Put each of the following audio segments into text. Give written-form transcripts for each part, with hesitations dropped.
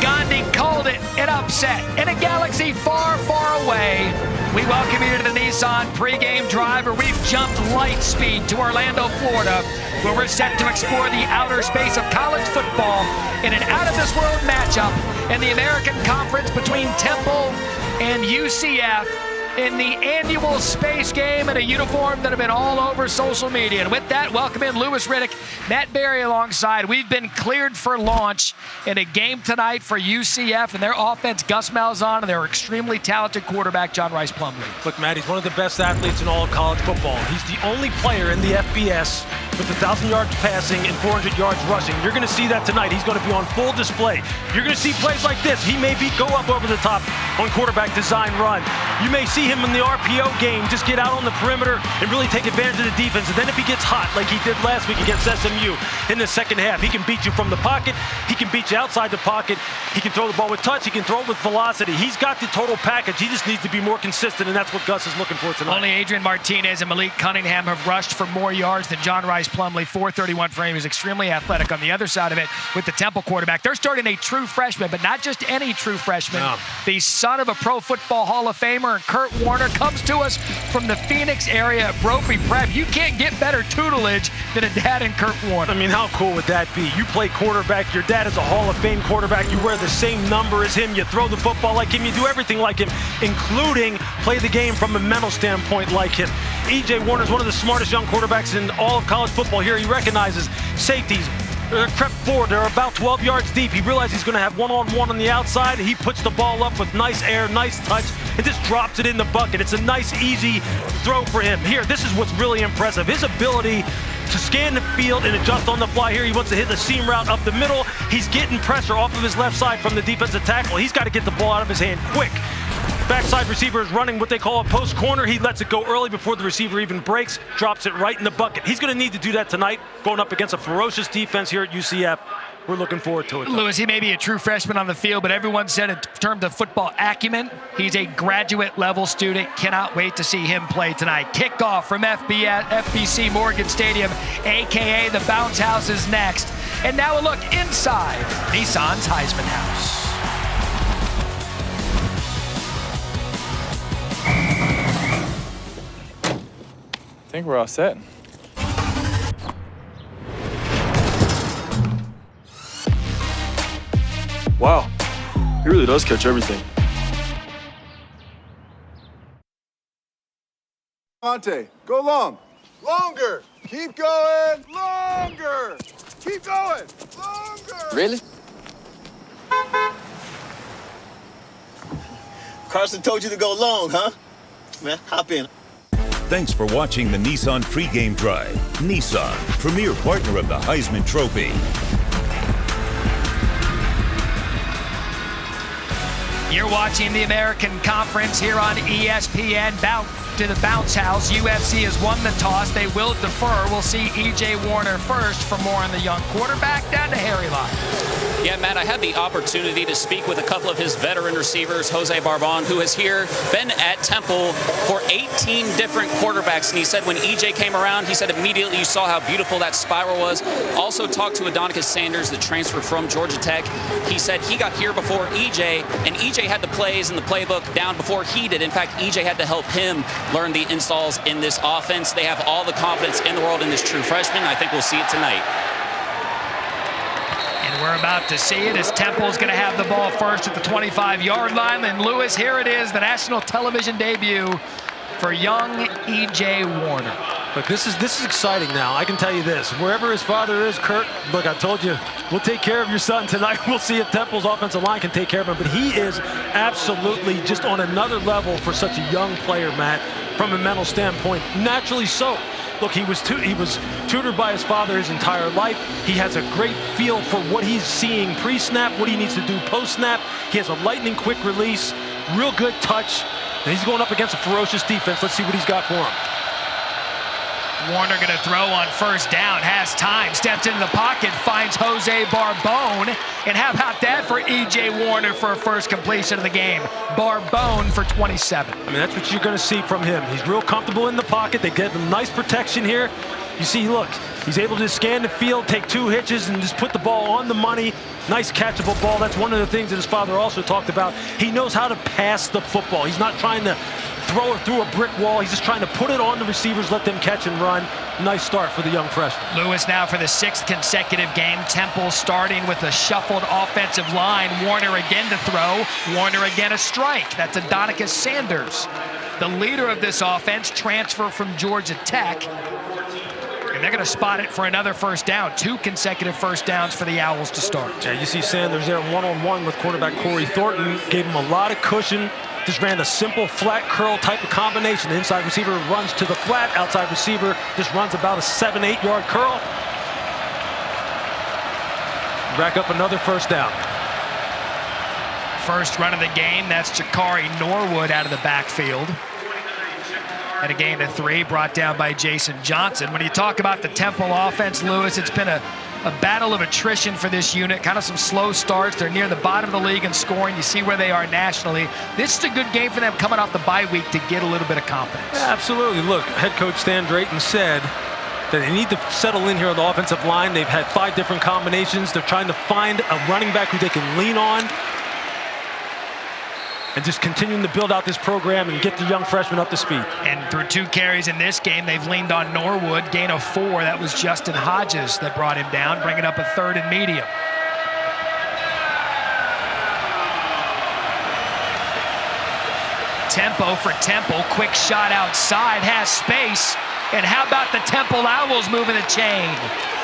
Gandhi called it an upset in a galaxy far, far away. We welcome you to the Nissan pregame drive, where we've jumped light speed to Orlando, Florida, where we're set to explore the outer space of college football in an out-of-this-world matchup in the American Conference between Temple and UCF in the annual space game in a uniform that have been all over social media. And with that, welcome in Louis Riddick, Matt Berry alongside. We've been cleared for launch in a game tonight for UCF and their offense, Gus Malzahn, and their extremely talented quarterback, John Rice Plumlee. Look, Matt, he's one of the best athletes in all of college football. He's the only player in the FBS with 1,000 yards passing and 400 yards rushing. You're going to see that tonight. He's going to be on full display. You're going to see plays like this. He may go up over the top on quarterback design run. You may see him in the RPO game just get out on the perimeter and really take advantage of the defense. And then if he gets hot like he did last week against SMU in the second half, he can beat you from the pocket. He can beat you outside the pocket. He can throw the ball with touch. He can throw it with velocity. He's got the total package. He just needs to be more consistent, and that's what Gus is looking for tonight. Only Adrian Martinez and Malik Cunningham have rushed for more yards than John Rice Plumlee. 431 for him. He's extremely athletic. On the other side of it, with the Temple quarterback, they're starting a true freshman, but not just any true freshman. No. The son of a Pro Football Hall of Famer, Kurt Warner, comes to us from the Phoenix area at Brophy Prep. You can't get better tutelage than a dad and Kurt Warner. I mean, how cool would that be? You play quarterback. Your dad is a Hall of Fame quarterback. You wear the same number as him. You throw the football like him. You do everything like him, including play the game from a mental standpoint like him. E.J. Warner is one of the smartest young quarterbacks in all of college football here. He recognizes safeties. They're crept forward. They're about 12 yards deep. He realizes he's going to have one-on-one on the outside. He puts the ball up with nice air, nice touch, and just drops it in the bucket. It's a nice, easy throw for him. Here, this is what's really impressive. His ability to scan the field and adjust on the fly here. He wants to hit the seam route up the middle. He's getting pressure off of his left side from the defensive tackle. He's got to get the ball out of his hand quick. Backside receiver is running what they call a post corner. He lets it go early before the receiver even breaks, drops it right in the bucket. He's going to need to do that tonight, going up against a ferocious defense here at UCF. We're looking forward to it. Louis, he may be a true freshman on the field, but everyone said in terms of football acumen, he's a graduate-level student. Cannot wait to see him play tonight. Kickoff from FBC Morgan Stadium, a.k.a. the Bounce House, is next. And now a look inside Nissan's Heisman House. I think we're all set. Wow, he really does catch everything. Monte, go long. Longer. Keep going. Longer. Keep going. Longer. Really? Carson told you to go long, huh? Man, hop in. Thanks for watching the Nissan pregame drive. Nissan, premier partner of the Heisman Trophy. You're watching the American Conference here on ESPN. Bounce to the Bounce House. UFC has won the toss. They will defer. We'll see E.J. Warner first for more on the young quarterback. Down to Harry Lott. Yeah, Matt, I had the opportunity to speak with a couple of his veteran receivers, Jose Barbon, who has been at Temple for 18 different quarterbacks. And he said when EJ came around, he said immediately you saw how beautiful that spiral was. Also talked to Adonicus Sanders, the transfer from Georgia Tech. He said he got here before EJ, and EJ had the plays and the playbook down before he did. In fact, EJ had to help him learn the installs in this offense. They have all the confidence in the world in this true freshman. I think we'll see it tonight. And we're about to see it as Temple's going to have the ball first at the 25-yard line. And Louis, here it is, the national television debut for young E.J. Warner. Look, this is exciting now. I can tell you this. Wherever his father is, Kurt, look, I told you, we'll take care of your son tonight. We'll see if Temple's offensive line can take care of him. But he is absolutely just on another level for such a young player, Matt, from a mental standpoint. Naturally so. Look, he was tutored by his father his entire life. He has a great feel for what he's seeing pre-snap, what he needs to do post-snap. He has a lightning-quick release, real good touch, and he's going up against a ferocious defense. Let's see what he's got for him. Warner going to throw on first down, has time, steps into the pocket, finds Jose Barbon. And how about that for E.J. Warner for a first completion of the game? Barbon for 27. I mean, that's what you're going to see from him. He's real comfortable in the pocket. They get him nice protection here. You see, look, He's able to scan the field, take 2 hitches, and just put the ball on the money. Nice catchable ball. That's one of the things that his father also talked about. He knows how to pass the football. He's not trying to throw it through a brick wall. He's just trying to put it on the receivers, let them catch and run. Nice start for the young freshman. Lewis now for the 6th consecutive game. Temple starting with a shuffled offensive line. Warner again to throw. Warner again a strike. That's Adonicus Sanders, the leader of this offense, transfer from Georgia Tech. And they're going to spot it for another first down. 2 consecutive first downs for the Owls to start. Yeah, you see Sanders there one-on-one with quarterback Corey Thornton. Gave him a lot of cushion. Just ran a simple flat curl type of combination. The inside receiver runs to the flat. Outside receiver just runs about a 7-8 yard curl. Rack up another first down. First run of the game, that's Jakari Norwood out of the backfield. And a gain to 3 brought down by Jason Johnson. When you talk about the Temple offense, Lewis, it's been a battle of attrition for this unit. Kind of some slow starts. They're near the bottom of the league in scoring. You see where they are nationally. This is a good game for them coming off the bye week to get a little bit of confidence. Yeah, absolutely. Look, head coach Stan Drayton said that they need to settle in here on the offensive line. They've had 5 different combinations. They're trying to find a running back who they can lean on. And just continuing to build out this program and get the young freshmen up to speed. And through 2 carries in this game, they've leaned on Norwood. Gain of 4. That was Justin Hodges that brought him down, bringing up a 3rd and medium. Tempo for Temple. Quick shot outside. Has space. And how about the Temple Owls moving the chain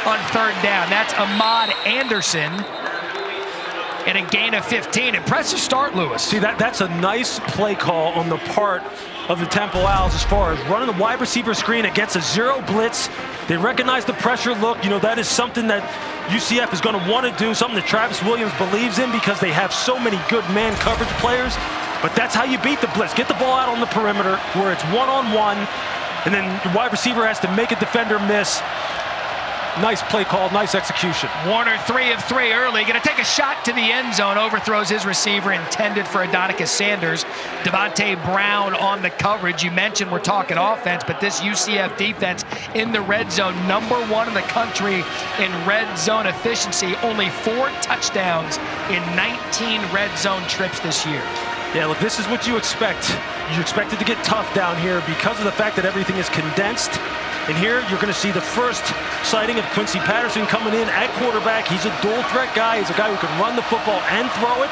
on 3rd down? That's Ahmad Anderson. And a gain of 15. Impressive start, Lewis. See, that's a nice play call on the part of the Temple Owls as far as running the wide receiver screen against a 0 blitz. They recognize the pressure look. You know, that is something that UCF is going to want to do, something that Travis Williams believes in because they have so many good man coverage players. But that's how you beat the blitz. Get the ball out on the perimeter where it's one-on-one, and then your wide receiver has to make a defender miss. Nice play call, nice execution. Warner 3 of 3 early, gonna take a shot to the end zone, overthrows his receiver intended for Adonicus Sanders. Devontae Brown on the coverage. You mentioned we're talking offense, but this UCF defense in the red zone, #1 in the country in red zone efficiency. Only 4 touchdowns in 19 red zone trips this year. Yeah, look, this is what you expect. You expect it to get tough down here because of the fact that everything is condensed. And here you're going to see the first sighting of Quincy Patterson coming in at quarterback. He's a dual threat guy. He's a guy who can run the football and throw it,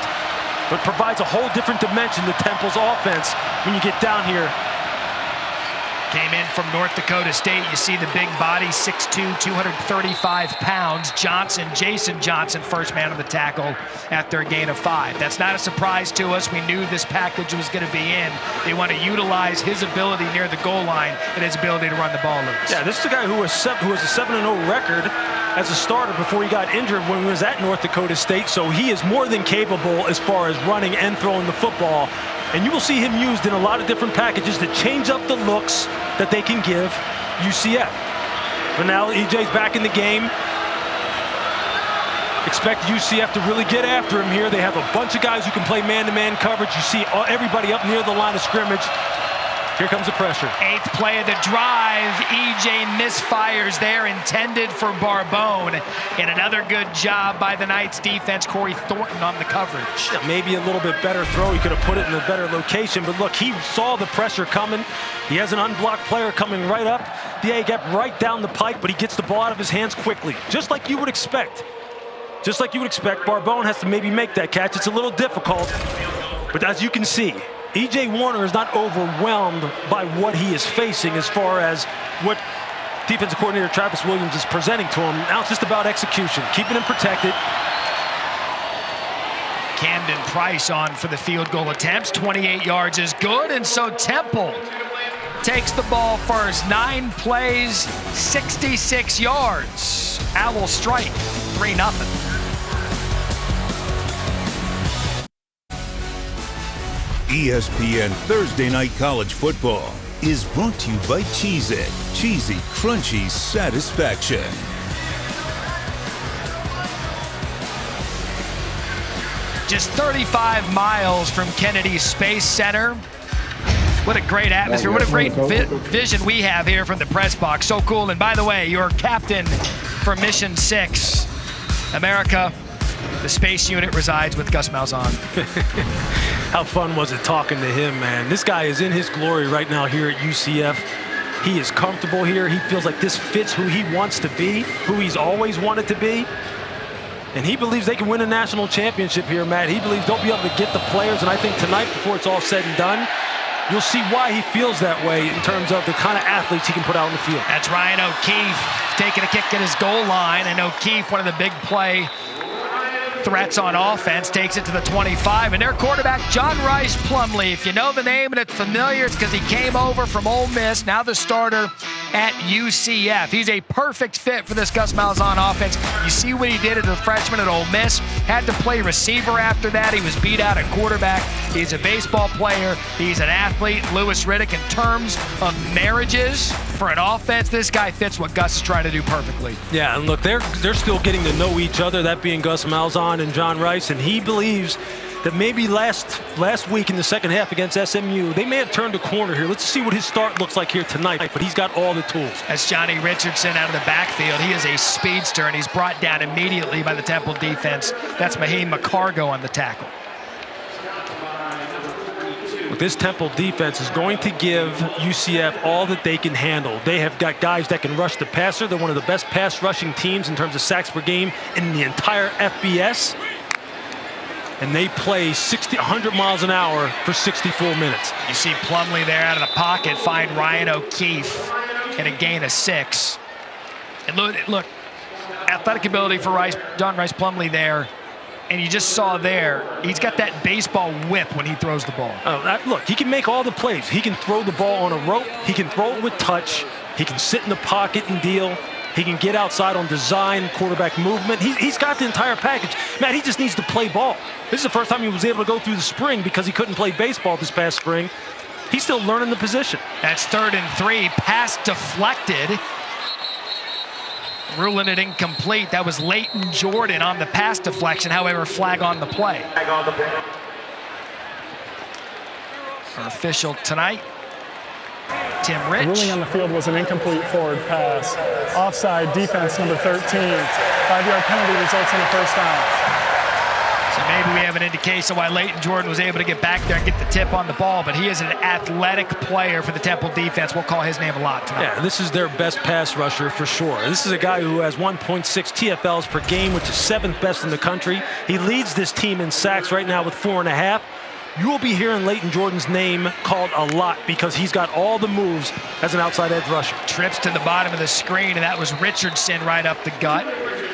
but provides a whole different dimension to Temple's offense when you get down here. Came in from North Dakota State. You see the big body, 6'2", 235 pounds. Jason Johnson, first man on the tackle after a gain of 5. That's not a surprise to us. We knew this package was going to be in. They want to utilize his ability near the goal line and his ability to run the ball loose. Yeah, this is a guy who has a 7-0 record as a starter before he got injured when he was at North Dakota State. So he is more than capable as far as running and throwing the football. And you will see him used in a lot of different packages to change up the looks that they can give UCF. But now EJ's back in the game. Expect UCF to really get after him here. They have a bunch of guys who can play man-to-man coverage. You see everybody up near the line of scrimmage. Here comes the pressure. 8th play of the drive. EJ misfires there, intended for Barbone. And another good job by the Knights defense, Corey Thornton on the coverage. Yeah, maybe a little bit better throw. He could have put it in a better location. But look, he saw the pressure coming. He has an unblocked player coming right up. The A-gap right down the pike, but he gets the ball out of his hands quickly. Just like you would expect. Just like you would expect, Barbone has to maybe make that catch. It's a little difficult. But as you can see, E.J. Warner is not overwhelmed by what he is facing as far as what defensive coordinator Travis Williams is presenting to him. Now it's just about execution, keeping him protected. Camden Price on for the field goal attempts. 28 yards is good, and so Temple takes the ball first. 9 plays, 66 yards. Owl strike, 3-0. ESPN Thursday Night College Football is brought to you by Cheez-It. Cheesy, crunchy satisfaction. Just 35 miles from Kennedy Space Center. What a great atmosphere. What a great vision we have here from the press box. So cool. And by the way, your captain for Mission 6, America, the space unit resides with Gus Malzahn. How fun was it talking to him, man? This guy is in his glory right now here at UCF. He is comfortable here. He feels like this fits who he wants to be, who he's always wanted to be. And he believes they can win a national championship here, Matt. He believes they'll be able to get the players. And I think tonight, before it's all said and done, you'll see why he feels that way in terms of the kind of athletes he can put out on the field. That's Ryan O'Keefe taking a kick at his goal line. And O'Keefe, one of the big play threats on offense, takes it to the 25. And their quarterback, John Rice Plumlee. If you know the name and it's familiar, it's because he came over from Ole Miss, now the starter at UCF. He's a perfect fit for this Gus Malzahn offense. You see what he did as a freshman at Ole Miss. Had to play receiver after that. He was beat out at quarterback. He's a baseball player. He's an athlete. Louis Riddick, in terms of marriages for an offense, this guy fits what Gus is trying to do perfectly. Yeah, and look, they're still getting to know each other, that being Gus Malzahn and John Rice, and he believes that maybe last week in the second half against SMU, they may have turned a corner here. Let's see what his start looks like here tonight, but he's got all the tools. That's Johnny Richardson out of the backfield. He is a speedster, and he's brought down immediately by the Temple defense. That's Mahim McCargo on the tackle. This Temple defense is going to give UCF all that they can handle. They have got guys that can rush the passer. They're one of the best pass rushing teams in terms of sacks per game in the entire FBS. And they play 100 miles an hour for 64 minutes. You see Plumlee there out of the pocket, find Ryan O'Keefe, and a gain of 6. And look, athletic ability for John Rice Plumlee there. And you just saw there, he's got that baseball whip when he throws the ball. Look, he can make all the plays. He can throw the ball on a rope. He can throw it with touch. He can sit in the pocket and deal. He can get outside on design, quarterback movement. He's got the entire package. Matt, he just needs to play ball. This is the first time he was able to go through the spring because he couldn't play baseball this past spring. He's still learning the position. That's 3rd and 3. Pass deflected. Ruling it incomplete. That was Leighton Jordan on the pass deflection. However, flag on the play. Our official tonight, Tim Rich. The ruling on the field was an incomplete forward pass. Offside, defense number 13. 5-yard penalty results in a first down. So maybe we have an indication why Leighton Jordan was able to get back there and get the tip on the ball, but he is an athletic player for the Temple defense. We'll call his name a lot tonight. Yeah, this is their best pass rusher for sure. This is a guy who has 1.6 TFLs per game, which is 7th best in the country. He leads this team in sacks right now with 4.5. You will be hearing Leighton Jordan's name called a lot because he's got all the moves as an outside edge rusher. Trips to the bottom of the screen, and that was Richardson right up the gut.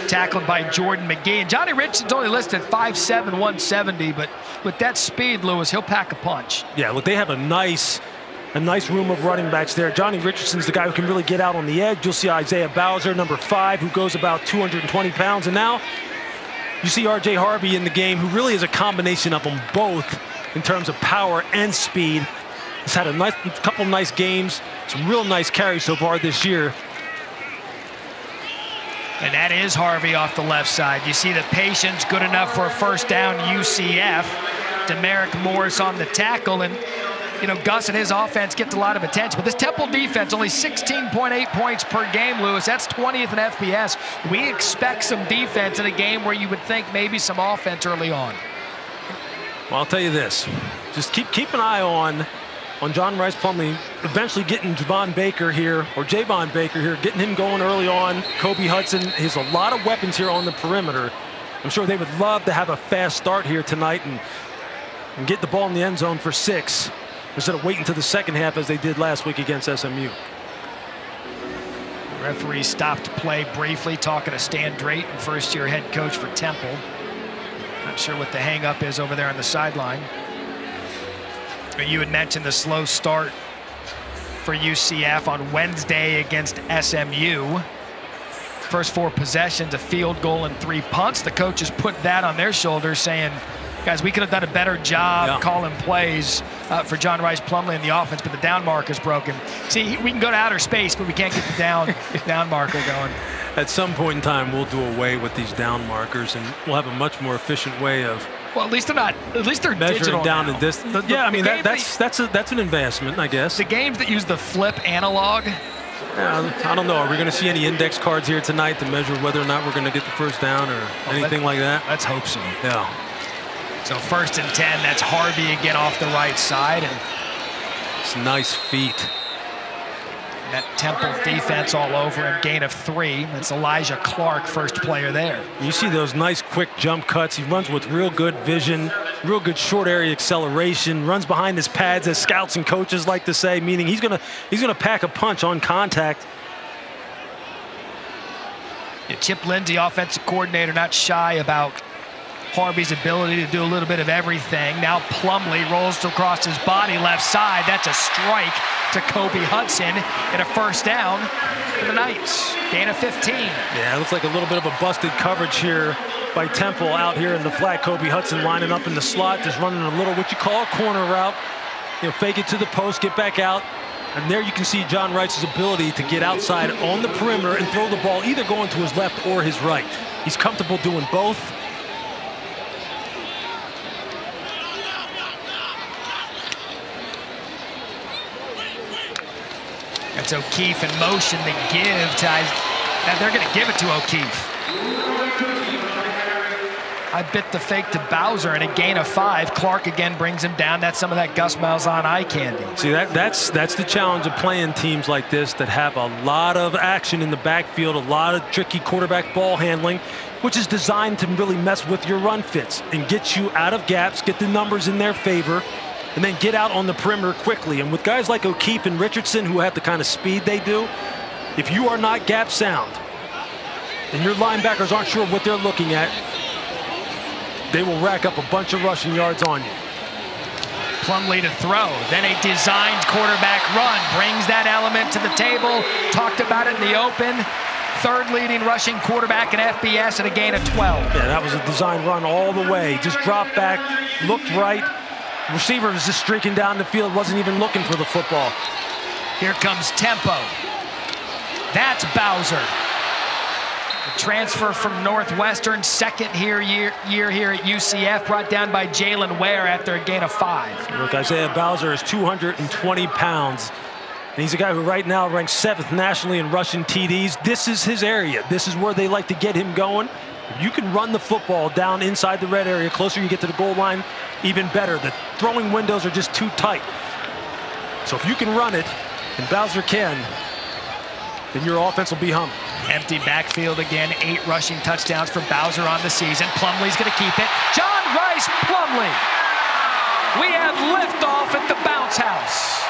Tackled by Jordan McGee. And Johnny Richardson's only listed 5'7", 170, but with that speed, Lewis, he'll pack a punch. Yeah, look, they have a nice room of running backs there. Johnny Richardson's the guy who can really get out on the edge. You'll see Isaiah Bowser, number 5, who goes about 220 pounds. And now you see R.J. Harvey in the game, who really is a combination of them both in terms of power and speed. He's had a couple nice games, some real nice carries so far this year. And that is Harvey off the left side. You see the patience, good enough for a first down, UCF. Demerick Morris on the tackle, and Gus and his offense gets a lot of attention. But this Temple defense, only 16.8 points per game, Lewis. That's 20th in FBS. We expect some defense in a game where you would think maybe some offense early on. Well, I'll tell you this. Just keep an eye on John Rice Plumlee, eventually getting Javon Baker here, or Javon Baker here, getting him going early on. Kobe Hudson, he has a lot of weapons here on the perimeter. I'm sure they would love to have a fast start here tonight and get the ball in the end zone for 6 instead of waiting to the second half as they did last week against SMU. The referee stopped play briefly, talking to Stan Drayton, first-year head coach for Temple. Not sure what the hang-up is over there on the sideline. But you had mentioned the slow start for UCF on Wednesday against SMU. First 4 possessions, a field goal and 3 punts. The coaches put that on their shoulders, saying, guys, we could have done a better job calling plays for John Rice Plumlee in the offense, but the down marker's broken. See, we can go to outer space, but we can't get the down marker going. At some point in time, we'll do away with these down markers, and we'll have a much more efficient way of. Well, at least they're not. At least they're measuring digital down now. in distance. Yeah, I mean that's an advancement, I guess. The games that use the flip analog. I don't know. Are we going to see any index cards here tonight to measure whether or not we're going to get the first down or anything like that? Let's hope so. Yeah. So 1st and 10. That's Harvey again off the right side, and it's nice feet. That Temple defense all over him. Gain of 3. That's Elijah Clark, first player there. You see those nice quick jump cuts. He runs with real good vision, real good short area acceleration, runs behind his pads, as scouts and coaches like to say, meaning he's gonna pack a punch on contact. Yeah, Chip Lindsey, offensive coordinator, not shy about Harvey's ability to do a little bit of everything. Now Plumlee rolls across his body left side. That's a strike to Kobe Hudson and a first down for the Knights. Gain of 15. Yeah, it looks like a little bit of a busted coverage here by Temple out here in the flat. Kobe Hudson lining up in the slot, just running a little what you call a corner route. You know, fake it to the post, get back out. And there you can see John Rice's ability to get outside on the perimeter and throw the ball either going to his left or his right. He's comfortable doing both. That's O'Keefe in motion to give to. Now they're going to give it to O'Keefe. I bit the fake to Bowser and a gain of 5. Clark again brings him down. That's some of that Gus Malzahn eye candy. See, that's the challenge of playing teams like this that have a lot of action in the backfield, a lot of tricky quarterback ball handling, which is designed to really mess with your run fits and get you out of gaps, get the numbers in their favor, and then get out on the perimeter quickly. And with guys like O'Keefe and Richardson who have the kind of speed they do, if you are not gap sound and your linebackers aren't sure what they're looking at, they will rack up a bunch of rushing yards on you. Plumlee to throw, then a designed quarterback run, brings that element to the table. Talked about it in the open. 3rd leading rushing quarterback in FBS at a gain of 12. Yeah, that was a design run all the way. Just dropped back, looked right. Receiver was just streaking down the field, wasn't even looking for the football. Here comes Tempo. That's Bowser. The transfer from Northwestern, 2nd year here at UCF, brought down by Jalen Ware after a gain of 5. Look, Isaiah Bowser is 220 pounds. And he's a guy who right now ranks 7th nationally in rushing TDs. This is his area. This is where they like to get him going. If you can run the football down inside the red area, closer you get to the goal line, even better. The throwing windows are just too tight. So if you can run it, and Bowser can, then your offense will be humming. Empty backfield again, 8 rushing touchdowns for Bowser on the season. Plumlee's going to keep it. John Rice Plumlee. We have liftoff at the bounce house.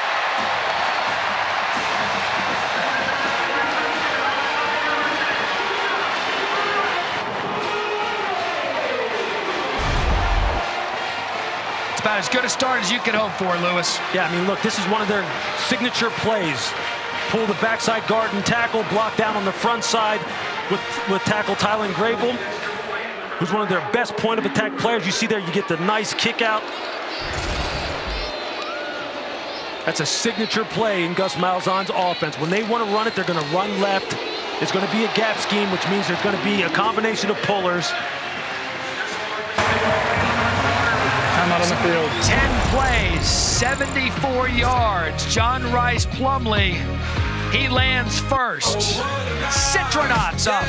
About as good a start as you could hope for, Lewis. Yeah, I mean, look, this is one of their signature plays. Pull the backside guard and tackle, block down on the front side with tackle Tylen Grable, who's one of their best point of attack players. You see there, you get the nice kick out. That's a signature play in Gus Malzahn's offense. When they want to run it, they're going to run left. It's going to be a gap scheme, which means there's going to be a combination of pullers. Out on the field. 10 plays, 74 yards. John Rice Plumlee, he lands first. Citronauts up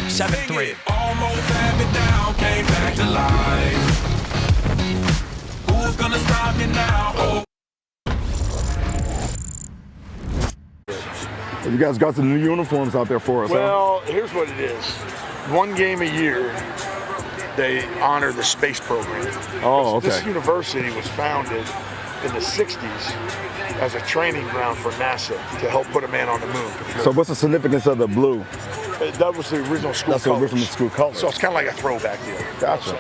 7-3. Almost had me down, came back to life. Who's gonna stop me now? You guys got some new uniforms out there for us, Well, here's what it is. One game a year, they honor the space program. Oh, okay. This university was founded in the 60s as a training ground for NASA to help put a man on the moon. So what's the significance of the blue? That was the original school That's colors. the original school colors. So it's kind of like a throwback deal. Gotcha.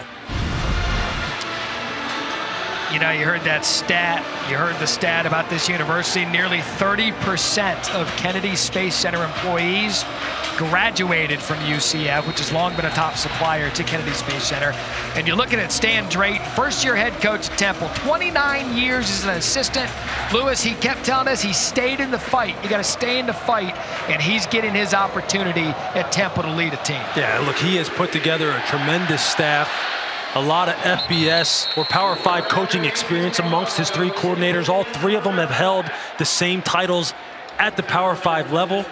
You know, you heard that stat. You heard the stat about this university. Nearly 30% of Kennedy Space Center employees graduated from UCF, which has long been a top supplier to Kennedy Space Center. And you're looking at Stan Drayton, first-year head coach at Temple, 29 years as an assistant. Lewis, he kept telling us he stayed in the fight. You got to stay in the fight, and he's getting his opportunity at Temple to lead a team. Yeah, look, he has put together a tremendous staff. A lot of FBS or Power 5 coaching experience amongst his 3 coordinators. All 3 of them have held the same titles at the Power 5 level.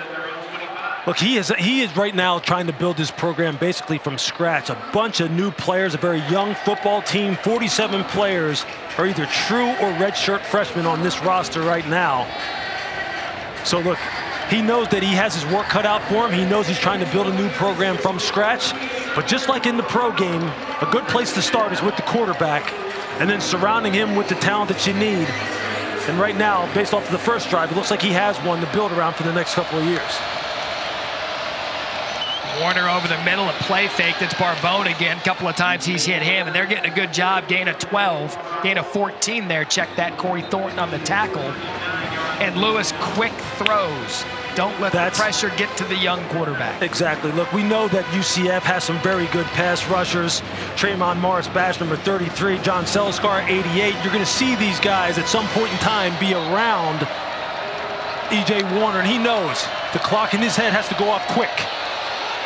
Look, he is right now trying to build his program basically from scratch. A bunch of new players, a very young football team. 47 players are either true or redshirt freshmen on this roster right now. So look, he knows that he has his work cut out for him. He knows he's trying to build a new program from scratch. But just like in the pro game, a good place to start is with the quarterback and then surrounding him with the talent that you need. And right now, based off of the first drive, it looks like he has one to build around for the next couple of years. Warner over the middle, a play fake. That's Barbone again. A couple of times he's hit him, and they're getting a good job. Gain of 12, gain of 14 there. Check that, Corey Thornton on the tackle. And Lewis, quick throws. Don't let the pressure get to the young quarterback. Exactly. Look, we know that UCF has some very good pass rushers. Trayvon Morris, Bash, number 33. John Seliskar, 88. You're going to see these guys at some point in time be around E.J. Warner, and he knows the clock in his head has to go off quick.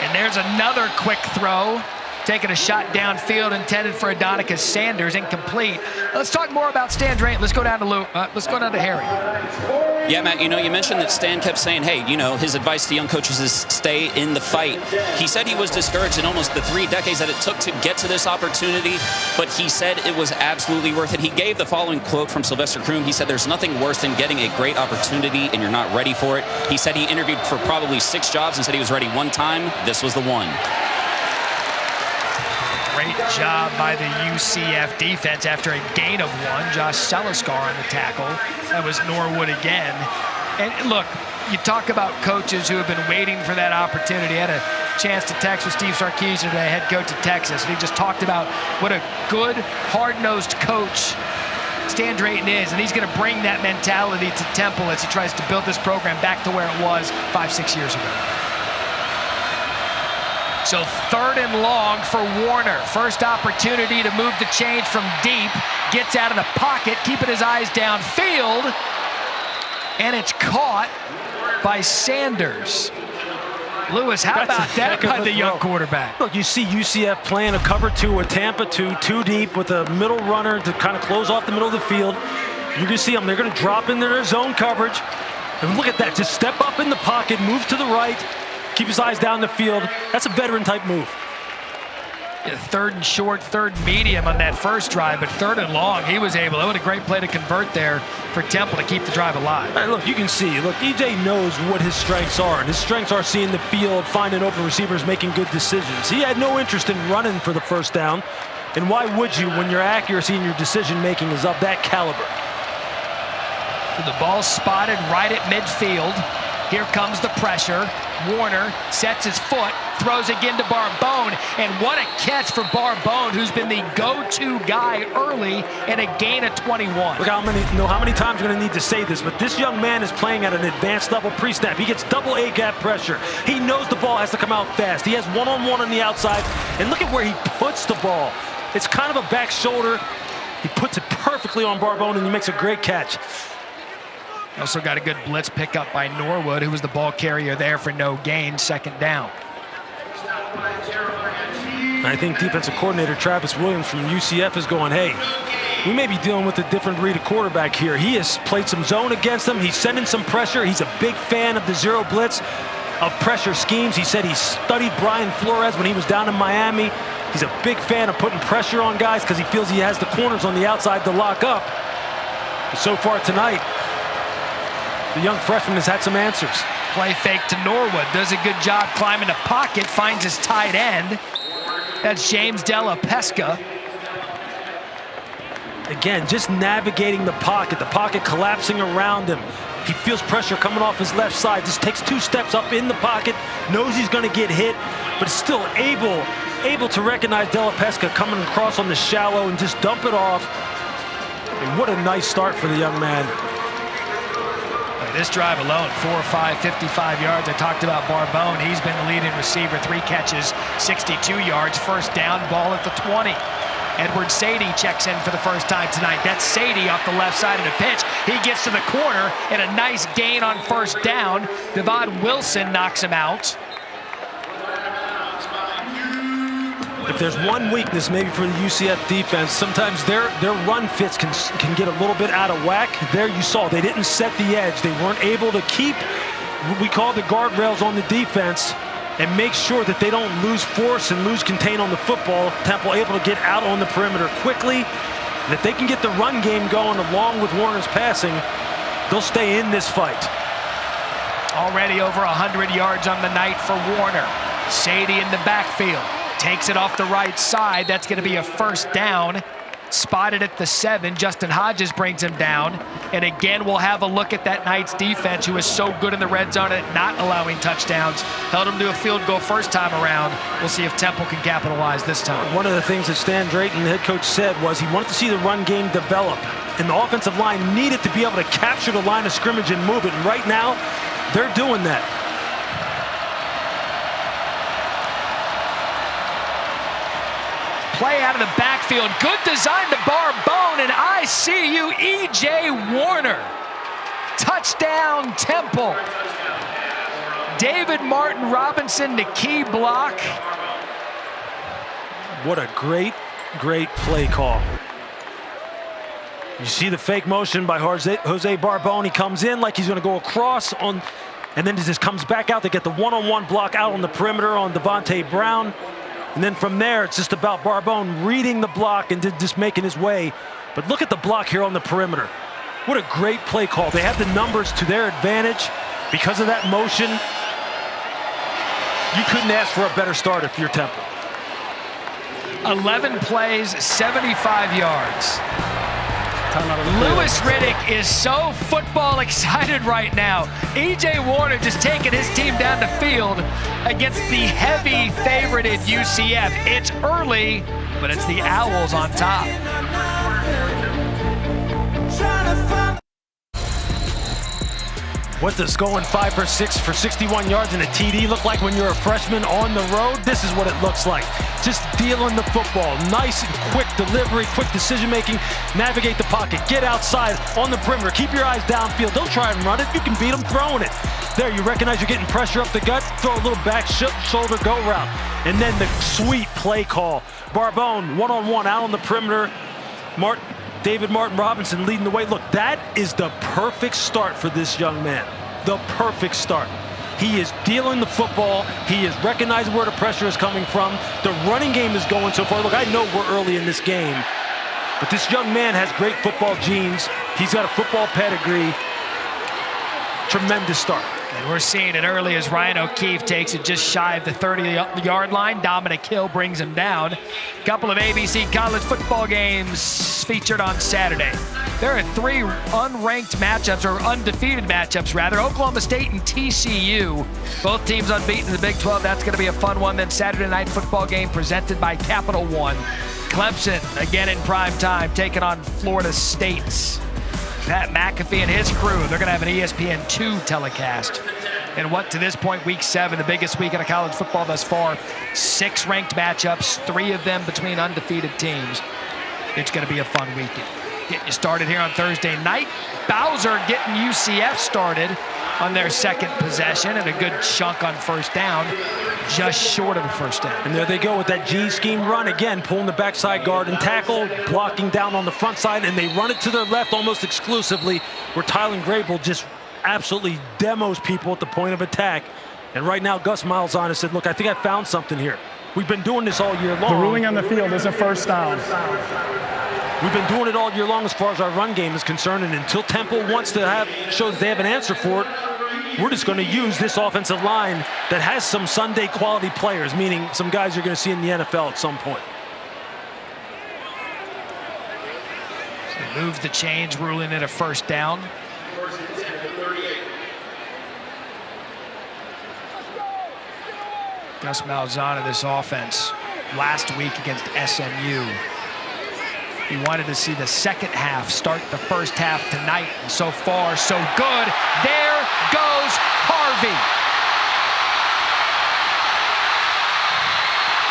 And there's another quick throw. Taking a shot downfield intended for Adonicus Sanders, incomplete. Let's talk more about Stan Drayton. Let's go down to Harry. Yeah, Matt, you know, you mentioned that Stan kept saying, hey, you know, his advice to young coaches is stay in the fight. He said he was discouraged in almost the 3 decades that it took to get to this opportunity, but he said it was absolutely worth it. He gave the following quote from Sylvester Croom. He said, there's nothing worse than getting a great opportunity and you're not ready for it. He said he interviewed for probably 6 jobs and said he was ready one time. This was the one. Great job by the UCF defense after a gain of 1. Josh Seliskar on the tackle. That was Norwood again. And look, you talk about coaches who have been waiting for that opportunity. I had a chance to text with Steve Sarkisian today, head coach of Texas, and he just talked about what a good, hard-nosed coach Stan Drayton is, and he's going to bring that mentality to Temple as he tries to build this program back to where it was 5-6 years ago. So 3rd and long for Warner. First opportunity to move the change from deep. Gets out of the pocket, keeping his eyes downfield. And it's caught by Sanders. Lewis, how about that by the young quarterback? Look, you see UCF playing a cover 2 with Tampa 2 deep with a middle runner to kind of close off the middle of the field. You can see them. They're going to drop into their zone coverage. And look at that. Just step up in the pocket, move to the right. Keep his eyes down the field. That's a veteran-type move. Yeah, 3rd and short, 3rd and medium on that first drive, but 3rd and long, he was able. That was a great play to convert there for Temple to keep the drive alive. Right, look, you can see. Look, EJ knows what his strengths are, and his strengths are seeing the field, finding open receivers, making good decisions. He had no interest in running for the first down, and why would you when your accuracy and your decision-making is of that caliber? So the ball spotted right at midfield. Here comes the pressure. Warner sets his foot, throws again to Barbone, and what a catch for Barbone, who's been the go-to guy early and a gain of 21. Look how many times we're going to need to say this, but this young man is playing at an advanced level pre-snap. He gets double A-gap pressure. He knows the ball has to come out fast. He has one-on-one on the outside, and look at where he puts the ball. It's kind of a back shoulder. He puts it perfectly on Barbone, and he makes a great catch. Also got a good blitz pickup by Norwood, who was the ball carrier there for no gain, 2nd down. I think defensive coordinator Travis Williams from UCF is going, hey, we may be dealing with a different breed of quarterback here. He has played some zone against them. He's sending some pressure. He's a big fan of the zero blitz, of pressure schemes. He said he studied Brian Flores when he was down in Miami. He's a big fan of putting pressure on guys because he feels he has the corners on the outside to lock up. But so far tonight, the young freshman has had some answers. Play fake to Norwood. Does a good job climbing the pocket. Finds his tight end. That's James Della Pesca. Again, just navigating the pocket collapsing around him. He feels pressure coming off his left side. Just takes 2 steps up in the pocket. Knows he's going to get hit, but still able to recognize Della Pesca coming across on the shallow and just dump it off. And what a nice start for the young man. This drive alone, 4 or 5, 55 yards. I talked about Barbone. He's been the leading receiver, 3 catches, 62 yards. First down, ball at the 20. Edward Sadie checks in for the first time tonight. That's Sadie off the left side of the pitch. He gets to the corner and a nice gain on first down. Devon Wilson knocks him out. If there's one weakness maybe for the UCF defense, sometimes their run fits can get a little bit out of whack. There you saw they didn't set the edge. They weren't able to keep what we call the guardrails on the defense and make sure that they don't lose force and lose contain on the football. Temple able to get out on the perimeter quickly. And if they can get the run game going along with Warner's passing, they'll stay in this fight. Already over 100 yards on the night for Warner. Sadie in the backfield. Takes it off the right side. That's going to be a first down. Spotted at the 7. Justin Hodges brings him down. And again, we'll have a look at that Knights defense, who is so good in the red zone at not allowing touchdowns. Held him to a field goal first time around. We'll see if Temple can capitalize this time. One of the things that Stan Drayton, the head coach, said was he wanted to see the run game develop. And the offensive line needed to be able to capture the line of scrimmage and move it. And right now, they're doing that. Play out of the backfield. Good design to Barbone, and I see you, E.J. Warner. Touchdown, Temple. David Martin Robinson, the key block. What a great play call. You see the fake motion by Jose Barbone. He comes in like he's going to go across on, and then just comes back out to get the one-on-one block out on the perimeter on Devontae Brown. And then from there, it's just about Barbone reading the block and just making his way. But look at the block here on the perimeter. What a great play call. They have the numbers to their advantage because of that motion. You couldn't ask for a better start if you're Temple. 11 plays, 75 yards. Lewis Riddick is so football excited right now. E.J. Warner just taking his team down the field against the heavy favorited UCF. It's early, but it's the Owls on top. What does going 5 for 6 for 61 yards and a TD look like when you're a freshman on the road? This is what it looks like. Just dealing the football. Nice and quick delivery, quick decision-making. Navigate the pocket. Get outside on the perimeter. Keep your eyes downfield. Don't try and run it. You can beat them throwing it. There, you recognize you're getting pressure up the gut. Throw a little back shoulder go route. And then the sweet play call. Barbone, one-on-one out on the perimeter. David Martin Robinson leading the way. Look, that is the perfect start for this young man. The perfect start. He is dealing the football. He is recognizing where the pressure is coming from. The running game is going so far. Look, I know we're early in this game, but this young man has great football genes. He's got a football pedigree. Tremendous start. And we're seeing it early as Ryan O'Keefe takes it just shy of the 30-yard line. Dominic Hill brings him down. A couple of ABC college football games featured on Saturday. There are 3 unranked matchups, or undefeated matchups, rather. Oklahoma State and TCU. Both teams unbeaten in the Big 12. That's going to be a fun one. Then Saturday night football game presented by Capital One. Clemson, again in prime time, taking on Florida State. Pat McAfee and his crew, they're going to have an ESPN2 telecast. And what, to this point, week 7, the biggest weekend of college football thus far, 6 ranked matchups, 3 of them between undefeated teams. It's going to be a fun weekend. Getting you started here on Thursday night. Bowser getting UCF started on their second possession, and a good chunk on first down, just short of a first down. And there they go with that G scheme run again, pulling the backside guard and tackle, blocking down on the front side, and they run it to their left almost exclusively, where Tylen Grable just absolutely demos people at the point of attack. And right now, Gus Malzahn has said, look, I think I found something here. We've been doing this all year long. The ruling on the field is a first down. We've been doing it all year long as far as our run game is concerned, and until Temple wants to show that they have an answer for it, we're just going to use this offensive line that has some Sunday quality players, meaning some guys you're going to see in the NFL at some point. So they move the change, ruling it a first down. Gus Malzahn of this offense last week against SMU. He wanted to see the second half start the first half tonight. And so far, so good. There goes Harvey.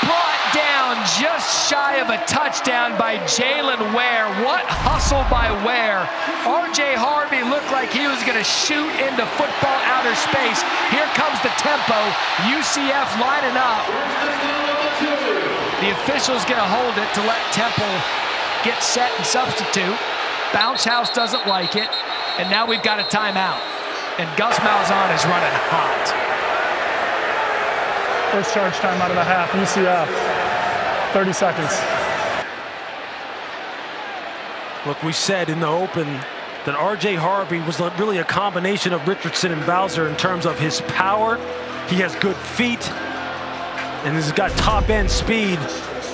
Brought down just shy of a touchdown by Jalen Ware. What hustle by Ware. R.J. Harvey looked like he was going to shoot into football outer space. Here comes the tempo. UCF lining up. The official's going to hold it to let Temple get set and substitute. Bounce house doesn't like it. And now we've got a timeout. And Gus Malzahn is running hot. First charge time out of the half, UCF. 30 seconds. Look, we said in the open that R.J. Harvey was really a combination of Richardson and Bowser in terms of his power. He has good feet, and he's got top-end speed.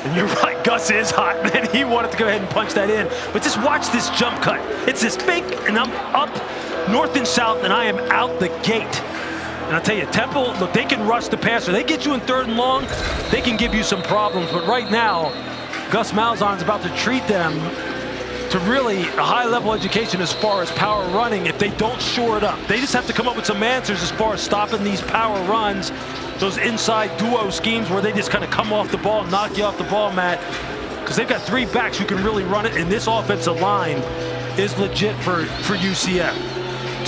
And you're right, Gus is hot, man. He wanted to go ahead and punch that in. But just watch this jump cut. It's this big, and I'm up north and south, and I am out the gate. And I'll tell you, Temple, look, they can rush the passer. They get you in 3rd and long, they can give you some problems. But right now, Gus Malzahn's about to treat them to really a high-level education as far as power running if they don't shore it up. They just have to come up with some answers as far as stopping these power runs, those inside duo schemes where they just kind of come off the ball and knock you off the ball, Matt, because they've got 3 backs who can really run it, and this offensive line is legit for UCF.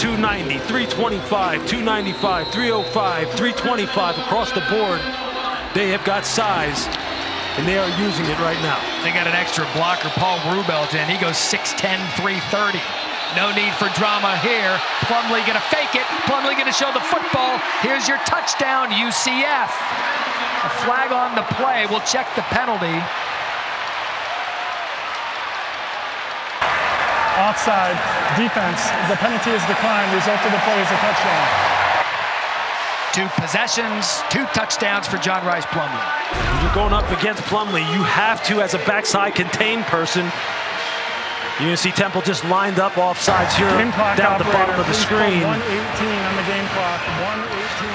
290, 325, 295, 305, 325 across the board. They have got size, and they are using it right now. They got an extra blocker, Paul Grubelt, in. He goes 6'10", 330. No need for drama here. Plumlee gonna fake it. Plumlee gonna show the football. Here's your touchdown, UCF. A flag on the play. We'll check the penalty. Offside, defense. The penalty is declined. Result of the play is a touchdown. 2 possessions, 2 touchdowns for John Rice Plumlee. When you're going up against Plumlee, you have to, as a backside contained person, you're gonna see Temple just lined up offsides here down the bottom of the screen. 1:18 on the game clock, 1:18.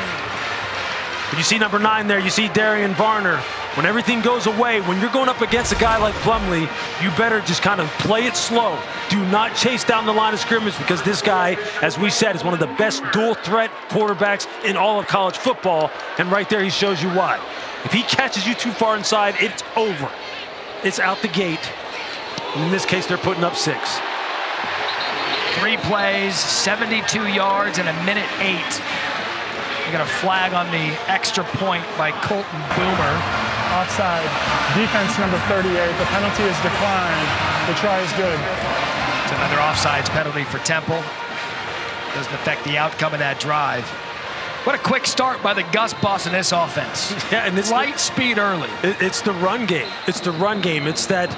But you see number 9 there, you see Darian Varner. When everything goes away, when you're going up against a guy like Plumlee, you better just kind of play it slow. Do not chase down the line of scrimmage, because this guy, as we said, is one of the best dual threat quarterbacks in all of college football. And right there, he shows you why. If he catches you too far inside, it's over. It's out the gate. And in this case, they're putting up 6. 3 plays, 72 yards, and 1:08. They got a flag on the extra point by Colton Boomer. Offside, defense number 38. The penalty is declined. The try is good. It's another offsides penalty for Temple. Doesn't affect the outcome of that drive. What a quick start by the Gus Bus in this offense. Yeah, and it's light speed early. It's the run game. It's the run game. It's that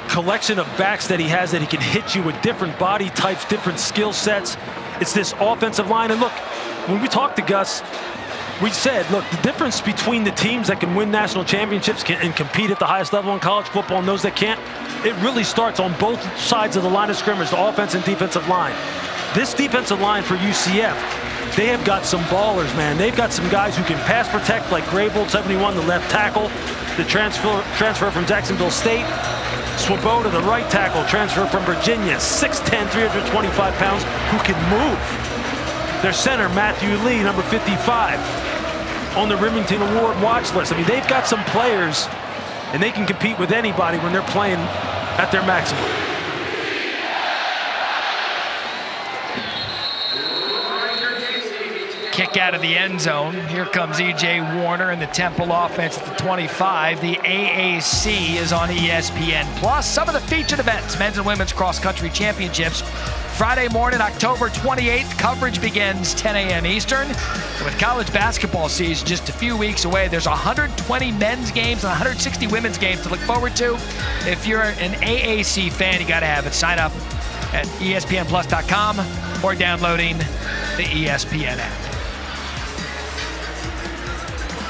collection of backs that he has that he can hit you with different body types, different skill sets. It's this offensive line. And look, when we talked to Gus, we said, look, the difference between the teams that can win national championships and compete at the highest level in college football and those that can't, it really starts on both sides of the line of scrimmage, the offense and defensive line. This defensive line for UCF, they have got some ballers, man. They've got some guys who can pass protect, like Graybold, 71, the left tackle, the transfer from Jacksonville State. Swoboda, the right tackle, transfer from Virginia, 6'10", 325 pounds, who can move. Their center, Matthew Lee, number 55, on the Remington Award watch list. I mean, they've got some players, and they can compete with anybody when they're playing at their maximum. Kick out of the end zone. Here comes E.J. Warner and the Temple offense at the 25. The AAC is on ESPN+. Some of the featured events, men's and women's cross-country championships. Friday morning, October 28th, coverage begins 10 a.m. Eastern. With college basketball season just a few weeks away, there's 120 men's games and 160 women's games to look forward to. If you're an AAC fan, you got to have it. Sign up at ESPNplus.com or downloading the ESPN app.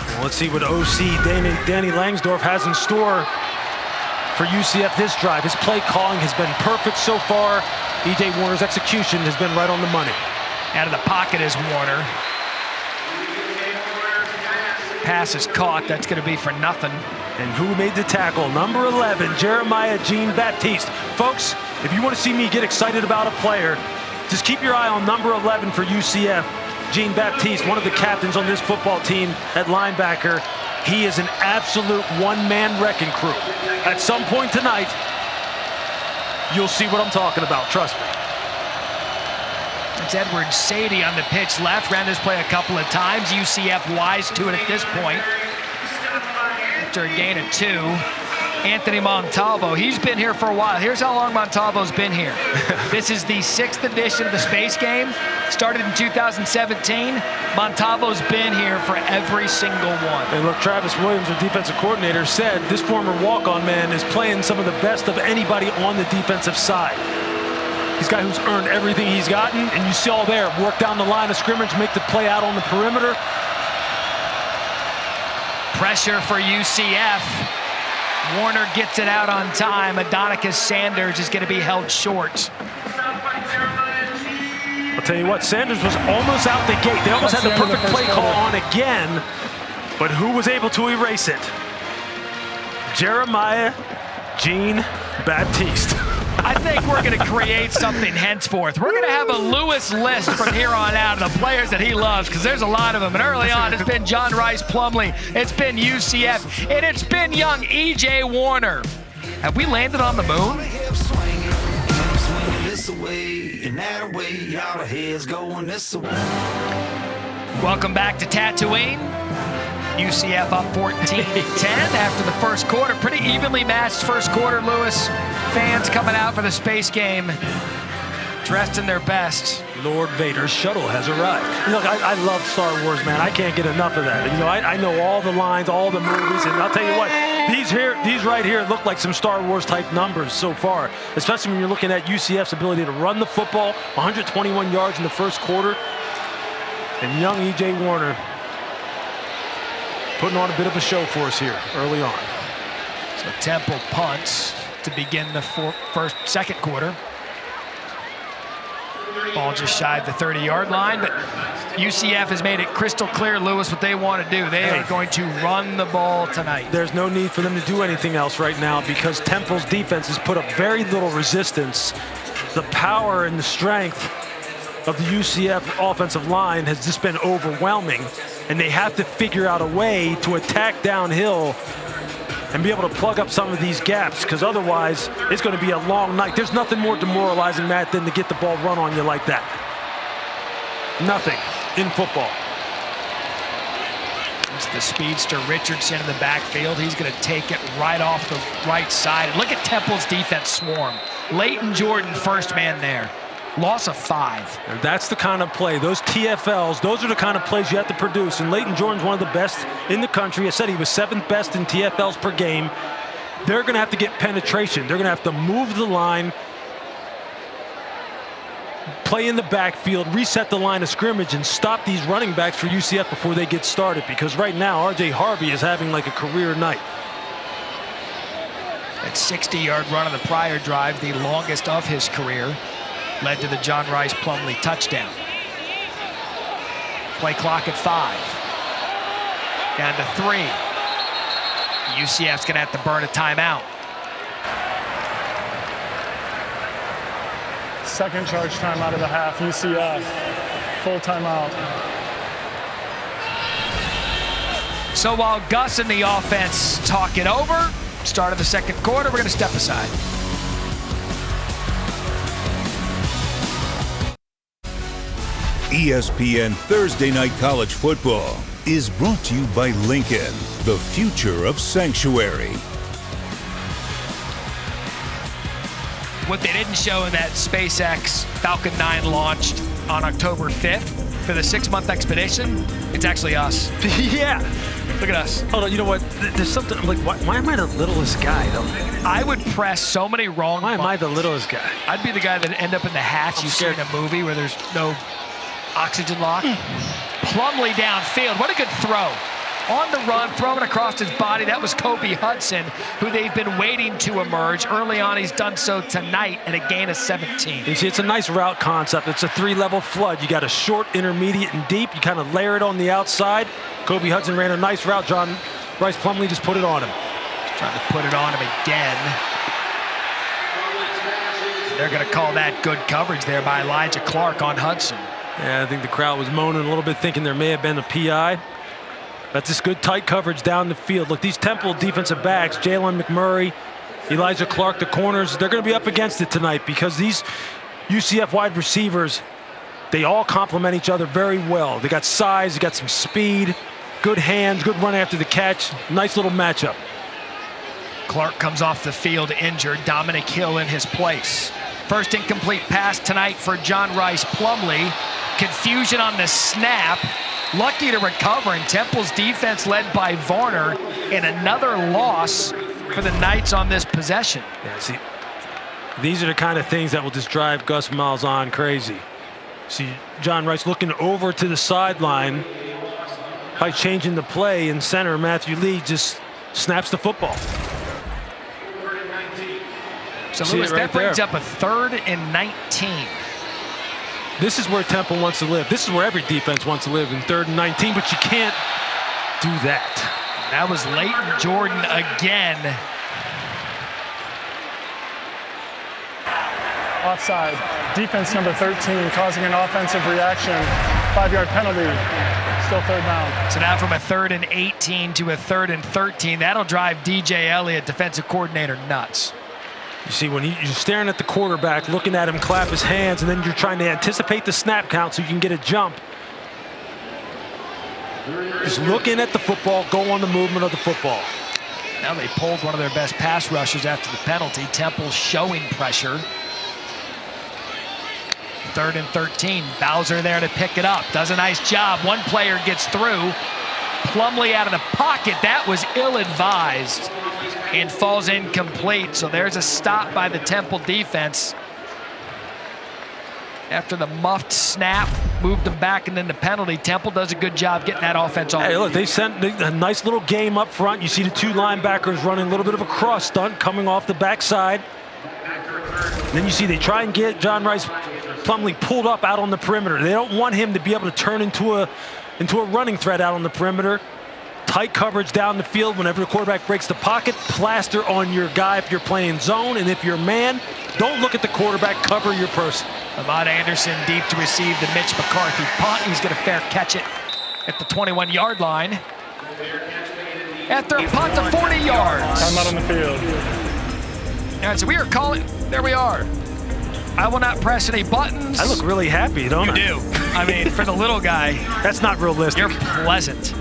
Well, let's see what OC Danny Langsdorff has in store for UCF this drive. His play calling has been perfect so far. E.J. Warner's execution has been right on the money. Out of the pocket is Warner. Pass is caught. That's going to be for nothing. And who made the tackle? Number 11, Jeremiah Jean-Baptiste. Folks, if you want to see me get excited about a player, just keep your eye on number 11 for UCF, Jean-Baptiste, one of the captains on this football team at linebacker. He is an absolute one-man wrecking crew. At some point tonight, you'll see what I'm talking about, trust me. It's Edward Sadie on the pitch left. Ran this play a couple of times. UCF wise to it at this point. After a gain of 2. Anthony Montalvo, he's been here for a while. Here's how long Montalvo's been here. This is the 6th edition of the Space Game. Started in 2017. Montalvo's been here for every single one. And look, Travis Williams, the defensive coordinator, said this former walk-on man is playing some of the best of anybody on the defensive side. He's a guy who's earned everything he's gotten, and you see all there, work down the line of scrimmage, make the play out on the perimeter. Pressure for UCF. Warner gets it out on time. Adonicus Sanders is going to be held short. I'll tell you what, Sanders was almost out the gate. They almost had the perfect play call on again, but who was able to erase it? Jeremiah Jean-Baptiste. I think we're going to create something henceforth. We're going to have a Lewis list from here on out of the players that he loves, because there's a lot of them. And early on, it's been John Rice Plumlee, it's been UCF, and it's been young E.J. Warner. Have we landed on the moon? Welcome back to Tatooine. UCF up 14-10 after the first quarter. Pretty evenly matched first quarter, Lewis. Fans coming out for the Space Game dressed in their best. Lord Vader's shuttle has arrived. Look, I love Star Wars, man. I can't get enough of that. You know, I know all the lines, all the movies, and I'll tell you what, these right here look like some Star Wars type numbers so far, especially when you're looking at UCF's ability to run the football, 121 yards in the first quarter, and young E.J. Warner putting on a bit of a show for us here early on. So Temple punts to begin the second quarter. Ball just shy of the 30-yard line, but UCF has made it crystal clear, Lewis, what they want to do. They are going to run the ball tonight. There's no need for them to do anything else right now because Temple's defense has put up very little resistance. The power and the strength of the UCF offensive line has just been overwhelming, and they have to figure out a way to attack downhill and be able to plug up some of these gaps, because otherwise it's going to be a long night. There's nothing more demoralizing, Matt, than to get the ball run on you like that. Nothing in football. It's the speedster Richardson in the backfield. He's going to take it right off the right side. And look at Temple's defense swarm. Leighton Jordan, first man there. Loss of 5. And that's the kind of play, those TFLs, those are the kind of plays you have to produce. And Leighton Jordan's one of the best in the country. I said he was 7th best in TFLs per game. They're going to have to get penetration. They're going to have to move the line, play in the backfield, reset the line of scrimmage, and stop these running backs for UCF before they get started. Because right now, R.J. Harvey is having like a career night. That 60-yard run on the prior drive, the longest of his career, led to the John Rice Plumlee touchdown. Play clock at 5. Down to 3. UCF's going to have to burn a timeout. Second charge time out of the half, UCF. Full timeout. So while Gus and the offense talk it over, start of the second quarter, we're going to step aside. ESPN Thursday Night College Football is brought to you by Lincoln, the future of sanctuary. What they didn't show in that SpaceX Falcon 9 launched on October 5th for the 6-month expedition, it's actually us. Yeah. Look at us. Hold on, you know what? There's something, I'm like, why am I the littlest guy, though? I would press so many wrong Why am I buttons. the littlest guy? I'd be the guy that end up in the hatch you see in a movie where there's no oxygen lock. Plumlee downfield. What a good throw. On the run, throwing across his body. That was Kobe Hudson, who they've been waiting to emerge. Early on, he's done so tonight at a gain of 17. You see, it's a nice route concept. It's a 3-level flood. You got a short, intermediate, and deep. You kind of layer it on the outside. Kobe Hudson ran a nice route. John Rice Plumlee just put it on him. Trying to put it on him again. They're going to call that good coverage there by Elijah Clark on Hudson. Yeah, I think the crowd was moaning a little bit, thinking there may have been a PI. That's just good tight coverage down the field. Look, these Temple defensive backs, Jalen McMurray, Elijah Clark, the corners, they're going to be up against it tonight because these UCF wide receivers, they all complement each other very well. They got size, they got some speed, good hands, good run after the catch. Nice little matchup. Clark comes off the field injured. Dominic Hill in his place. First incomplete pass tonight for John Rice Plumlee. Confusion on the snap. Lucky to recover, and Temple's defense led by Varner, and another loss for the Knights on this possession. Yeah, see, these are the kind of things that will just drive Gus Malzahn crazy. See, John Rice looking over to the sideline by changing the play, and center Matthew Lee just snaps the football. So Lewis, that brings up a 3rd and 19. This is where Temple wants to live. This is where every defense wants to live, in 3rd and 19, but you can't do that. That was Leighton Jordan again. Offside. Defense number 13 causing an offensive reaction. 5-yard penalty. Still 3rd down. So now from a 3rd and 18 to a 3rd and 13, that'll drive DJ Elliott, defensive coordinator, nuts. You see, when you're staring at the quarterback, looking at him clap his hands, and then you're trying to anticipate the snap count so you can get a jump. Just looking at the football, go on the movement of the football. Now they pulled one of their best pass rushers after the penalty. Temple showing pressure. 3rd and 13. Bowser there to pick it up. Does a nice job. One player gets through. Plumlee out of the pocket. That was ill-advised and falls incomplete. So there's a stop by the Temple defense. After the muffed snap, moved them back, and then the penalty. Temple does a good job getting that offense off. Hey, look, they sent a nice little game up front. You see the 2 linebackers running a little bit of a cross stunt coming off the backside. Then you see they try and get John Rice Plumlee pulled up out on the perimeter. They don't want him to be able to turn into a running threat out on the perimeter. Tight coverage down the field. Whenever the quarterback breaks the pocket, plaster on your guy if you're playing zone, and if you're man, don't look at the quarterback, cover your person. Ahmad Anderson deep to receive the Mitch McCarthy punt. He's going to fair catch it at the 21-yard line. After a punt to 40 yards. I'm not on the field. All right, so we are calling. There we are. I will not press any buttons. I look really happy, don't I? You do. I mean, for the little guy. That's not realistic. You're pleasant.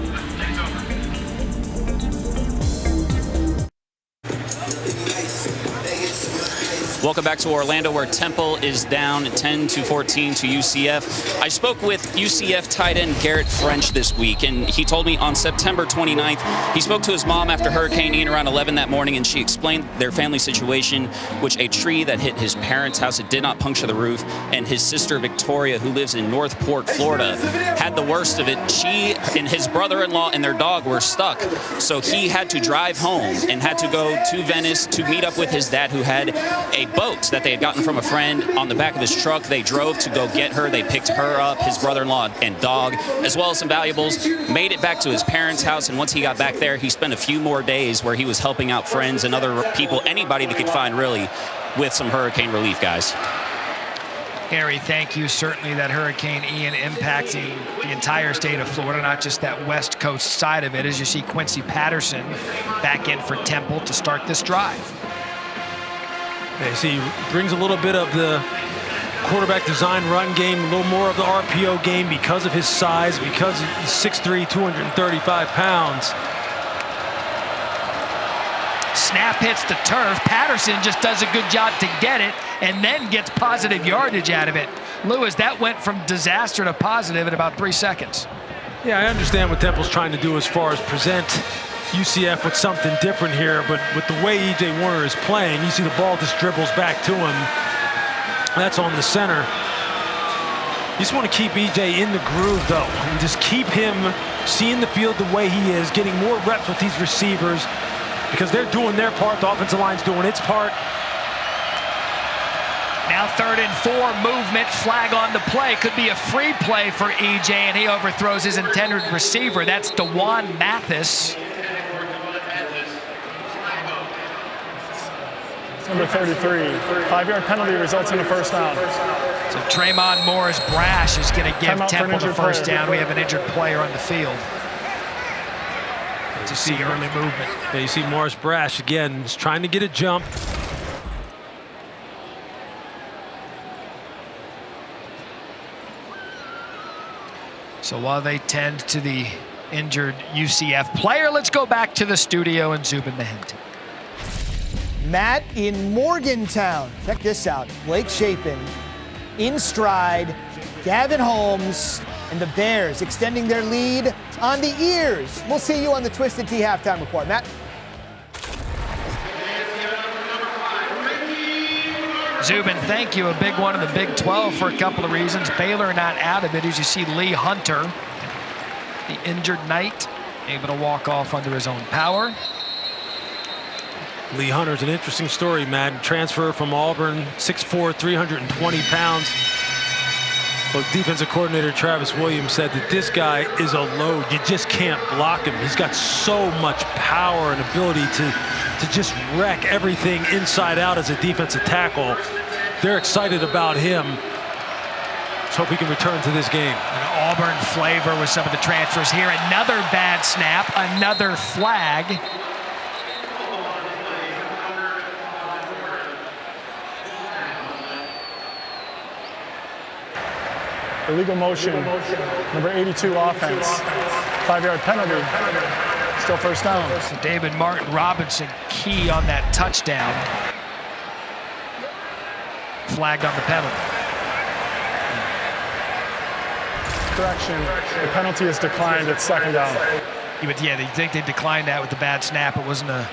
Welcome back to Orlando, where Temple is down 10-14 to UCF. I spoke with UCF tight end Garrett French this week, and he told me on September 29th, he spoke to his mom after Hurricane Ian around 11 that morning, and she explained their family situation, which a tree that hit his parents' house, it did not puncture the roof, and his sister Victoria, who lives in Northport, Florida, had the worst of it. She and his brother-in-law and their dog were stuck, so he had to drive home and had to go to Venice to meet up with his dad, who had a boat that they had gotten from a friend on the back of his truck. They drove to go get her. They picked her up, his brother-in-law and dog, as well as some valuables, made it back to his parents' house, and once he got back there, he spent a few more days where he was helping out friends and other people, anybody that could find, really, with some hurricane relief, guys. Harry, thank you. Certainly that Hurricane Ian impacting the entire state of Florida, not just that West Coast side of it, as you see Quincy Patterson back in for Temple to start this drive. Yeah, see, brings a little bit of the quarterback design run game, a little more of the RPO game because of his size, because he's 6'3", 235 pounds. Snap hits the turf. Patterson just does a good job to get it and then gets positive yardage out of it. Lewis, that went from disaster to positive in about 3 seconds. Yeah, I understand what Temple's trying to do as far as present UCF with something different here, but with the way E.J. Warner is playing, you see the ball just dribbles back to him. That's on the center. You just want to keep E.J. in the groove, though, and just keep him seeing the field the way he is, getting more reps with these receivers, because they're doing their part. The offensive line's doing its part. Now 3rd and 4, movement, flag on the play. Could be a free play for E.J., and he overthrows his intended receiver. That's DeJuan Mathis. number 33. 5-yard penalty results in a first down. So Tremont Morris Brash is going to give Timeout for an Temple the injured first player. down. We have an injured player on the field. To see early movement. Yeah, you see Morris Brash again, is trying to get a jump. So while they tend to the injured UCF player, let's go back to the studio and Zubin Mehenti. Matt in Morgantown. Check this out. Blake Shapen in stride. Gavin Holmes and the Bears extending their lead on the ears. We'll see you on the Twisted Tea halftime report. Matt? Zubin, thank you. A big one in the Big 12 for a couple of reasons. Baylor not out of it, as you see Lee Hunter, the injured Knight, able to walk off under his own power. Lee Hunter's an interesting story, Matt. Transfer from Auburn, 6'4", 320 pounds. Well, defensive coordinator Travis Williams said that this guy is a load. You just can't block him. He's got so much power and ability to just wreck everything inside out as a defensive tackle. They're excited about him. Let's hope he can return to this game. An Auburn flavor with some of the transfers here. Another bad snap, another flag. Illegal motion, number 82 offense. 5-yard penalty, still first down. So David Martin Robinson key on that touchdown. Flagged on the penalty. Correction, the penalty is declined at second down. Yeah, they think they declined that with the bad snap. It wasn't a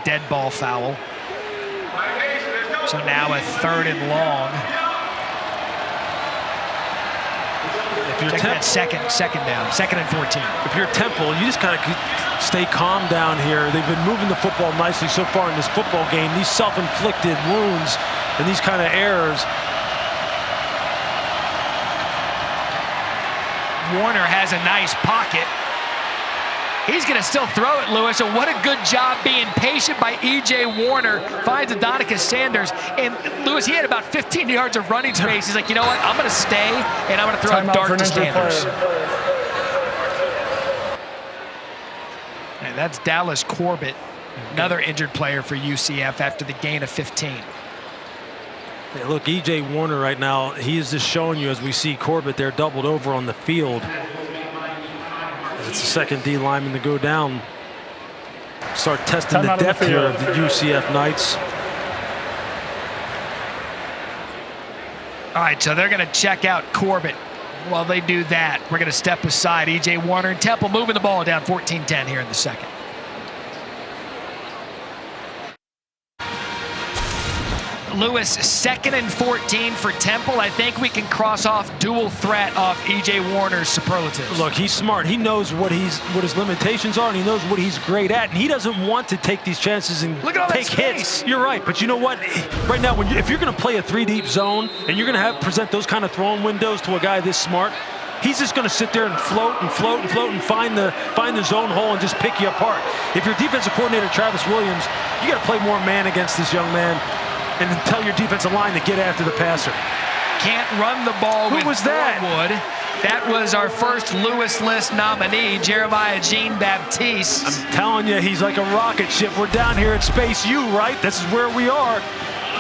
dead ball foul. So now a 3rd and long. Check that second down, 2nd and 14. If you're Temple, you just kind of stay calm down here. They've been moving the football nicely so far in this football game. These self-inflicted wounds and these kind of errors. Warner has a nice pocket. He's going to still throw it, Lewis. So what a good job being patient by E.J. Warner. Finds Adonicus Sanders. And Lewis, he had about 15 yards of running space. He's like, you know what? I'm going to stay, and I'm going to throw a dart to Sanders. And that's Dallas Corbett, another injured player for UCF after the gain of 15. Yeah, look, E.J. Warner right now, he is just showing you as we see Corbett there doubled over on the field. It's the second D lineman to go down. Start testing the depth here of the UCF Knights. All right, so they're going to check out Corbett. While they do that, we're going to step aside. E.J. Warner and Temple moving the ball down 14-10 here in the second. Lewis, 2nd and 14 for Temple. I think we can cross off dual threat off E.J. Warner's superlatives. Look, he's smart. He knows what his limitations are, and he knows what he's great at. And he doesn't want to take these chances and take hits. You're right, but you know what? Right now, if you're going to play a 3-deep zone and you're going to present those kind of throwing windows to a guy this smart, he's just going to sit there and float and float and float and find the zone hole and just pick you apart. If you're defensive coordinator Travis Williams, you got to play more man against this young man. And then tell your defensive line to get after the passer. Can't run the ball with Wood. That was our first Lewis List nominee, Jeremiah Jean-Baptiste. I'm telling you, he's like a rocket ship. We're down here at Space U, right? This is where we are.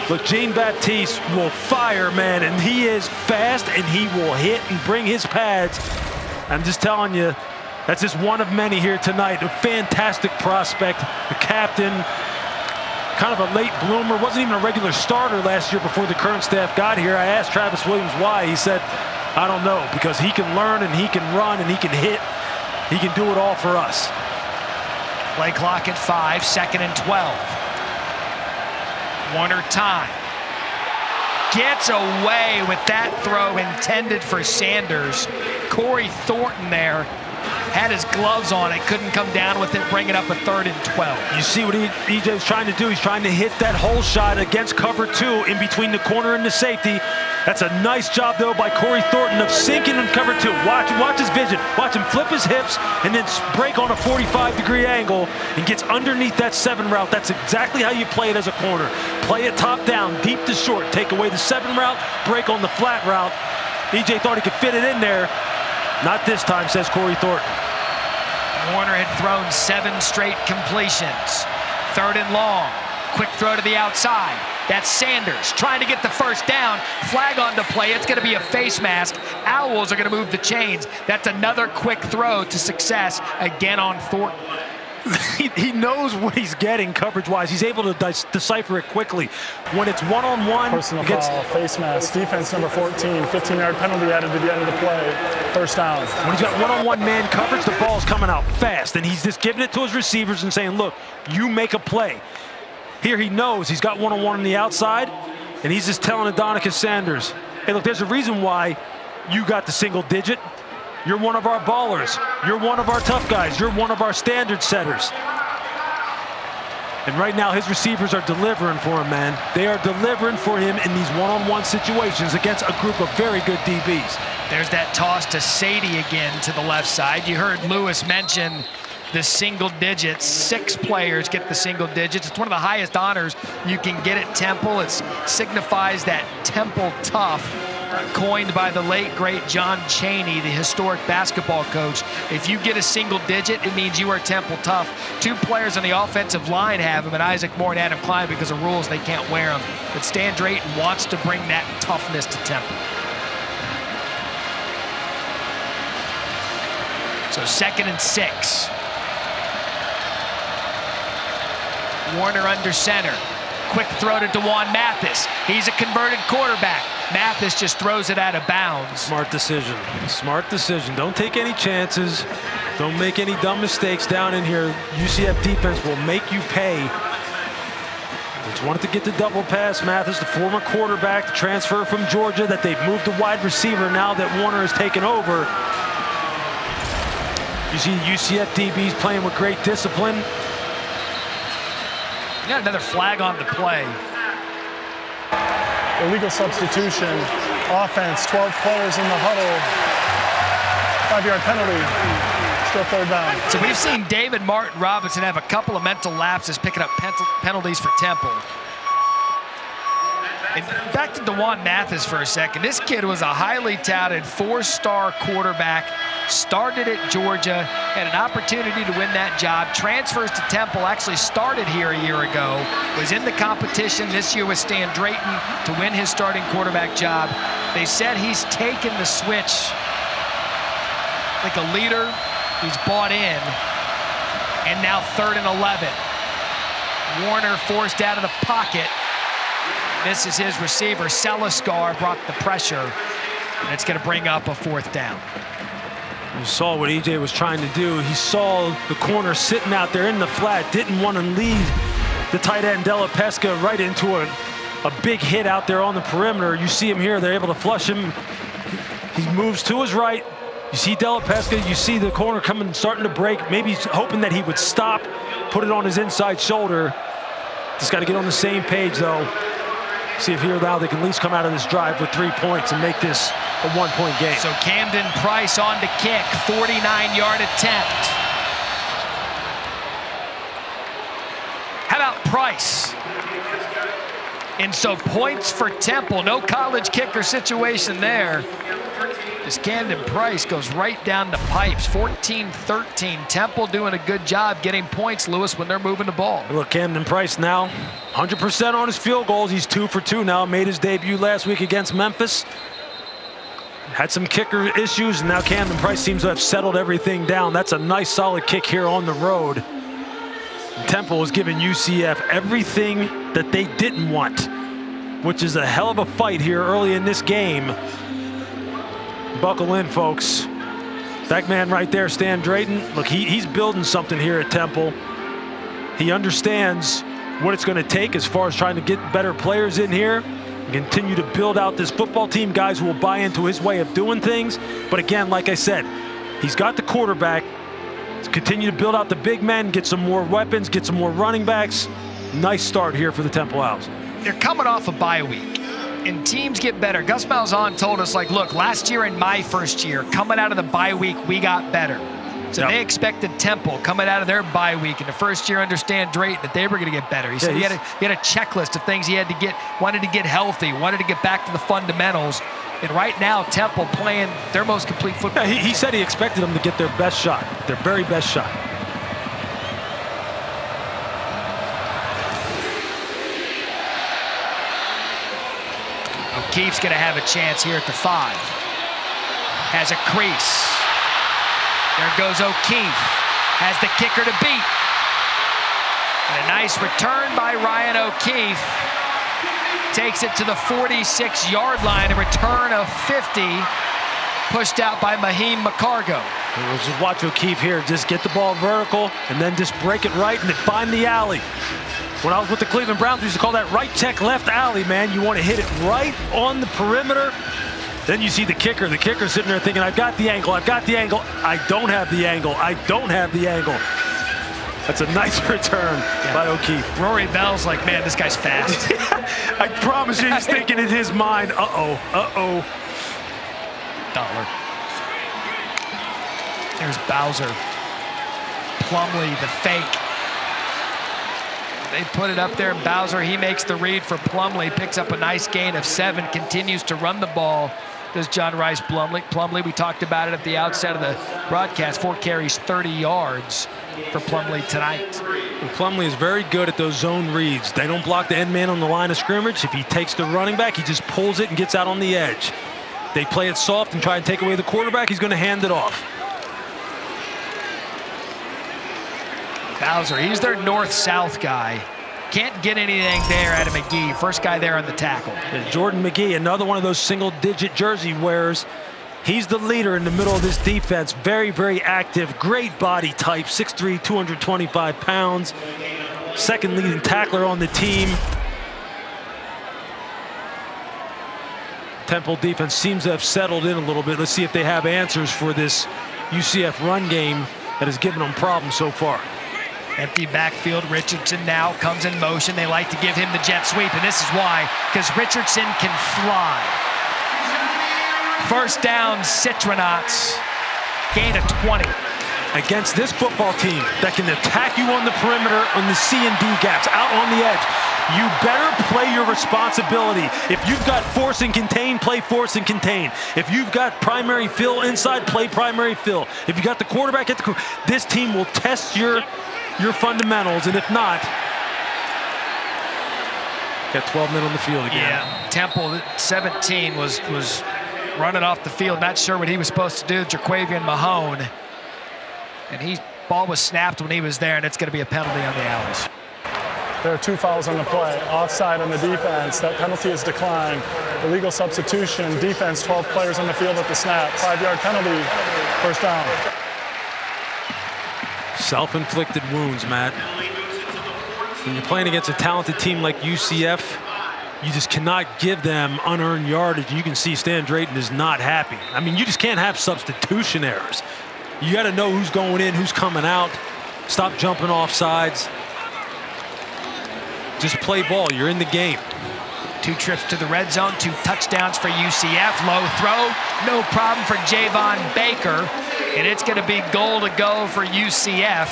Look, Jean-Baptiste will fire, man, and he is fast, and he will hit and bring his pads. I'm just telling you, that's just one of many here tonight. A fantastic prospect, the captain. Kind of a late bloomer, wasn't even a regular starter last year before the current staff got here. I asked Travis Williams why. He said, I don't know, because he can learn and he can run and he can hit. He can do it all for us. Play clock at 5, 2nd and 12. Warner time. gets away with that throw intended for Sanders. Corey Thornton there had his gloves on it, couldn't come down with it, bring it up a 3rd and 12. You see what EJ's trying to do? He's trying to hit that hole shot against cover 2 in between the corner and the safety. That's a nice job, though, by Corey Thornton of sinking in cover 2. Watch his vision. Watch him flip his hips and then break on a 45-degree angle and gets underneath that 7 route. That's exactly how you play it as a corner. Play it top down, deep to short. Take away the 7 route, break on the flat route. EJ thought he could fit it in there. Not this time, says Corey Thornton. Warner had thrown 7 straight completions. 3rd and long. Quick throw to the outside. That's Sanders trying to get the first down. Flag on the play. It's going to be a face mask. Owls are going to move the chains. That's another quick throw to success again on Thornton. He knows what he's getting coverage-wise. He's able to decipher it quickly. When it's one-on-one, personal foul, face mask, defense number 14, 15-yard penalty added to the end of the play, 1st down. When he's got one-on-one man coverage, the ball's coming out fast, and he's just giving it to his receivers and saying, look, you make a play. Here he knows he's got one-on-one on the outside, and he's just telling Adonicus Sanders, hey, look, there's a reason why you got the single digit. You're one of our ballers. You're one of our tough guys. You're one of our standard setters. And right now, his receivers are delivering for him, man. They are delivering for him in these one-on-one situations against a group of very good DBs. There's that toss to Sadie again to the left side. You heard Lewis mention the single digits. 6 players get the single digits. It's one of the highest honors you can get at Temple. It signifies that Temple tough, coined by the late, great John Chaney, the historic basketball coach. If you get a single digit, it means you are Temple tough. 2 players on the offensive line have them, and Isaac Moore and Adam Klein, because of rules, they can't wear them. But Stan Drayton wants to bring that toughness to Temple. So 2nd and 6. Warner under center. Quick throw to DeJuan Mathis. He's a converted quarterback. Mathis just throws it out of bounds. Smart decision. Smart decision. Don't take any chances. Don't make any dumb mistakes down in here. UCF defense will make you pay. Just wanted to get the double pass. Mathis, the former quarterback, the transfer from Georgia, that they've moved to wide receiver now that Warner has taken over. You see UCF DBs playing with great discipline. You got another flag on the play. Illegal substitution. Offense, 12 players in the huddle. 5-yard penalty. Still 3rd down. So we've seen David Martin Robinson have a couple of mental lapses picking up penalties for Temple. And back to DeJuan Mathis for a second. This kid was a highly touted 4-star quarterback. Started at Georgia, had an opportunity to win that job, transfers to Temple, actually started here a year ago, was in the competition this year with Stan Drayton to win his starting quarterback job. They said he's taken the switch like a leader. He's bought in, and now 3rd and 11. Warner forced out of the pocket. This is his receiver. Seliscar brought the pressure, and it's going to bring up a 4th down. You saw what EJ was trying to do. He saw the corner sitting out there in the flat, didn't want to lead the tight end Della Pesca right into a big hit out there on the perimeter. You see him here, they're able to flush him. He moves to his right. You see Della Pesca, you see the corner coming, starting to break. Maybe he's hoping that he would stop, put it on his inside shoulder. Just got to get on the same page, though. See if here now they can at least come out of this drive with 3 points and make this a 1-point game. So Camden Price on to kick, 49-yard attempt. How about Price? And so points for Temple. No college kicker situation there. As Camden Price goes right down the pipes, 14-13. Temple doing a good job getting points, Lewis, when they're moving the ball. Look, Camden Price now 100% on his field goals. He's 2 for 2 now. Made his debut last week against Memphis. Had some kicker issues, and now Camden Price seems to have settled everything down. That's a nice, solid kick here on the road. Temple is giving UCF everything that they didn't want, which is a hell of a fight here early in this game. Buckle in, folks. That man right there, Stan Drayton, look, he's building something here at Temple. He understands what it's going to take as far as trying to get better players in here. Continue to build out this football team, guys who will buy into his way of doing things. But again, like I said, he's got the quarterback. Let's continue to build out the big men, get some more weapons, get some more running backs. Nice start here for the Temple Owls. They're coming off a bye week, and teams get better. Gus Malzahn told us, like, look, last year and my first year, coming out of the bye week, we got better. So they expected Temple coming out of their bye week in the first year under Stan Drayton that they were going to get better. He said he had a checklist of things he had to get, wanted to get healthy, wanted to get back to the fundamentals. And right now, Temple playing their most complete football. Yeah, he said he expected them to get their best shot, their very best shot. O'Keefe's going to have a chance here at the 5. Has a crease. There goes O'Keefe. Has the kicker to beat. And a nice return by Ryan O'Keefe. Takes it to the 46-yard line. A return of 50. Pushed out by Mahim McCargo. We'll just watch O'Keefe here. Just get the ball vertical and then just break it right and then find the alley. When I was with the Cleveland Browns, we used to call that right check, left alley, man. You want to hit it right on the perimeter. Then you see the kicker. The kicker's sitting there thinking, I've got the angle, I've got the angle. I don't have the angle, I don't have the angle. That's a nice return by O'Keefe. Rory Bell's like, man, this guy's fast. I promise you, he's thinking in his mind, uh-oh. Dollar. There's Bowser. Plumlee, the fake. They put it up there, and Bowser, he makes the read for Plumlee, picks up a nice gain of 7, continues to run the ball. Does John Rice Plumlee, we talked about it at the outset of the broadcast, 4 carries, 30 yards for Plumlee tonight. And Plumlee is very good at those zone reads. They don't block the end man on the line of scrimmage. If he takes the running back, he just pulls it and gets out on the edge. They play it soft and try and take away the quarterback, he's going to hand it off. Bowser, he's their north-south guy. Can't get anything there out of McGee. First guy there on the tackle. And Jordan McGee, another one of those single-digit jersey wearers. He's the leader in the middle of this defense. Very, very active. Great body type. 6'3", 225 pounds. Second leading tackler on the team. Temple defense seems to have settled in a little bit. Let's see if they have answers for this UCF run game that has given them problems so far. Empty backfield. Richardson now comes in motion. They like to give him the jet sweep, and this is why, because Richardson can fly. First down, Citronauts. Gain of 20. Against this football team that can attack you on the perimeter on the C and D gaps, out on the edge, you better play your responsibility. If you've got force and contain, play force and contain. If you've got primary fill inside, play primary fill. If you got the quarterback at the this team will test your fundamentals, and if not, got 12 men on the field again. Yeah, Temple 17 was running off the field, not sure what he was supposed to do. Jaquavian Mahone, and ball was snapped when he was there, and it's going to be a penalty on the Owls. There are 2 fouls on the play. Offside on the defense. That penalty is declined. Illegal substitution. Defense, 12 players on the field at the snap. 5-yard penalty. First down. Self-inflicted wounds, Matt. When you're playing against a talented team like UCF, you just cannot give them unearned yardage. You can see Stan Drayton is not happy. I mean, you just can't have substitution errors. You got to know who's going in, who's coming out. Stop jumping off sides. Just play ball. You're in the game. 2 trips to the red zone, 2 touchdowns for UCF. Low throw, no problem for Javon Baker. And it's going to be goal to go for UCF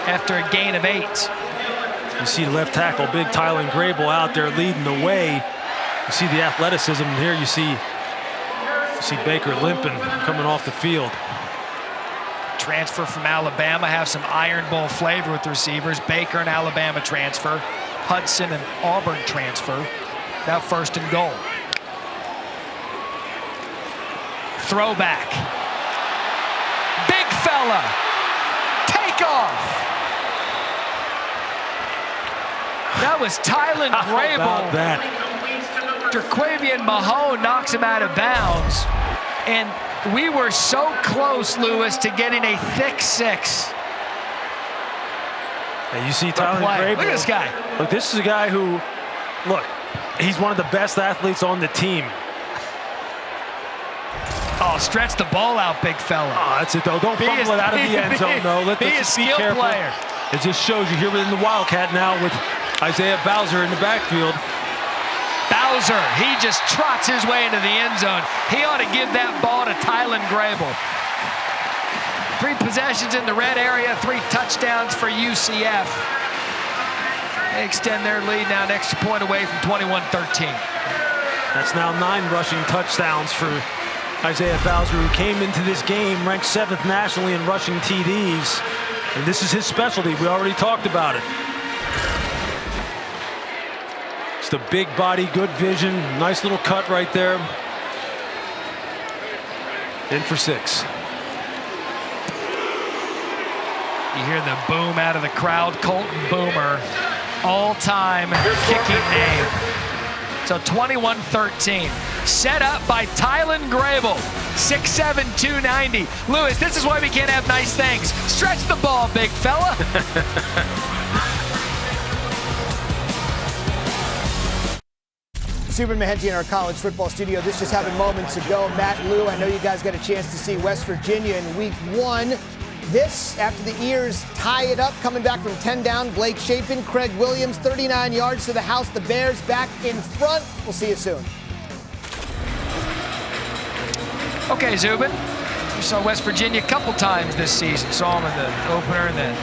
after a gain of 8. You see left tackle, big Tylen Grable out there leading the way. You see the athleticism here. You see Baker limping, coming off the field. Transfer from Alabama, have some Iron Bowl flavor with the receivers. Baker, an Alabama transfer. Hudson, an Auburn transfer. Now 1st and goal. Throwback. Big fella. Take off. That was Tylen Grable. How about that? Jaquavian Mahone knocks him out of bounds. And we were so close, Lewis, to getting a thick 6. And you see Tylen Grable. Look at this guy. Look, this is a guy who, look, He's one of the best athletes on the team. Oh, stretch the ball out, big fella. Oh, that's it, though. Don't fumble it out of the end zone, though. Be a skill player. It just shows you here within the Wildcat now with Isaiah Bowser in the backfield. Bowser, he just trots his way into the end zone. He ought to give that ball to Tylen Grable. 3 possessions in the red area, 3 touchdowns for UCF. They extend their lead now an extra point away from 21-13. That's now 9 rushing touchdowns for Isaiah Bowser, who came into this game ranked 7th nationally in rushing TDs. And this is his specialty. We already talked about it. Just a big body, good vision, nice little cut right there. In for 6. You hear the boom out of the crowd. Colton Boomer, all-time kicking name. So 21-13. Set up by Tylen Grable. 6'7", 290. Lewis, this is why we can't have nice things. Stretch the ball, big fella. Subin Mahenti in our college football studio. This just happened moments ago. Matt, Lou, I know you guys got a chance to see West Virginia in week 1. This, after the Ears tie it up, coming back from 10 down, Blake Shapen, Craig Williams, 39 yards to the house. The Bears back in front. We'll see you soon. Okay, Zubin. We saw West Virginia a couple times this season. Saw them in the opener, in the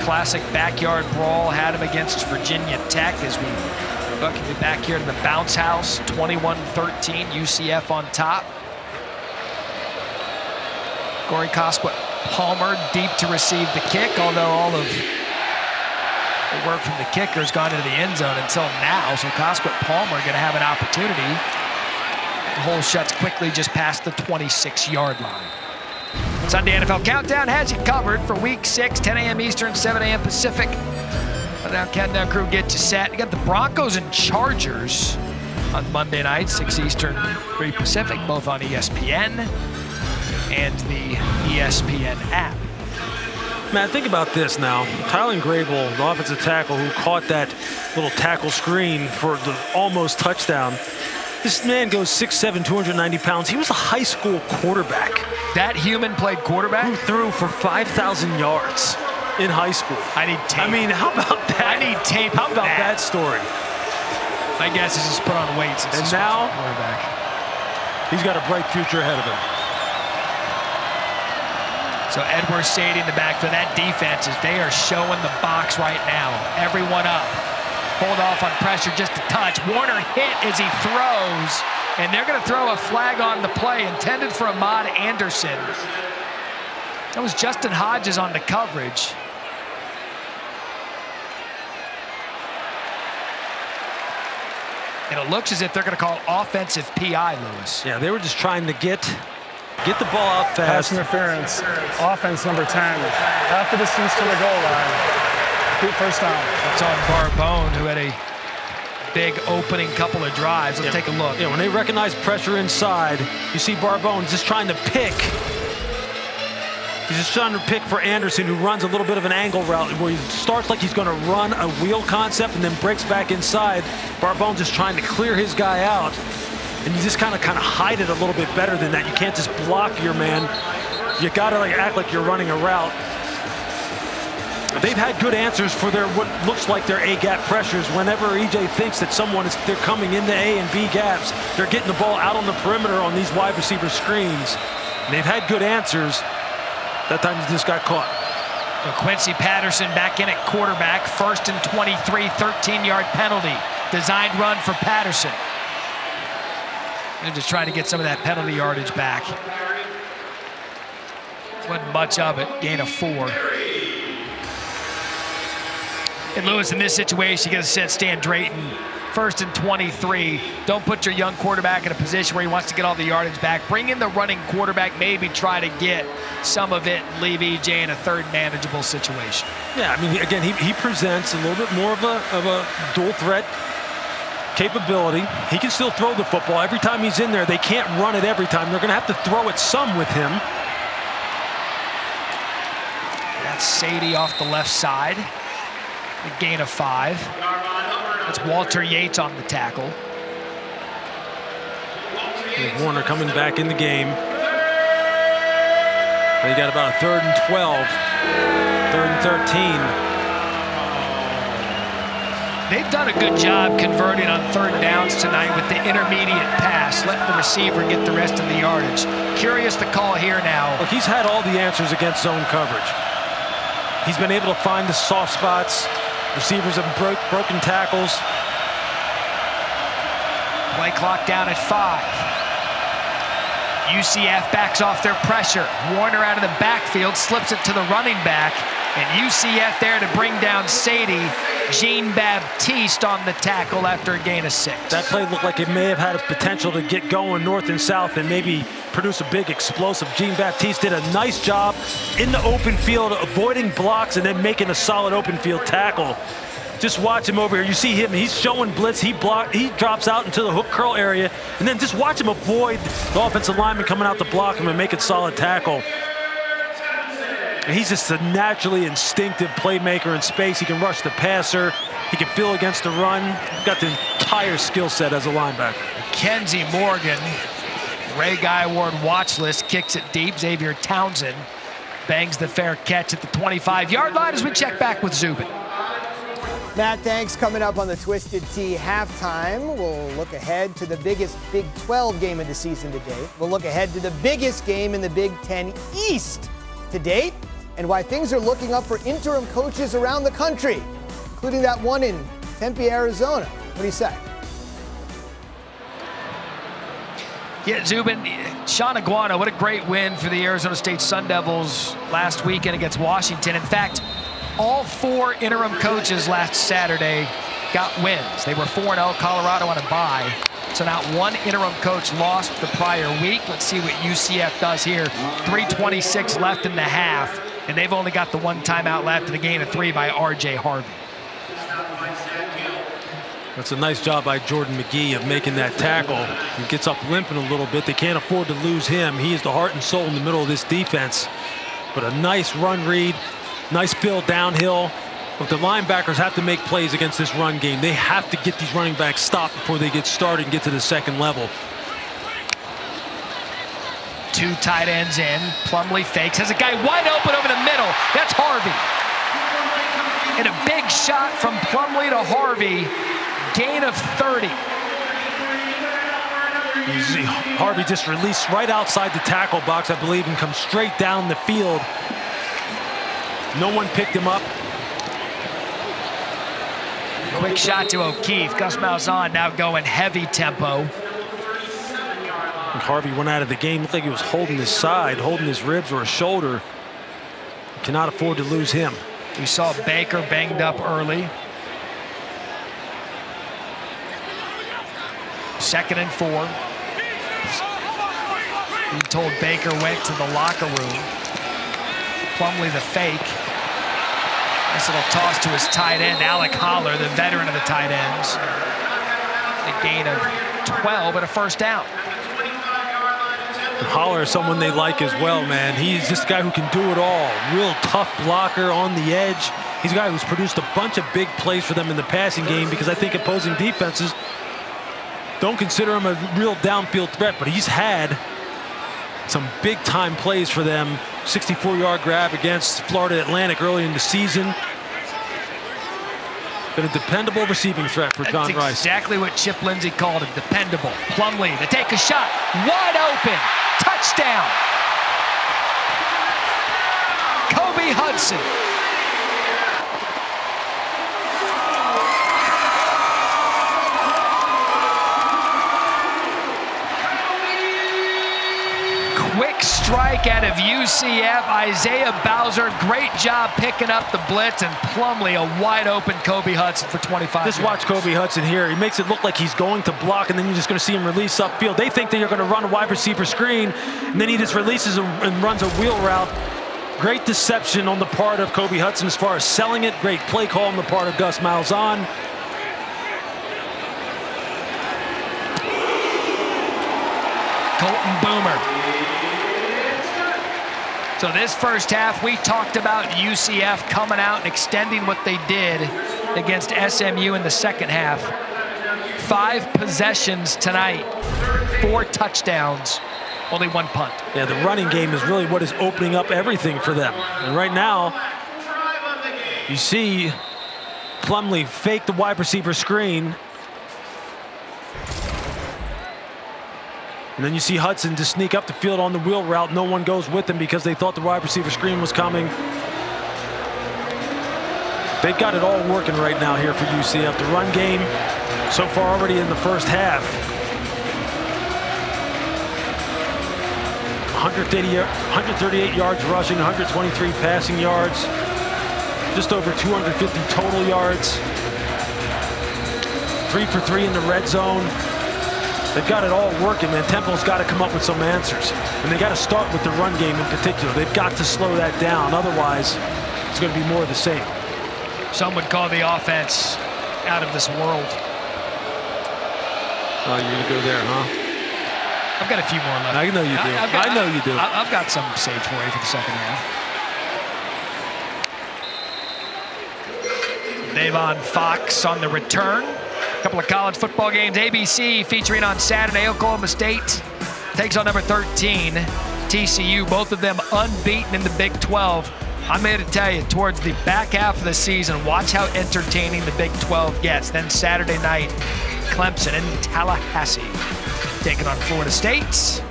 classic backyard brawl. Had them against Virginia Tech as we welcome you back here to the bounce house. 21-13, UCF on top. Corey Cosquet Palmer deep to receive the kick, although all of the work from the kicker has gone into the end zone until now. So Cosquet Palmer going to have an opportunity. The hole shuts quickly just past the 26-yard line. Sunday NFL Countdown has you covered for Week 6, 10 a.m. Eastern, 7 a.m. Pacific. Now Countdown crew get you set. You got the Broncos and Chargers on Monday night, 6 Eastern, 3 Pacific, both on ESPN and the ESPN app. Man, think about this now. Tylen Grable, the offensive tackle who caught that little tackle screen for the almost touchdown. This man goes 6'7", 290 pounds. He was a high school quarterback. That human played quarterback? Who threw for 5,000 yards in high school. I need tape. I mean, how about that? I need tape. How about that story? My guess is just put on weights. And now, quarterback. He's got a bright future ahead of him. So Edward Sadie in the back for that defense is they are showing the box right now. Everyone up. Hold off on pressure just a touch. Warner hit as he throws, and they're going to throw a flag on the play intended for Ahmad Anderson. That was Justin Hodges on the coverage. And it looks as if they're going to call offensive PI, Lewis. Yeah, they were just trying to get the ball out fast. Pass interference, offense number 10. Half the distance to the goal line. First down. That's on Barbone, who had a big opening couple of drives. Let's take a look. Yeah, when they recognize pressure inside, you see Barbone just trying to pick. He's just trying to pick for Anderson, who runs a little bit of an angle route where he starts like he's going to run a wheel concept and then breaks back inside. Barbone's just trying to clear his guy out. And you just kind of hide it a little bit better than that. You can't just block your man. You got to act like you're running a route. They've had good answers for their what looks like their A-gap pressures. Whenever EJ thinks that they're coming into A and B gaps, they're getting the ball out on the perimeter on these wide receiver screens. And they've had good answers. That time he just got caught. So Quincy Patterson back in at quarterback. 1st and 23, 13-yard penalty. Designed run for Patterson. They're just trying to get some of that penalty yardage back. Wasn't much of it. Gain of 4. And Lewis, in this situation, you got to set Stan Drayton 1st and 23. Don't put your young quarterback in a position where he wants to get all the yardage back. Bring in the running quarterback, maybe try to get some of it and leave EJ in a third manageable situation. Yeah, I mean, again, he presents a little bit more of a dual threat capability. He can still throw the football. Every time he's in there, they can't run it every time. They're going to have to throw it some with him. That's Sadie off the left side. A gain of 5. That's Walter Yates on the tackle. Warner coming back in the game. They got about a 3rd and 12, 3rd and 13. They've done a good job converting on 3rd downs tonight with the intermediate pass, letting the receiver get the rest of the yardage. Curious the call here now. Look, he's had all the answers against zone coverage. He's been able to find the soft spots. Receivers have broken tackles. Play clock down at 5. UCF backs off their pressure. Warner out of the backfield, slips it to the running back. And UCF there to bring down Sadie. Jean-Baptiste on the tackle after a gain of 6. That play looked like it may have had a potential to get going north and south and maybe produce a big explosive. Jean-Baptiste did a nice job in the open field, avoiding blocks and then making a solid open field tackle. Just watch him over here. You see him, he's showing blitz, he drops out into the hook curl area, and then just watch him avoid the offensive lineman coming out to block him and make a solid tackle. And he's just a naturally instinctive playmaker in space. He can rush the passer. He can feel against the run. Got the entire skill set as a linebacker. Kenzie Morgan, Ray Guy Award watch list, kicks it deep. Xavier Townsend bangs the fair catch at the 25-yard line as we check back with Zubin. Matt, thanks. Coming up on the Twisted Tea halftime, we'll look ahead to the biggest Big 12 game of the season to date. We'll look ahead to the biggest game in the Big 10 East to date, and why things are looking up for interim coaches around the country, including that one in Tempe, Arizona. What do you say? Yeah, Zubin, Sean Iguana, what a great win for the Arizona State Sun Devils last weekend against Washington. In fact, all 4 interim coaches last Saturday got wins. They were 4-0, Colorado on a bye. So now 1 interim coach lost the prior week. Let's see what UCF does here. 3:26 left in the half, and they've only got the 1 timeout left in a gain of 3 by R.J. Harvey. That's a nice job by Jordan McGee of making that tackle. He gets up limping a little bit. They can't afford to lose him. He is the heart and soul in the middle of this defense. But a nice run read, nice build downhill. But the linebackers have to make plays against this run game. They have to get these running backs stopped before they get started and get to the second level. 2 tight ends in. Plumlee fakes, has a guy wide open over the middle. That's Harvey. And a big shot from Plumlee to Harvey. Gain of 30. You see Harvey just released right outside the tackle box, I believe, and comes straight down the field. No one picked him up. Quick shot to O'Keefe. Gus Malzahn now going heavy tempo. And Harvey went out of the game. Looked like he was holding his side, holding his ribs or his shoulder. Cannot afford to lose him. We saw Baker banged up early. 2nd and 4. He told Baker went to the locker room. Plumlee the fake. Nice little toss to his tight end, Alec Holler, the veteran of the tight ends. A gain of 12 and a 1st down. Holler is someone they like as well, man. He's just a guy who can do it all. Real tough blocker on the edge. He's a guy who's produced a bunch of big plays for them in the passing game because I think opposing defenses don't consider him a real downfield threat, but he's had some big-time plays for them. 64-yard grab against Florida Atlantic early in the season. Been a dependable receiving threat for John Rice. Exactly what Chip Lindsey called him, dependable. Plumlee to take a shot, wide open, touchdown. Kobe Hudson. Quick strike out of UCF. Isaiah Bowser, great job picking up the blitz, and Plumlee a wide open Kobe Hudson for 25 Just yards. watch Kobe Hudson here. He makes it look like he's going to block, and then you're just going to see him release upfield. They think that you're going to run a wide receiver screen, and then he just releases and runs a wheel route. Great deception on the part of Kobe Hudson as far as selling it. Great play call on the part of Gus Malzahn. Colton Boomer. So this 1st half, we talked about UCF coming out and extending what they did against SMU in the second half. 5 possessions tonight, 4 touchdowns, only 1 punt. Yeah, the running game is really what is opening up everything for them. And right now, you see Plumlee fake the wide receiver screen. And then you see Hudson to sneak up the field on the wheel route. No one goes with him because they thought the wide receiver screen was coming. They've got it all working right now here for UCF. The run game so far already in the first half. 138 yards rushing, 123 passing yards, just over 250 total yards. 3 for 3 in the red zone. They've got it all working, man. Temple's got to come up with some answers. And they got to start with the run game in particular. They've got to slow that down. Otherwise, it's going to be more of the same. Some would call the offense out of this world. Oh, you're going to go there, huh? I've got a few more left. I know you do. I know you do. I've got some saved for you for the second half. Davon Fox on the return. A couple of college football games. ABC featuring on Saturday. Oklahoma State takes on number 13, TCU. Both of them unbeaten in the Big 12. I'm here to tell you, towards the back half of the season, watch how entertaining the Big 12 gets. Then Saturday night, Clemson in Tallahassee taking on Florida State.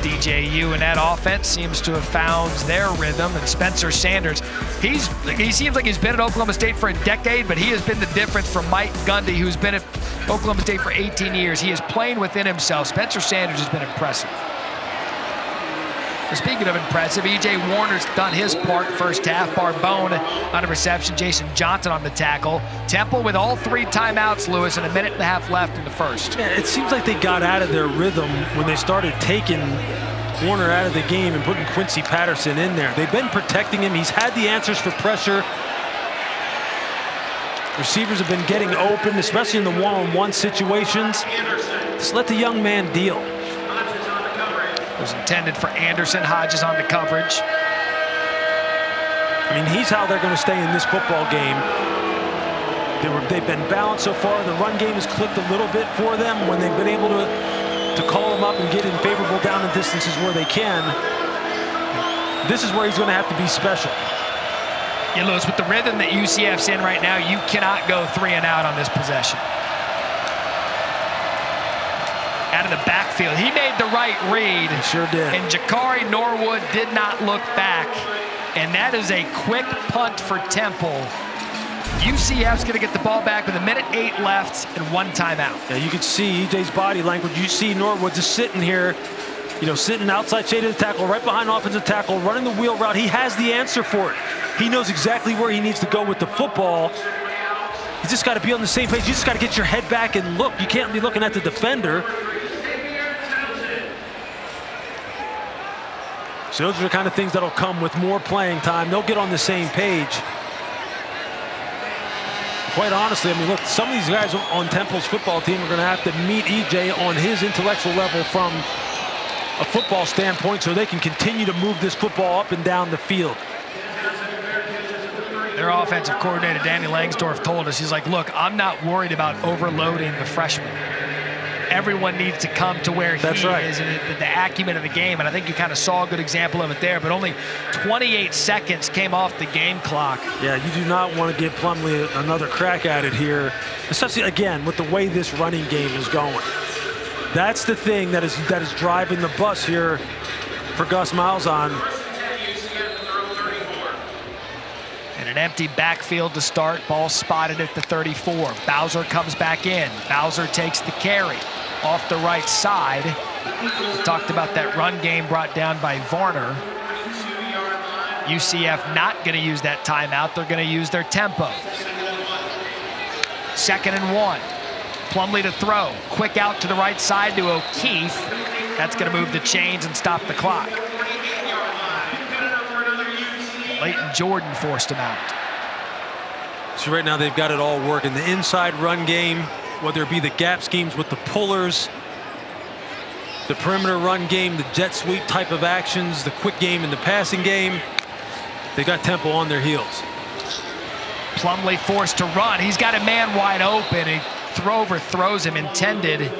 DJU and that offense seems to have found their rhythm. And Spencer Sanders, he seems like he's been at Oklahoma State for a decade, but he has been the difference from Mike Gundy, who's been at Oklahoma State for 18 years. He is playing within himself. Spencer Sanders has been impressive. Speaking of impressive, E.J. Warner's done his part first half. Barbone on a reception. Jason Johnson on the tackle. Temple with all 3 timeouts, Lewis, and a minute and a half left in the first. Yeah, it seems like they got out of their rhythm when they started taking Warner out of the game and putting Quincy Patterson in there. They've been protecting him. He's had the answers for pressure. Receivers have been getting open, especially in the one-on-one situations. Just let the young man deal. It was intended for Anderson. Hodges on the coverage. I mean, he's how they're going to stay in this football game. They've been balanced so far. The run game has clicked a little bit for them when they've been able to call him up and get in favorable down and distances where they can. This is where he's going to have to be special. Yeah, Lewis, with the rhythm that UCF's in right now, you cannot go 3 and out on this possession. Out of the backfield. He made the right read. He sure did. And Jakari Norwood did not look back. And that is a quick punt for Temple. UCF's going to get the ball back with 1:08 left and 1 timeout. Yeah, you can see EJ's body language. You see Norwood just sitting here, sitting outside shade of the tackle, right behind offensive tackle, running the wheel route. He has the answer for it. He knows exactly where he needs to go with the football. You just got to be on the same page. You just got to get your head back and look. You can't be looking at the defender. So those are the kind of things that'll come with more playing time. They'll get on the same page. Quite honestly, I mean, look, some of these guys on Temple's football team are going to have to meet EJ on his intellectual level from a football standpoint so they can continue to move this football up and down the field. Their offensive coordinator, Danny Langsdorff, told us, he's like, look, I'm not worried about overloading the freshmen. Everyone needs to come to where he is, and the acumen of the game. And I think you kind of saw a good example of it there, but only 28 seconds came off the game clock. Yeah, you do not want to give Plumlee another crack at it here, especially, again, with the way this running game is going. That's the thing that is driving the bus here for Gus Malzahn. And an empty backfield to start. Ball spotted at the 34. Bowser comes back in. Bowser takes the carry off the right side. We talked about that run game brought down by Varner. UCF not going to use that timeout. They're going to use their tempo. 2nd and 1. Plumlee to throw. Quick out to the right side to O'Keefe. That's going to move the chains and stop the clock. Leighton Jordan forced him out. So right now they've got it all working. The inside run game, whether it be the gap schemes with the pullers, the perimeter run game, the jet sweep type of actions, the quick game and the passing game, they got Temple on their heels. Plumlee forced to run. He's got a man wide open. He overthrows him intended.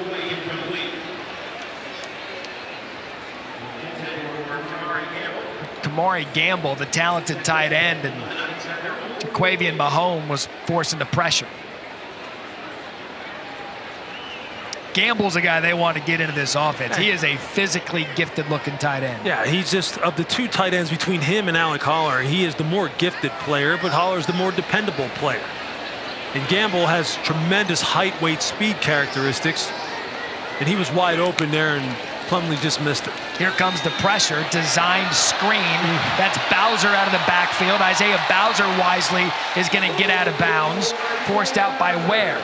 Kamari Gamble, the talented tight end, and Jaquavian Mahomes was forcing the pressure. Gamble's a guy they want to get into this offense. He is a physically gifted looking tight end. Yeah, he's just, of the two tight ends between him and Alec Holler, he is the more gifted player, but Holler's the more dependable player. And Gamble has tremendous height, weight, speed characteristics, and he was wide open there, and Plumlee just missed it. Here comes the pressure, designed screen. That's Bowser out of the backfield. Isaiah Bowser wisely is going to get out of bounds, forced out by Ware.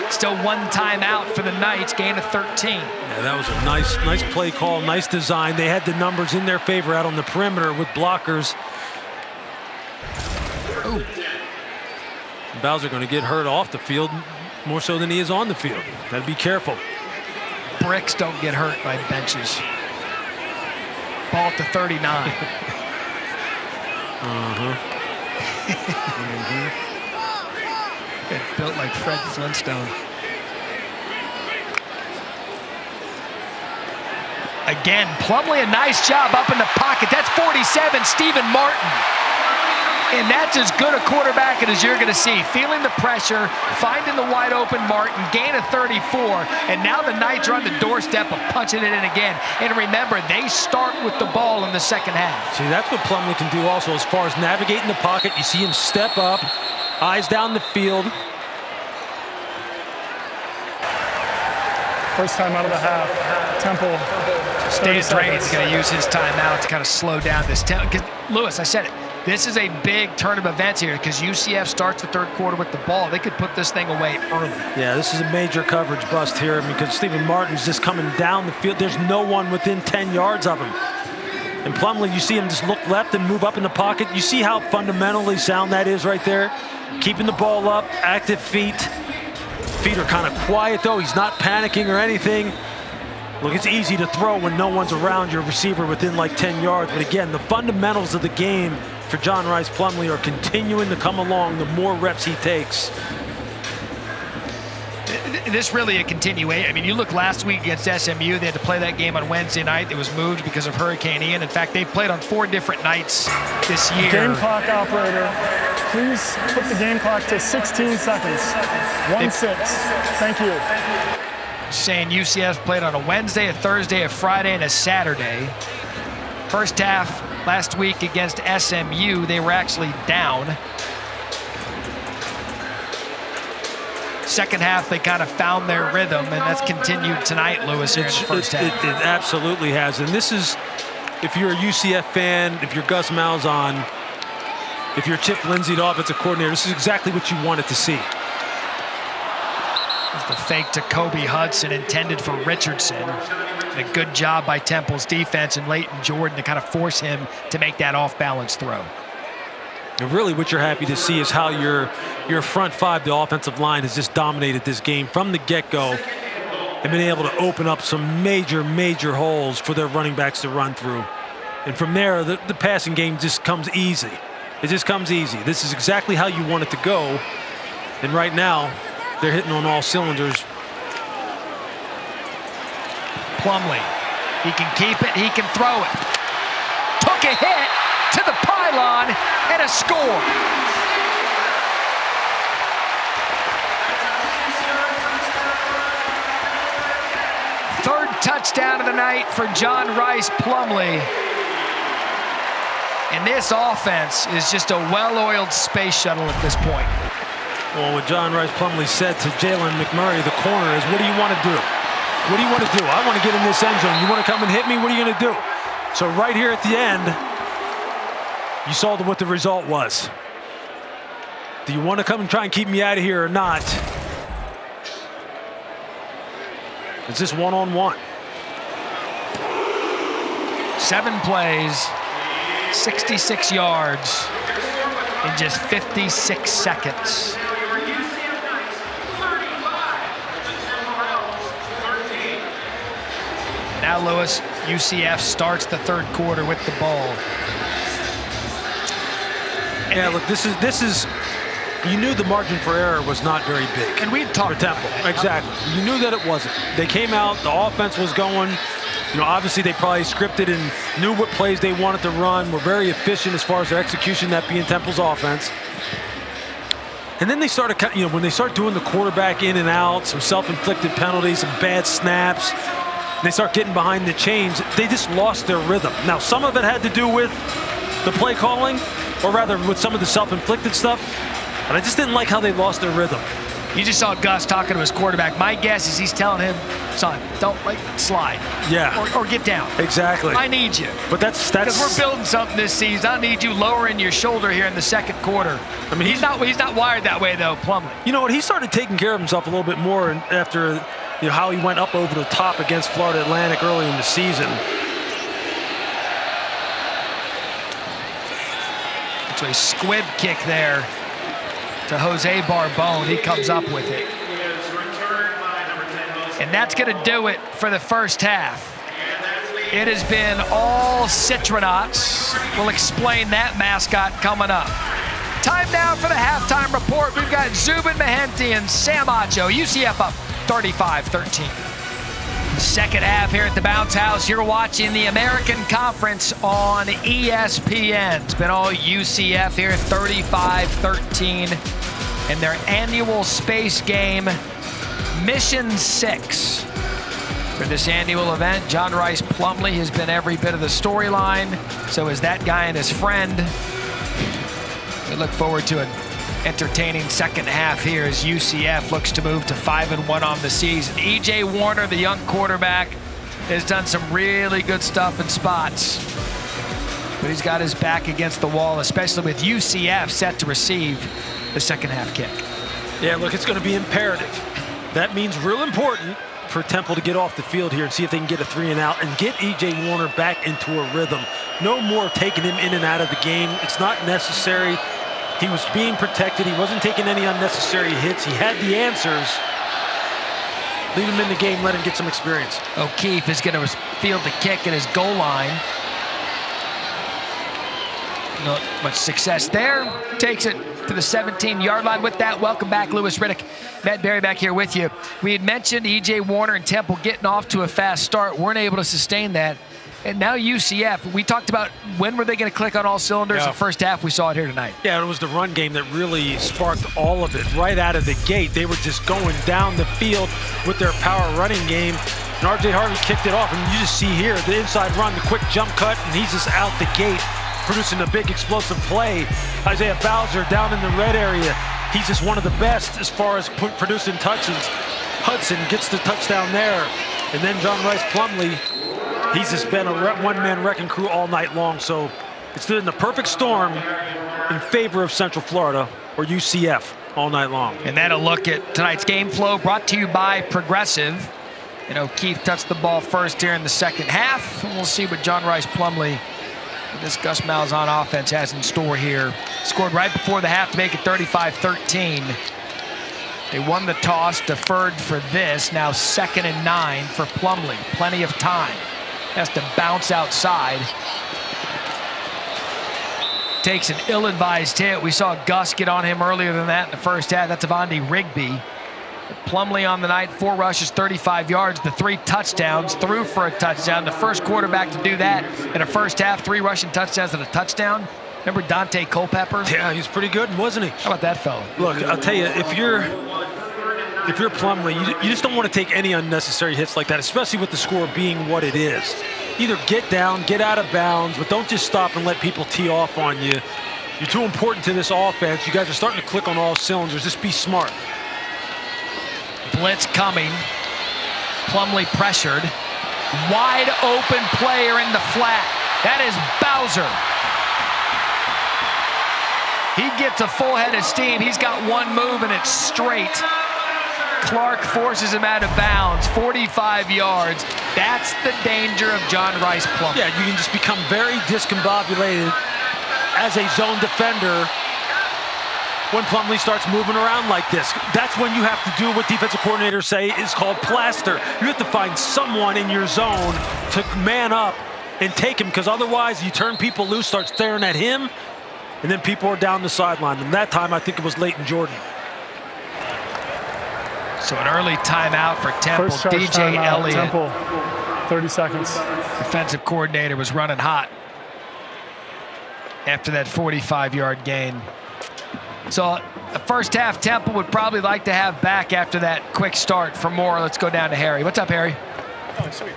Still one timeout for the Knights, gain of 13. Yeah, that was a nice play call, nice design. They had the numbers in their favor out on the perimeter with blockers. Ooh. Bowser going to get hurt off the field more so than he is on the field. Got to be careful. Bricks don't get hurt by benches. Ball to 39. Built like Fred Flintstone. Again, Plumlee, a nice job up in the pocket. That's 47, Stephen Martin. And that's as good a quarterback as you're going to see. Feeling the pressure, finding the wide open Martin, gain of 34, and now the Knights are on the doorstep of punching it in again. And remember, they start with the ball in the second half. See, that's what Plumlee can do also as far as navigating the pocket. You see him step up, eyes down the field. First time out of the half, Temple. State Drain's going to use his timeout to kind of slow down this tempo. Because, Lewis, I said it. This is a big turn of events here because UCF starts the third quarter with the ball. They could put this thing away early. Yeah, this is a major coverage bust here because Stephen Martin's just coming down the field. There's no one within 10 yards of him. And Plumlee, you see him just look left and move up in the pocket. You see how fundamentally sound that is right there? Keeping the ball up, active feet. Feet are kind of quiet though. He's not panicking or anything. Look, it's easy to throw when no one's around your receiver within like 10 yards. But again, the fundamentals of the game for John Rhys Plumlee are continuing to come along the more reps he takes. This really a continuation. I mean, you look last week against SMU, they had to play that game on Wednesday night. It was moved because of Hurricane Ian. In fact, they've played on 4 different nights this year. Game clock operator, please put the game clock to 16 seconds. 1-6. Thank you. Saying UCF played on a Wednesday, a Thursday, a Friday, and a Saturday. First half last week against SMU, they were actually down. Second half, they kind of found their rhythm, and that's continued tonight, Lewis, here in the first half. It absolutely has. And this is, if you're a UCF fan, if you're Gus Malzahn, if you're Chip Lindsey, the offensive coordinator, this is exactly what you wanted to see. The fake to Kobe Hudson intended for Richardson. And a good job by Temple's defense and Leighton Jordan to kind of force him to make that off-balance throw. And really what you're happy to see is how your front five, the offensive line, has just dominated this game from the get-go and been able to open up some major holes for their running backs to run through. And from there, the passing game just comes easy. It just comes easy. This is exactly how you want it to go. And right now, they're hitting on all cylinders. Plumlee, he can keep it, he can throw it. Took a hit to the pylon and a score. Third touchdown of the night for John Rhys Plumlee. And this offense is just a well-oiled space shuttle at this point. Well, what John Rhys Plumlee said to Jalen McMurray, the corner, is, what do you want to do? What do you want to do? I want to get in this end zone. You want to come and hit me? What are you going to do? So right here at the end, you saw what the result was. Do you want to come and try and keep me out of here or not? It's just one-on-one. 7 plays, 66 yards in just 56 seconds. Now, Lewis, UCF starts the third quarter with the ball. Yeah, look, this is you knew the margin for error was not very big. And we talked for Temple. about that. Exactly. You knew that it wasn't. They came out, the offense was going. Obviously they probably scripted and knew what plays they wanted to run, were very efficient as far as their execution, that being Temple's offense. And then they started, when they start doing the quarterback in and out, some self-inflicted penalties, some bad snaps, and they start getting behind the chains, they just lost their rhythm. Now, some of it had to do with the play calling, or rather with some of the self-inflicted stuff, but I just didn't like how they lost their rhythm. You just saw Gus talking to his quarterback. My guess is he's telling him, son, don't slide. Yeah. Or get down. Exactly. I need you. But that's because we're building something this season. I need you lowering your shoulder here in the second quarter. I mean, he's not wired that way though, Plumlee. You know what? He started taking care of himself a little bit more after how he went up over the top against Florida Atlantic early in the season. So a squib kick there to Jose Barbone. He comes up with it. And that's going to do it for the first half. It has been all Citronauts. We'll explain that mascot coming up. Time now for the halftime report. We've got Zubin Mehenti and Sam Acho. UCF up 35-13. Second half here at the Bounce House. You're watching the American Conference on ESPN. It's been all UCF here, 35-13. In their annual space game, Mission 6. For this annual event, John Rice Plumlee has been every bit of the storyline. So is that guy and his friend. We look forward to an entertaining second half here as UCF looks to move to 5-1 on the season. E.J. Warner, the young quarterback, has done some really good stuff in spots. But he's got his back against the wall, especially with UCF set to receive the second half kick. Yeah, look, it's going to be imperative. That means real important for Temple to get off the field here and see if they can get a 3 and out and get E.J. Warner back into a rhythm. No more taking him in and out of the game. It's not necessary. He was being protected. He wasn't taking any unnecessary hits. He had the answers. Leave him in the game, let him get some experience. O'Keefe is going to field the kick at his goal line. Not much success there. Takes it to the 17-yard line. With that, welcome back, Lewis Riddick. Matt Berry back here with you. We had mentioned E.J. Warner and Temple getting off to a fast start. Weren't able to sustain that. And now UCF, we talked about when were they going to click on all cylinders. Yeah. The first half, we saw it here tonight. Yeah, it was the run game that really sparked all of it. Right out of the gate, they were just going down the field with their power running game. And R.J. Harvey kicked it off. And you just see here, the inside run, the quick jump cut, and he's just out the gate, producing a big explosive play. Isaiah Bowser down in the red area. He's just one of the best as far as producing touches. Hudson gets the touchdown there. And then John Rice Plumlee, he's just been a one-man wrecking crew all night long. So it's been the perfect storm in favor of Central Florida, or UCF, all night long. And that'll look at tonight's game flow brought to you by Progressive. You know, Keith touched the ball first here in the second half. And we'll see what John Rice Plumlee, this Gus Malzahn offense, has in store here. Scored right before the half to make it 35-13. They won the toss, deferred for this. Now 2nd and 9 for Plumlee. Plenty of time. Has to bounce outside. Takes an ill-advised hit. We saw Gus get on him earlier than that in the first half. That's Avonde Rigby. Plumlee on the night, 4 rushes, 35 yards, the 3 touchdowns, threw for a touchdown. The first quarterback to do that in a first half, 3 rushing touchdowns and a touchdown. Remember Dante Culpepper? Yeah, he's pretty good, wasn't he? How about that fella? Look, I'll tell you, if you're Plumlee, you just don't want to take any unnecessary hits like that, especially with the score being what it is. Either get down, get out of bounds, but don't just stop and let people tee off on you. You're too important to this offense. You guys are starting to click on all cylinders. Just be smart. Blitz coming. Plumlee pressured. Wide open player in the flat. That is Bowser. He gets a full head of steam. He's got one move and it's straight. Clark forces him out of bounds, 45 yards. That's the danger of John Rice Plumlee. Yeah, you can just become very discombobulated as a zone defender when Plumlee starts moving around like this. That's when you have to do what defensive coordinators say is called plaster. You have to find someone in your zone to man up and take him, because otherwise you turn people loose, start staring at him, and then people are down the sideline. And that time, I think it was Leighton Jordan. So an early timeout for Temple. First charge DJ timeout, Elliott, Temple, 30 seconds. defensive coordinator, was running hot after that 45-yard gain. So the first half, Temple would probably like to have back after that quick start for more. Let's go down to Harry. What's up, Harry? Oh, sweet.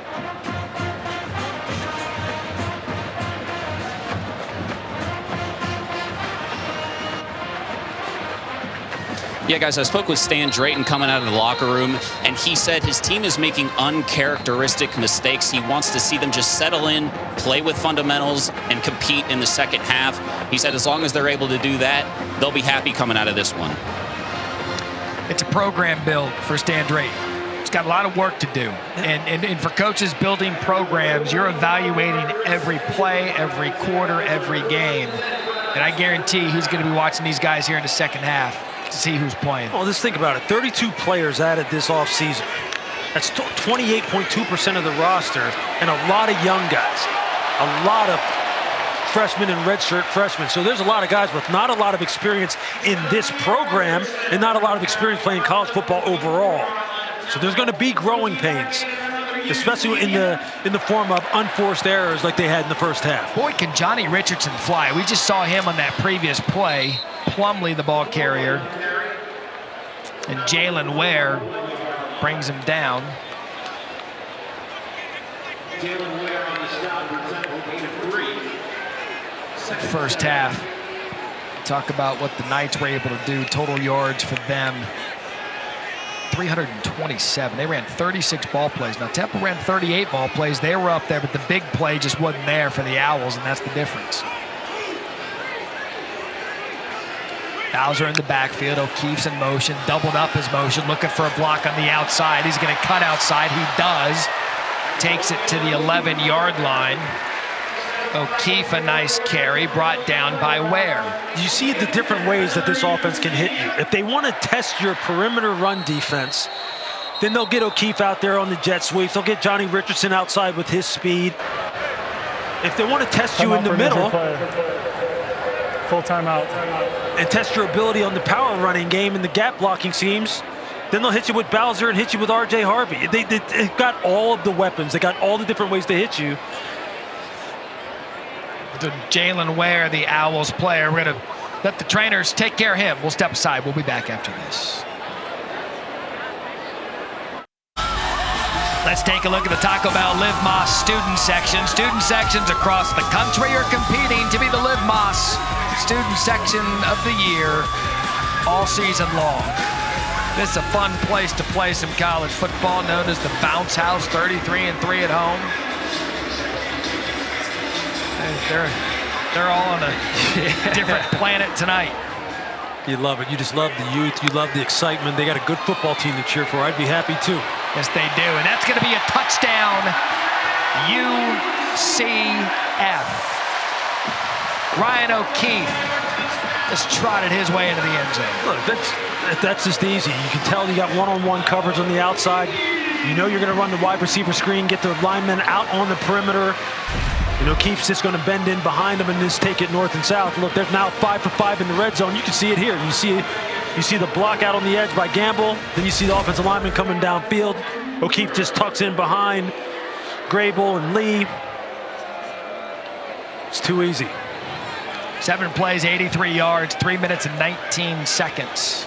Yeah, guys, I spoke with Stan Drayton coming out of the locker room, and he said his team is making uncharacteristic mistakes. He wants to see them just settle in, play with fundamentals, and compete in the second half. He said as long as they're able to do that, they'll be happy coming out of this one. It's a program build for Stan Drayton. It's got a lot of work to do. And for coaches building programs, you're evaluating every play, every quarter, every game. And I guarantee he's going to be watching these guys here in the second half to see who's playing. Well, just think about it. 32 players added this offseason. That's 28.2% of the roster, and a lot of young guys. A lot of freshmen and redshirt freshmen. So there's a lot of guys with not a lot of experience in this program and not a lot of experience playing college football overall. So there's going to be growing pains, especially in the form of unforced errors like they had in the first half. Boy, can Johnny Richardson fly. We just saw him on that previous play. Plumlee, the ball carrier, and Jalen Ware brings him down. First half. Talk about what the Knights were able to do. Total yards for them, 327. They ran 36 ball plays. Now, Temple ran 38 ball plays. They were up there, but the big play just wasn't there for the Owls, and that's the difference. Bowser in the backfield. O'Keefe's in motion, doubled up his motion, looking for a block on the outside. He's going to cut outside. He does. Takes it to the 11-yard line. O'Keefe, a nice carry, brought down by Ware. You see the different ways that this offense can hit you. If they want to test your perimeter run defense, then they'll get O'Keefe out there on the jet sweeps. They'll get Johnny Richardson outside with his speed. If they want to test you in the middle, full timeout, and test your ability on the power running game and the gap blocking schemes, then they'll hit you with Bowser and hit you with R.J. Harvey. They've got all of the weapons. They got all the different ways to hit you. The Jalen Ware, the Owls player. We're going to let the trainers take care of him. We'll step aside. We'll be back after this. Let's take a look at the Taco Bell Live Más student section. Student sections across the country are competing to be the Live Más student section of the year all season long. This is a fun place to play some college football, known as the Bounce House, 33-3 at home. They're all on a different planet tonight. You love it. You just love the youth. You love the excitement. They got a good football team to cheer for. I'd be happy too. Yes, they do. And that's going to be a touchdown, UCF. Ryan O'Keefe just trotted his way into the end zone. Look, that's just easy. You can tell you got one-on-one coverage on the outside. You know you're going to run the wide receiver screen, get the linemen out on the perimeter. You know, Keefe's just going to bend in behind them and just take it north and south. Look, they're now 5 for 5 in the red zone. You can see it here. You see the block out on the edge by Gamble. Then you see the offensive lineman coming downfield. O'Keefe just tucks in behind Grable and Lee. It's too easy. 7 plays, 83 yards, 3 minutes and 19 seconds.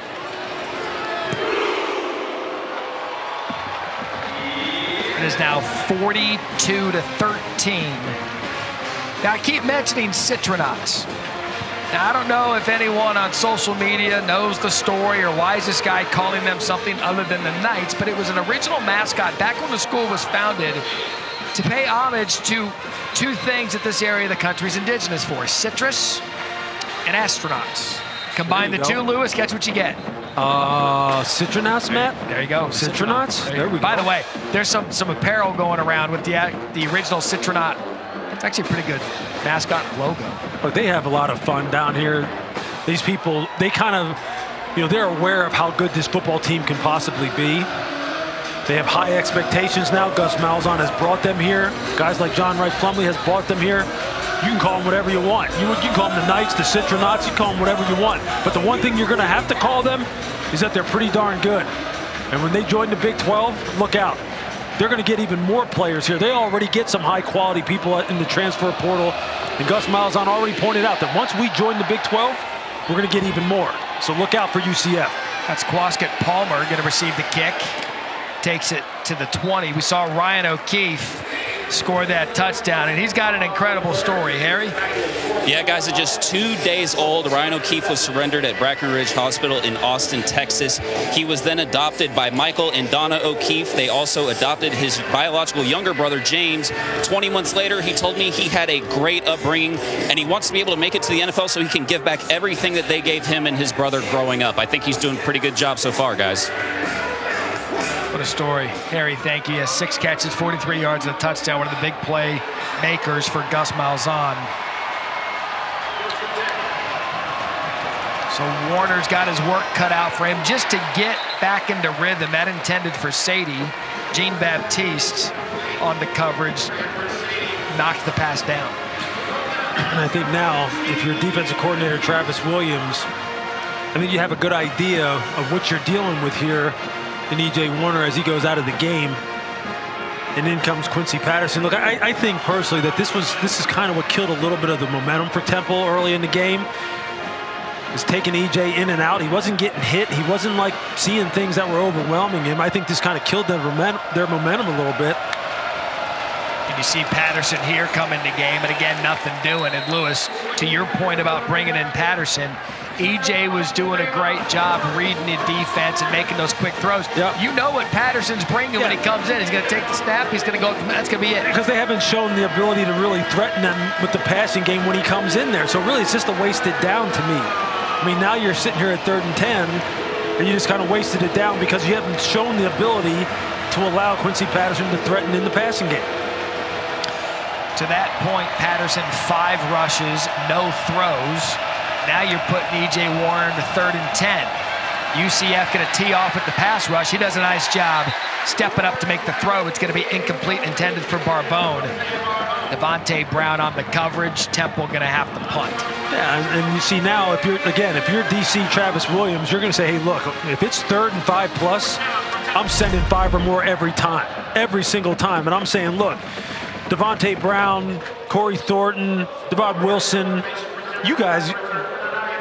It is now 42-13. Now, I keep mentioning Citronauts. Now, I don't know if anyone on social media knows the story or why is this guy calling them something other than the Knights, but it was an original mascot back when the school was founded to pay homage to two things that this area of the country is indigenous for: citrus and astronauts. Combine the two, Lewis, guess what you get? Citronauts, Matt? There you go. Citronauts? There we go. By the way, there's some apparel going around with the original Citronaut. It's actually a pretty good mascot logo. Look, they have a lot of fun down here. These people, they kind of, they're aware of how good this football team can possibly be. They have high expectations now. Gus Malzahn has brought them here. Guys like John Rice Plumlee has brought them here. You can call them whatever you want. You can call them the Knights, the Citronauts, you can call them whatever you want. But the one thing you're going to have to call them is that they're pretty darn good. And when they join the Big 12, look out. They're going to get even more players here. They already get some high-quality people in the transfer portal. And Gus Malzahn already pointed out that once we join the Big 12, we're going to get even more. So look out for UCF. That's Quasket Palmer going to receive the kick. Takes it to the 20. We saw Ryan O'Keefe score that touchdown, and he's got an incredible story. Harry? Yeah, guys, at just 2 days old, Ryan O'Keefe was surrendered at Brackenridge Hospital in Austin, Texas. He was then adopted by Michael and Donna O'Keefe. They also adopted his biological younger brother, James. 20 months later, he told me he had a great upbringing, and he wants to be able to make it to the NFL so he can give back everything that they gave him and his brother growing up. I think he's doing a pretty good job so far, guys. What a story. Harry, thank you. He has 6 catches, 43 yards, and a touchdown. One of the big play makers for Gus Malzahn. So Warner's got his work cut out for him just to get back into rhythm. That intended for Sadie. Jean-Baptiste on the coverage knocked the pass down. And I think now, if you're defensive coordinator Travis Williams, I think you have a good idea of what you're dealing with here in E.J. Warner as he goes out of the game. And in comes Quincy Patterson. Look, I think personally that this is kind of what killed a little bit of the momentum for Temple early in the game. Is taking E.J. in and out. He wasn't getting hit. He wasn't like seeing things that were overwhelming him. I think this kind of killed their momentum a little bit. And you see Patterson here come into game, and again, nothing doing. And Lewis, to your point about bringing in Patterson, EJ was doing a great job reading the defense and making those quick throws. Yep. You know what Patterson's bringing when he comes in. He's going to take the snap. He's going to go. That's going to be it. Because they haven't shown the ability to really threaten them with the passing game when he comes in there. So really, it's just a wasted down to me. I mean, now you're sitting here at 3rd and 10, and you just kind of wasted it down because you haven't shown the ability to allow Quincy Patterson to threaten in the passing game. To that point, Patterson 5 rushes, no throws. Now you're putting E.J. Warner to 3rd and 10. UCF going to tee off at the pass rush. He does a nice job stepping up to make the throw. It's going to be incomplete, intended for Barbone. Devontae Brown on the coverage. Temple going to have to punt. Yeah, and you see now, if you're DC Travis Williams, you're going to say, hey, look, if it's 3rd and 5 plus, I'm sending 5 or more every time, every single time. And I'm saying, look, Devontae Brown, Corey Thornton, Devon Wilson, you guys,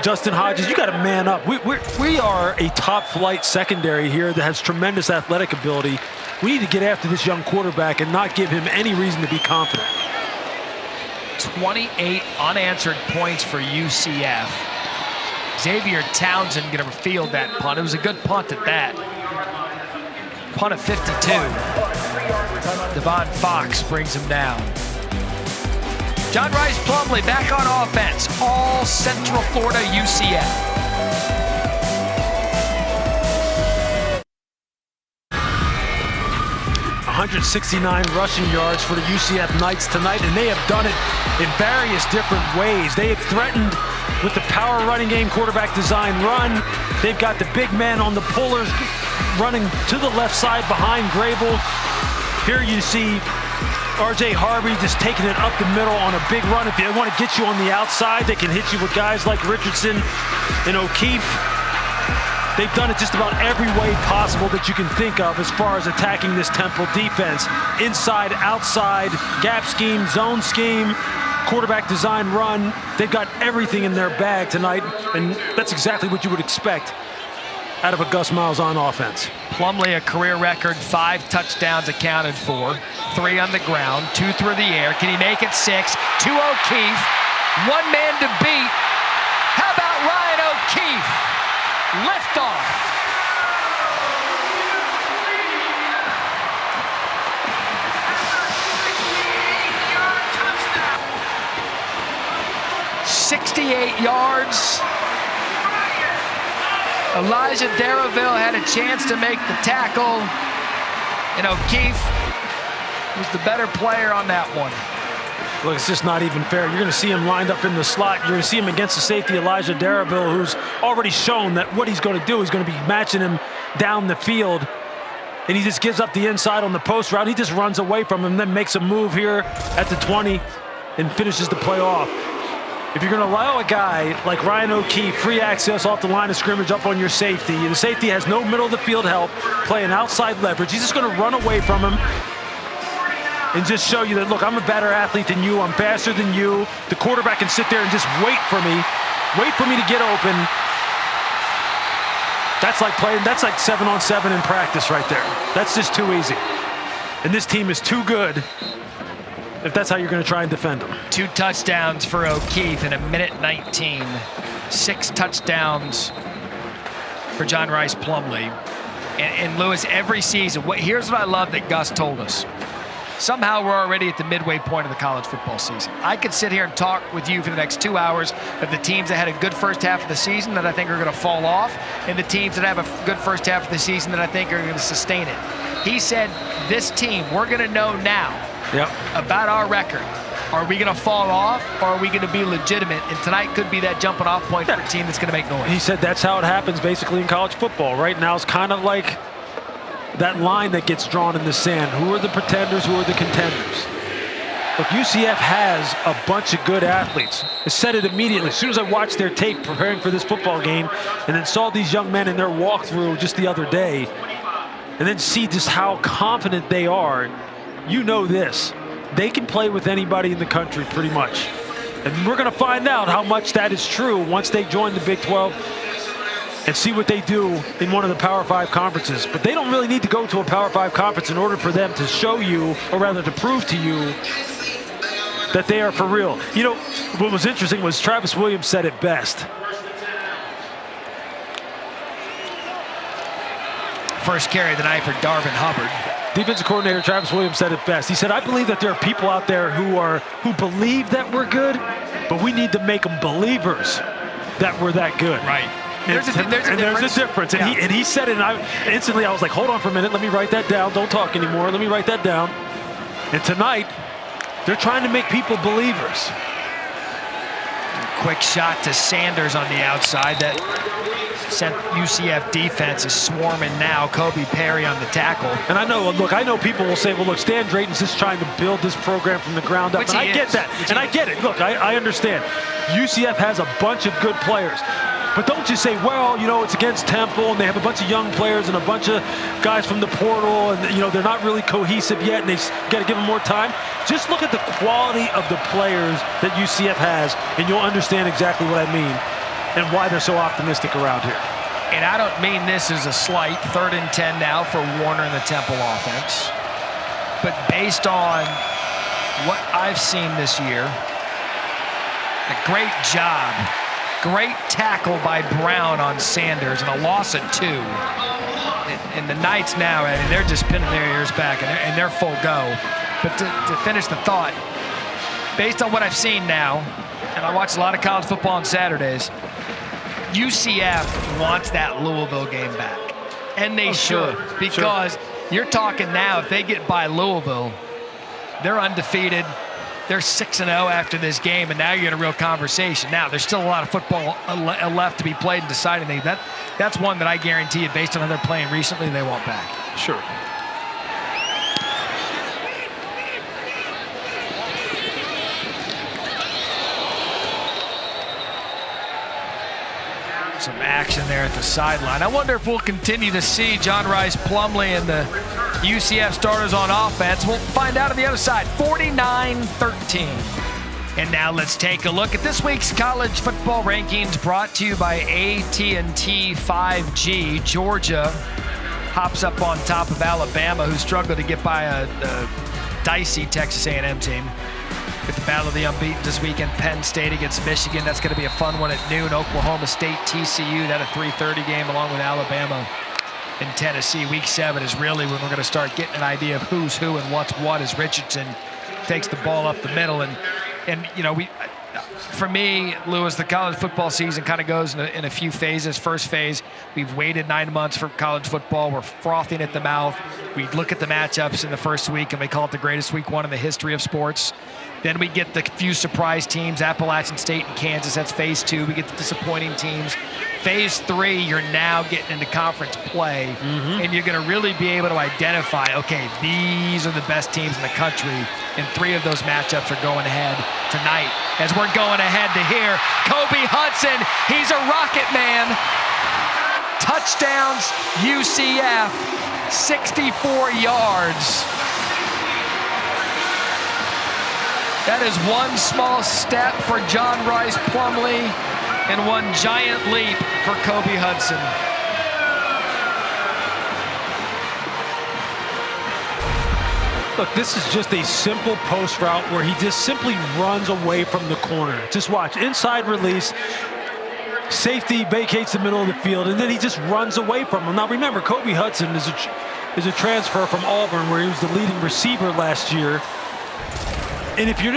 Justin Hodges, you got to man up. We are a top-flight secondary here that has tremendous athletic ability. We need to get after this young quarterback and not give him any reason to be confident. 28 unanswered points for UCF. Xavier Townsend going to field that punt. It was a good punt at that. Punt at 52. Devon Fox brings him down. John Rice Plumlee back on offense. All Central Florida UCF. .169 rushing yards for the UCF Knights tonight, and they have done it in various different ways. They have threatened with the power running game, quarterback design run. They've got the big man on the pullers running to the left side behind Grable. Here you see R.J. Harvey just taking it up the middle on a big run. If they want to get you on the outside, they can hit you with guys like Richardson and O'Keefe. They've done it just about every way possible that you can think of as far as attacking this Temple defense. Inside, outside, gap scheme, zone scheme, quarterback design run. They've got everything in their bag tonight, and that's exactly what you would expect out of a Gus Malzahn offense. Plumlee, a career record, 5 touchdowns accounted for, 3 on the ground, 2 through the air. Can he make it 6? To O'Keefe, 1 man to beat. How about Ryan O'Keefe? Liftoff. .68 yards. Elijah Darraville had a chance to make the tackle, and O'Keefe was the better player on that one. Look, it's just not even fair. You're going to see him lined up in the slot. You're going to see him against the safety, Elijah Darraville, who's already shown that what he's going to do is going to be matching him down the field. And he just gives up the inside on the post route. He just runs away from him, then makes a move here at the 20. and finishes the play off. If you're going to allow a guy like Ryan O'Keefe free access off the line of scrimmage up on your safety, the safety has no middle of the field help, playing outside leverage. He's just going to run away from him and just show you that, look, I'm a better athlete than you. I'm faster than you. The quarterback can sit there and just wait for me to get open. That's like 7-on-7 in practice right there. That's just too easy. And this team is too good if that's how you're going to try and defend them. 2 touchdowns for O'Keefe in 1:19. 6 touchdowns for John Rice Plumlee. And Lewis, every season, here's what I love that Gus told us. Somehow we're already at the midway point of the college football season. I could sit here and talk with you for the next 2 hours of the teams that had a good first half of the season that I think are going to fall off, and the teams that have a good first half of the season that I think are going to sustain it. He said, this team, we're going to know now about our record. Are we going to fall off, or are we going to be legitimate? And tonight could be that jumping off point for a team that's going to make noise. He said that's how it happens basically in college football. Right now it's kind of like that line that gets drawn in the sand. Who are the pretenders? Who are the contenders? Look, UCF has a bunch of good athletes. I said it immediately. As soon as I watched their tape preparing for this football game and then saw these young men in their walkthrough just the other day and then see just how confident they are, you know this. They can play with anybody in the country pretty much. And we're going to find out how much that is true once they join the Big 12 and see what they do in one of the Power 5 conferences. But they don't really need to go to a Power 5 conference in order for them to show you, or rather to prove to you, that they are for real. You know, what was interesting was Travis Williams said it best. First carry of the night for Darvin Hubbard. Defensive coordinator Travis Williams said it best. He said, I believe that there are people out there who believe that we're good, but we need to make them believers that we're that good. Right. There's a difference. And he said it, and instantly I was like, hold on for a minute, let me write that down. Don't talk anymore. Let me write that down. And tonight, they're trying to make people believers. Quick shot to Sanders on the outside. That sent UCF defense is swarming now. Kobe Perry on the tackle. And I know people will say, well, look, Stan Drayton's just trying to build this program from the ground up. Which and I get that. And I get it. Look, I understand. UCF has a bunch of good players. But don't just say, well, you know, it's against Temple and they have a bunch of young players and a bunch of guys from the portal and, you know, they're not really cohesive yet and they got to give them more time. Just look at the quality of the players that UCF has and you'll understand exactly what I mean and why they're so optimistic around here. And I don't mean this as a slight. 3rd and 10 now for Warner and the Temple offense. But based on what I've seen this year, a great job. Great tackle by Brown on Sanders and a loss of 2. And the Knights now, I mean, they're just pinning their ears back and they're full go. But to finish the thought, based on what I've seen now, and I watch a lot of college football on Saturdays, UCF wants that Louisville game back. And they should, because you're talking now, if they get by Louisville, they're undefeated. They're 6-0 after this game, and now you're in a real conversation. Now, there's still a lot of football left to be played and deciding things. That's one that I guarantee you, based on how they're playing recently, they want back. Sure. Some action there at the sideline. I wonder if we'll continue to see John Rice Plumlee and the UCF starters on offense. We'll find out on the other side. 49-13. And now let's take a look at this week's college football rankings brought to you by AT&T 5G. Georgia hops up on top of Alabama, who struggled to get by a dicey Texas A&M team. With the battle of the unbeaten this weekend, Penn State against Michigan. That's going to be a fun one at noon. Oklahoma State, TCU, that a 3:30 game along with Alabama and Tennessee. Week 7 is really when we're going to start getting an idea of who's who and what's what as Richardson takes the ball up the middle. And you know, for me, Lewis, the college football season kind of goes in a few phases. First phase, we've waited 9 months for college football. We're frothing at the mouth. We look at the matchups in the first week, and we call it the greatest week one in the history of sports. Then we get the few surprise teams, Appalachian State and Kansas. That's phase 2. We get the disappointing teams. Phase 3, you're now getting into conference play, and you're going to really be able to identify, okay, these are the best teams in the country, and 3 of those matchups are going ahead tonight. As we're going ahead to here, Kobe Hudson, he's a rocket man. Touchdowns, UCF, 64 yards. That is one small step for John Rice Plumlee and one giant leap for Kobe Hudson. Look, this is just a simple post route where he just simply runs away from the corner. Just watch, inside release, safety vacates the middle of the field, and then he just runs away from him. Now remember, Kobe Hudson is a transfer from Auburn, where he was the leading receiver last year. And if you're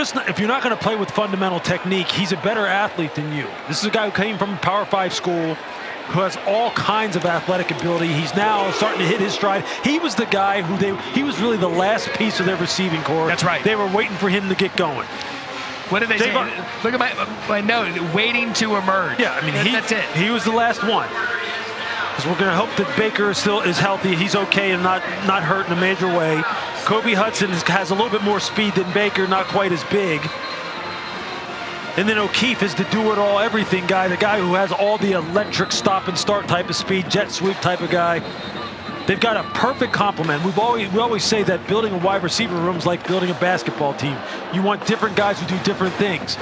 not going to play with fundamental technique, he's a better athlete than you. This is a guy who came from a Power 5 school, who has all kinds of athletic ability. He's now starting to hit his stride. He was the guy he was really the last piece of their receiving corps. That's right. They were waiting for him to get going. What did they say? Look at my note, waiting to emerge. Yeah, I mean, that's it. He was the last one. Because we're going to hope that Baker is healthy. He's okay and not hurt in a major way. Kobe Hudson has a little bit more speed than Baker, not quite as big. And then O'Keefe is the do-it-all everything guy, the guy who has all the electric stop and start type of speed, jet sweep type of guy. They've got a perfect complement. We always say that building a wide receiver room is like building a basketball team. You want different guys who do different things.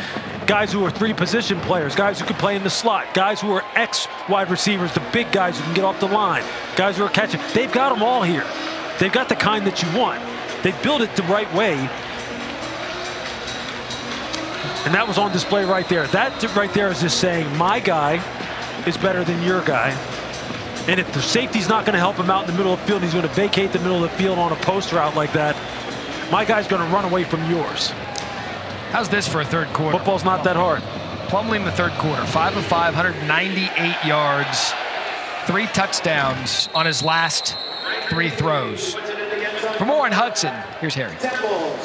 Guys who are 3-position players, guys who can play in the slot, guys who are ex-wide receivers, the big guys who can get off the line, guys who are catching. They've got them all here. They've got the kind that you want. They build it the right way. And that was on display right there. That right there is just saying, my guy is better than your guy. And if the safety's not going to help him out in the middle of the field, he's going to vacate the middle of the field on a post route like that, my guy's going to run away from yours. How's this for a third quarter? Football's not that hard. Plumlee in the third quarter, 5 of 5, 198 yards, 3 touchdowns on his last 3 throws. For more on Hudson, here's Harry.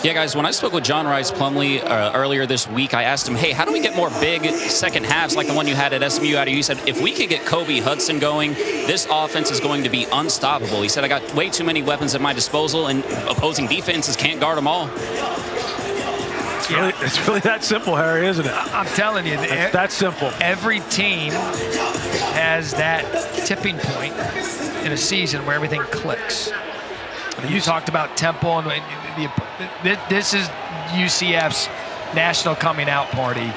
Yeah, guys, when I spoke with John Rice Plumlee earlier this week, I asked him, hey, how do we get more big second halves like the one you had at SMU out of you? He said, if we could get Kobe Hudson going, this offense is going to be unstoppable. He said, I got way too many weapons at my disposal, and opposing defenses can't guard them all. It's really that simple, Harry, isn't it? I'm telling you. It's that simple. Every team has that tipping point in a season where everything clicks. You talked about Temple, and this is UCF's national coming out party.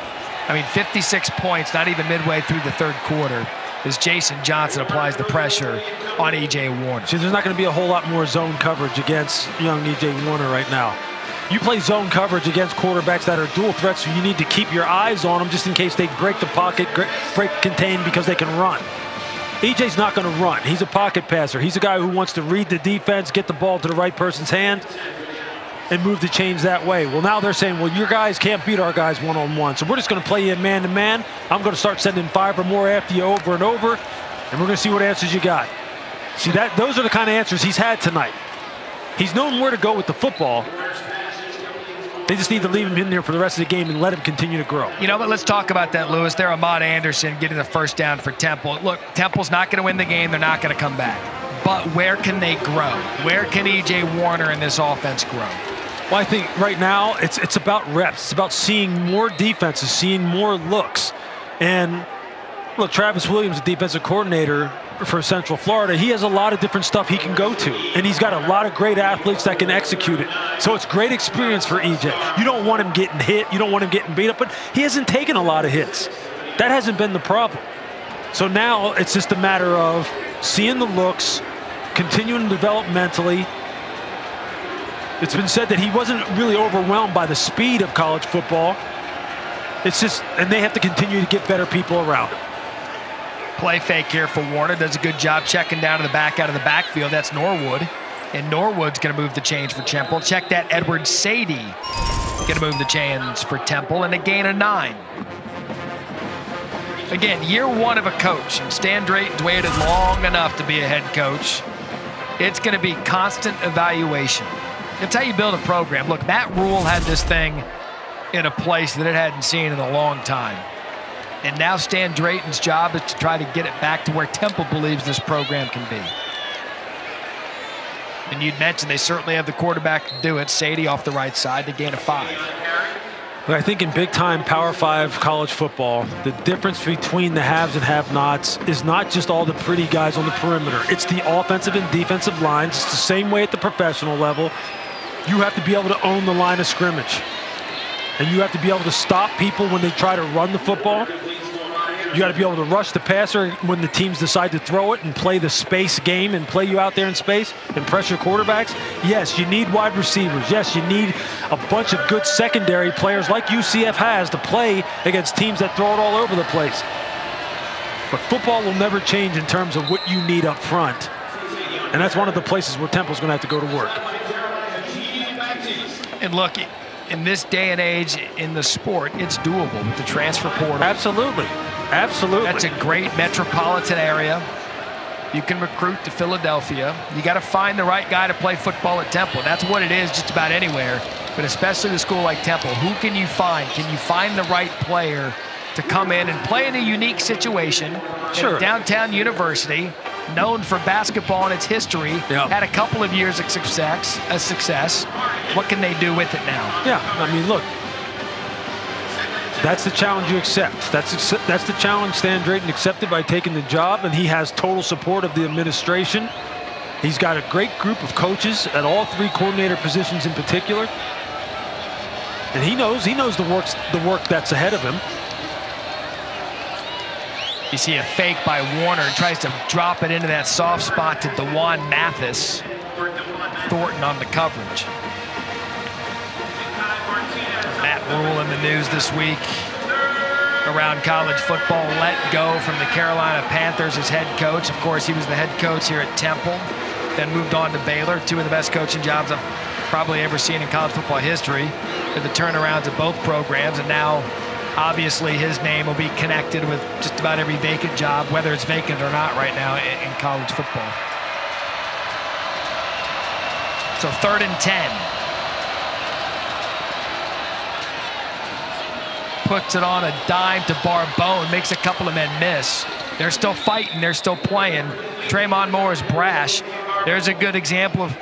I mean, 56 points, not even midway through the third quarter, as Jason Johnson applies the pressure on E.J. Warner. See, there's not going to be a whole lot more zone coverage against young E.J. Warner right now. You play zone coverage against quarterbacks that are dual threats, so you need to keep your eyes on them just in case they break the pocket, break contain, because they can run. EJ's not going to run. He's a pocket passer. He's a guy who wants to read the defense, get the ball to the right person's hand, and move the chains that way. Well, now they're saying, well, your guys can't beat our guys one-on-one, so we're just going to play you man-to-man. I'm going to start sending 5 or more after you over and over, and we're going to see what answers you got. See, those are the kind of answers he's had tonight. He's known where to go with the football. They just need to leave him in there for the rest of the game and let him continue to grow. You know what? Let's talk about that, Lewis. They're Ahmad Anderson getting the first down for Temple. Look, Temple's not going to win the game. They're not going to come back. But where can they grow? Where can E.J. Warner and this offense grow? Well, I think right now it's about reps. It's about seeing more defenses, seeing more looks. And look, Travis Williams, the defensive coordinator for Central Florida, he has a lot of different stuff he can go to, and he's got a lot of great athletes that can execute it. So it's great experience for EJ. You don't want him getting hit, you don't want him getting beat up, but he hasn't taken a lot of hits. That hasn't been the problem. So now it's just a matter of seeing the looks, continuing to develop mentally. It's been said that he wasn't really overwhelmed by the speed of college football. It's just, and they have to continue to get better people around him. Play fake here for Warner. Does a good job checking down to the back out of the backfield. That's Norwood. And Norwood's going to move the chains for Temple. Check that, Edward Sadie Going to move the chains for Temple and a gain of 9. Again, year 1 of a coach, and Stan Drayton's waited long enough to be a head coach. It's going to be constant evaluation. That's how you build a program. Look, Matt Rule had this thing in a place that it hadn't seen in a long time. And now Stan Drayton's job is to try to get it back to where Temple believes this program can be. And you'd mentioned they certainly have the quarterback to do it. Sadie off the right side to gain a 5. I think in big-time Power 5 college football, the difference between the haves and have-nots is not just all the pretty guys on the perimeter. It's the offensive and defensive lines. It's the same way at the professional level. You have to be able to own the line of scrimmage. And you have to be able to stop people when they try to run the football. You got to be able to rush the passer when the teams decide to throw it and play the space game and play you out there in space and pressure quarterbacks. Yes, you need wide receivers. Yes, you need a bunch of good secondary players like UCF has to play against teams that throw it all over the place. But football will never change in terms of what you need up front. And that's one of the places where Temple's going to have to go to work. And look, in this day and age in the sport, it's doable with the transfer portal. Absolutely. Absolutely. That's a great metropolitan area. You can recruit to Philadelphia. You got to find the right guy to play football at Temple. That's what it is just about anywhere, but especially a school like Temple. Who can you find? Can you find the right player to come in and play in a unique situation? Sure. Downtown University, known for basketball and its history, had a couple of years of success. What can they do with it now? Yeah, I mean, look. That's the challenge you accept. That's the challenge Stan Drayton accepted by taking the job, and he has total support of the administration. He's got a great group of coaches at all 3 coordinator positions in particular. And he knows the work that's ahead of him. You see a fake by Warner, tries to drop it into that soft spot to DeJuan Mathis. Thornton on the coverage. Matt Rule in the news this week around college football. Let go from the Carolina Panthers as head coach. Of course, he was the head coach here at Temple, then moved on to Baylor. 2 of the best coaching jobs I've probably ever seen in college football history, with the turnarounds of both programs. And now, obviously, his name will be connected with just about every vacant job, whether it's vacant or not right now in college football. So 3rd and 10. Puts it on a dime to Barbone, makes a couple of men miss. They're still fighting, they're still playing. Tremont Moore is brash. There's a good example of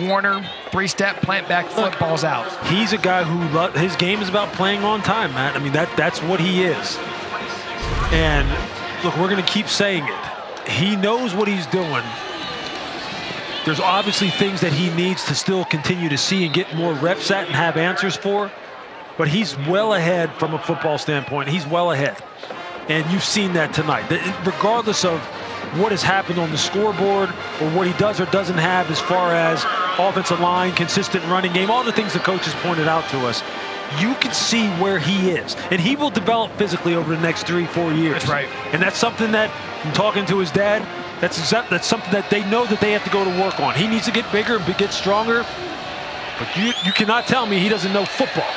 Warner, 3-step, plant back, football's out. He's a guy who his game is about playing on time, Matt. I mean, that's what he is. And look, we're going to keep saying it. He knows what he's doing. There's obviously things that he needs to still continue to see and get more reps at and have answers for. But he's well ahead from a football standpoint. He's well ahead. And you've seen that tonight. Regardless of what has happened on the scoreboard or what he does or doesn't have as far as offensive line, consistent running game, all the things the coaches pointed out to us, you can see where he is. And he will develop physically over the next 3-4 years. That's right. And that's something that, from talking to his dad, that's something that they know that they have to go to work on. He needs to get bigger and get stronger. But you cannot tell me he doesn't know football.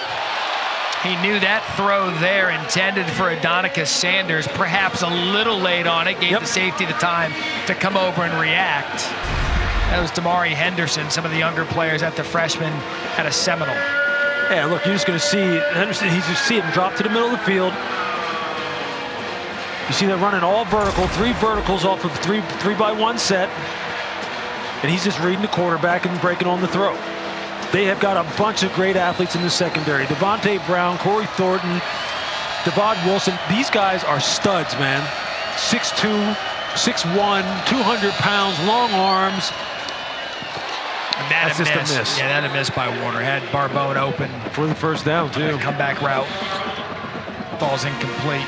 He knew that throw there intended for Adonicus Sanders, perhaps a little late on it, gave the safety the time to come over and react. That was Damari Henderson. Some of the younger players at the freshman had a seminal. Yeah, look, you're just going to see Henderson, he's just see him drop to the middle of the field. You see them running all vertical, 3 verticals off of 3-by-1 set. And he's just reading the quarterback and breaking on the throw. They have got a bunch of great athletes in the secondary. Devontae Brown, Corey Thornton, Devon Wilson. These guys are studs, man. 6'2", 6'1", 200 pounds, long arms. And that's just a miss. Yeah, that a miss by Warner. Had Barbone open. For the first down, too. Comeback route. Falls incomplete.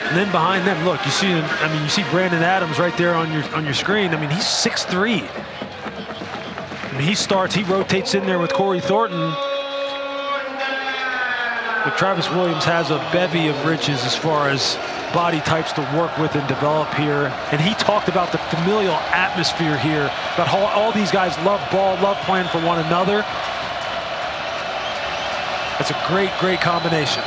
And then behind them, look, you see Brandon Adams right there on your screen. I mean, he's 6'3". He rotates in there with Corey Thornton. But Travis Williams has a bevy of riches as far as body types to work with and develop here. And he talked about the familial atmosphere here, about how all these guys love ball, love playing for one another. That's a great, great combination.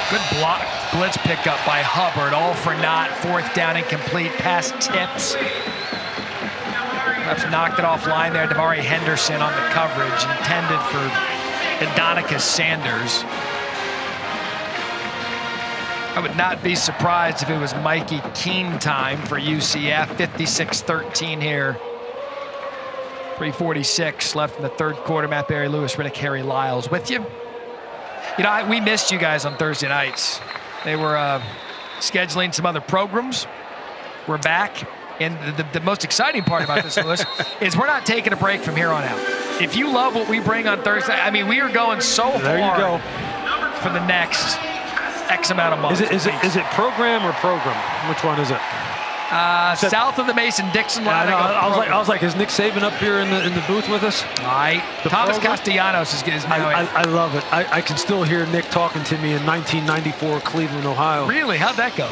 Good block, blitz pickup by Hubbard, all for naught, 4th down incomplete, pass tips. Perhaps knocked it offline there. Damari Henderson on the coverage, intended for Adonicus Sanders. I would not be surprised if it was Mikey Keene time for UCF. 56-13 here. 3:46 left in the third quarter. Matt Berry, Lewis Riddick, Harry Lyles with you. You know, we missed you guys on Thursday nights. They were scheduling some other programs. We're back. And the most exciting part about this, Lewis, is we're not taking a break from here on out. If you love what we bring on Thursday, I mean, we are going so hard for the next X amount of months. Is it program or program? Which one is it? South of the Mason-Dixon line. I was like, is Nick Saban up here in the booth with us? All right. Thomas Castellanos is now. I love it. I can still hear Nick talking to me in 1994 Cleveland, Ohio. Really? How'd that go?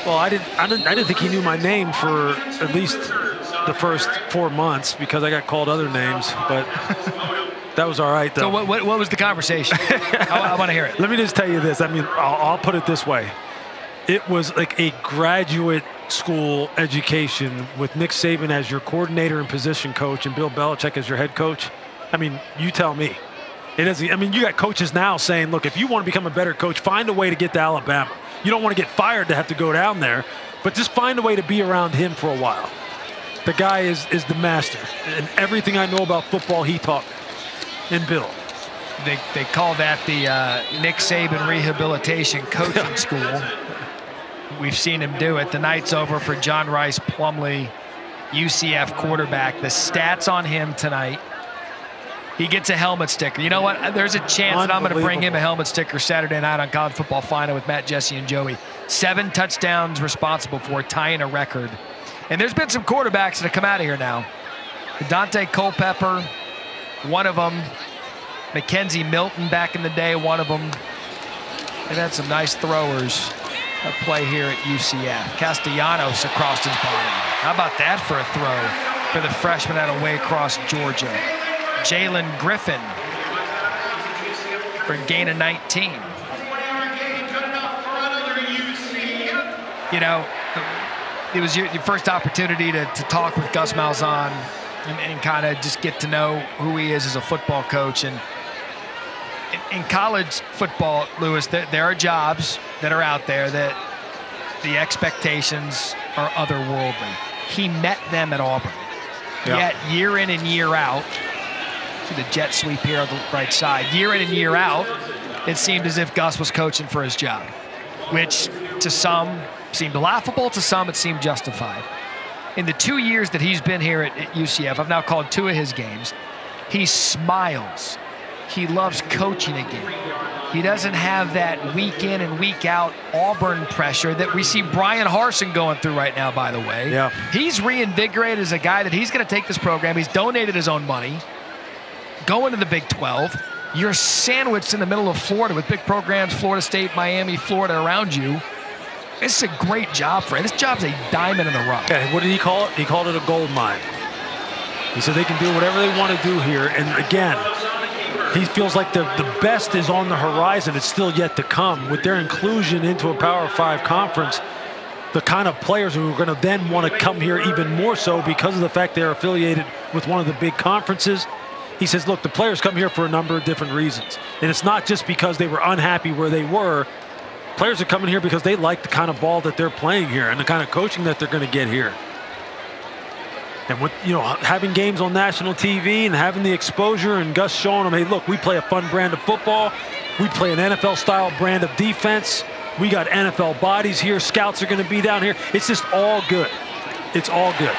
Well, I didn't think he knew my name for at least the first 4 months because I got called other names, but that was all right, though. So what was the conversation? I want to hear it. Let me just tell you this. I mean, I'll put it this way. It was like a graduate school education with Nick Saban as your coordinator and position coach and Bill Belichick as your head coach. I mean, you tell me. It is. I mean, you got coaches now saying, look, if you want to become a better coach, find a way to get to Alabama. You don't want to get fired to have to go down there, but just find a way to be around him for a while. The guy is the master, and everything I know about football, he taught me. And Bill. They call that the Nick Saban Rehabilitation Coaching School. We've seen him do it. The night's over for John Rice Plumlee, UCF quarterback. The stats on him tonight. He gets a helmet sticker. You know what? There's a chance that I'm going to bring him a helmet sticker Saturday night on College Football Final with Matt, Jesse, and Joey. 7 touchdowns responsible for tying a record. And there's been some quarterbacks that have come out of here now. Dante Culpepper, one of them. Mackenzie Milton back in the day, one of them. They've had some nice throwers that play here at UCF. Castellanos across his body. How about that for a throw for the freshman out of Waycross, Georgia? Jalen Griffin for a gain of 19. You know, it was your first opportunity to talk with Gus Malzahn and kind of just get to know who he is as a football coach. And in college football, Lewis, there are jobs that are out there that the expectations are otherworldly. He met them at Auburn. Yet year in and year out, see the jet sweep here on the right side, year in and year out, it seemed as if Gus was coaching for his job, which to some seemed laughable, to some it seemed justified. In the 2 years that he's been here at UCF, I've now called 2 of his games, he smiles. He loves coaching again. He doesn't have that week in and week out Auburn pressure that we see Brian Harsin going through right now, by the way. Yeah. He's reinvigorated as a guy that he's going to take this program. He's donated his own money, going to the Big 12. You're sandwiched in the middle of Florida with big programs, Florida State, Miami, Florida around you. It's a great job for him. This job's a diamond in the rough. Okay, what did he call it? He called it a gold mine. He said they can do whatever they want to do here. And again, he feels like the best is on the horizon. It's still yet to come. With their inclusion into a Power 5 conference, the kind of players who are going to then want to come here even more so because of the fact they're affiliated with one of the big conferences. He says, look, the players come here for a number of different reasons. And it's not just because they were unhappy where they were. Players are coming here because they like the kind of ball that they're playing here and the kind of coaching that they're going to get here. And with, you know, having games on national TV and having the exposure and Gus showing them, hey, look, we play a fun brand of football. We play an NFL-style brand of defense. We got NFL bodies here. Scouts are going to be down here. It's just all good. It's all good.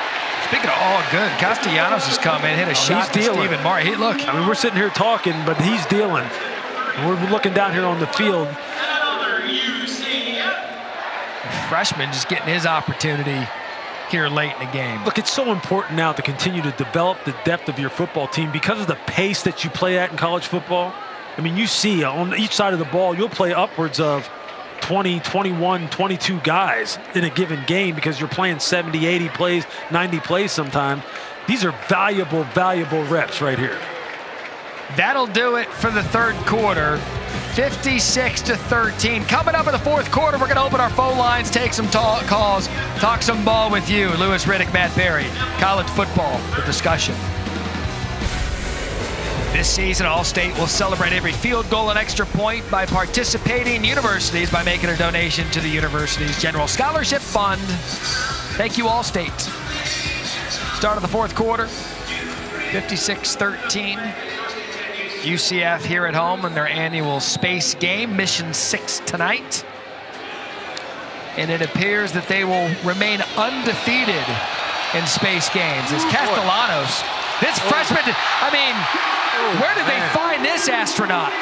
Speaking of all good, Castellanos has come in, hit a shot to Stephen Martin. Hey, look. I mean, we're sitting here talking, but he's dealing. And we're looking down here on the field. Freshman just getting his opportunity here late in the game. Look, it's so important now to continue to develop the depth of your football team because of the pace that you play at in college football. I mean, you see on each side of the ball, you'll play upwards of 20, 21, 22 guys in a given game because you're playing 70, 80 plays, 90 plays sometimes. These are valuable, valuable reps right here. That'll do it for the third quarter. 56-13. Coming up in the fourth quarter, we're going to open our phone lines, take some calls, talk some ball with you. Lewis Riddick, Matt Berry, college football, the discussion. This season, All-State will celebrate every field goal and extra point by participating universities by making a donation to the university's General Scholarship Fund. Thank you, All-State. Start of the fourth quarter, 56-13. UCF here at home in their annual space game, Mission 6 tonight. And it appears that they will remain undefeated in space games as Castellanos, this freshman, I mean, where did they find this astronaut?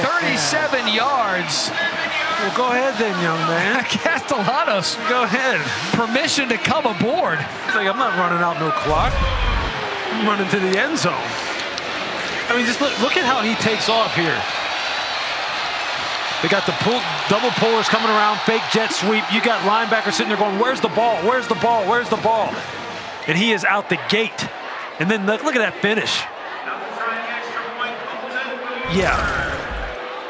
37 yards. Well, go ahead then, young man. Castellanos. Go ahead. Permission to come aboard. It's like, I'm not running out no clock. I'm running to the end zone. I mean, just look at how he takes off here. They got the double pullers coming around, fake jet sweep. You got linebackers sitting there going, where's the ball? Where's the ball? Where's the ball? And he is out the gate. And then look at that finish. Yeah.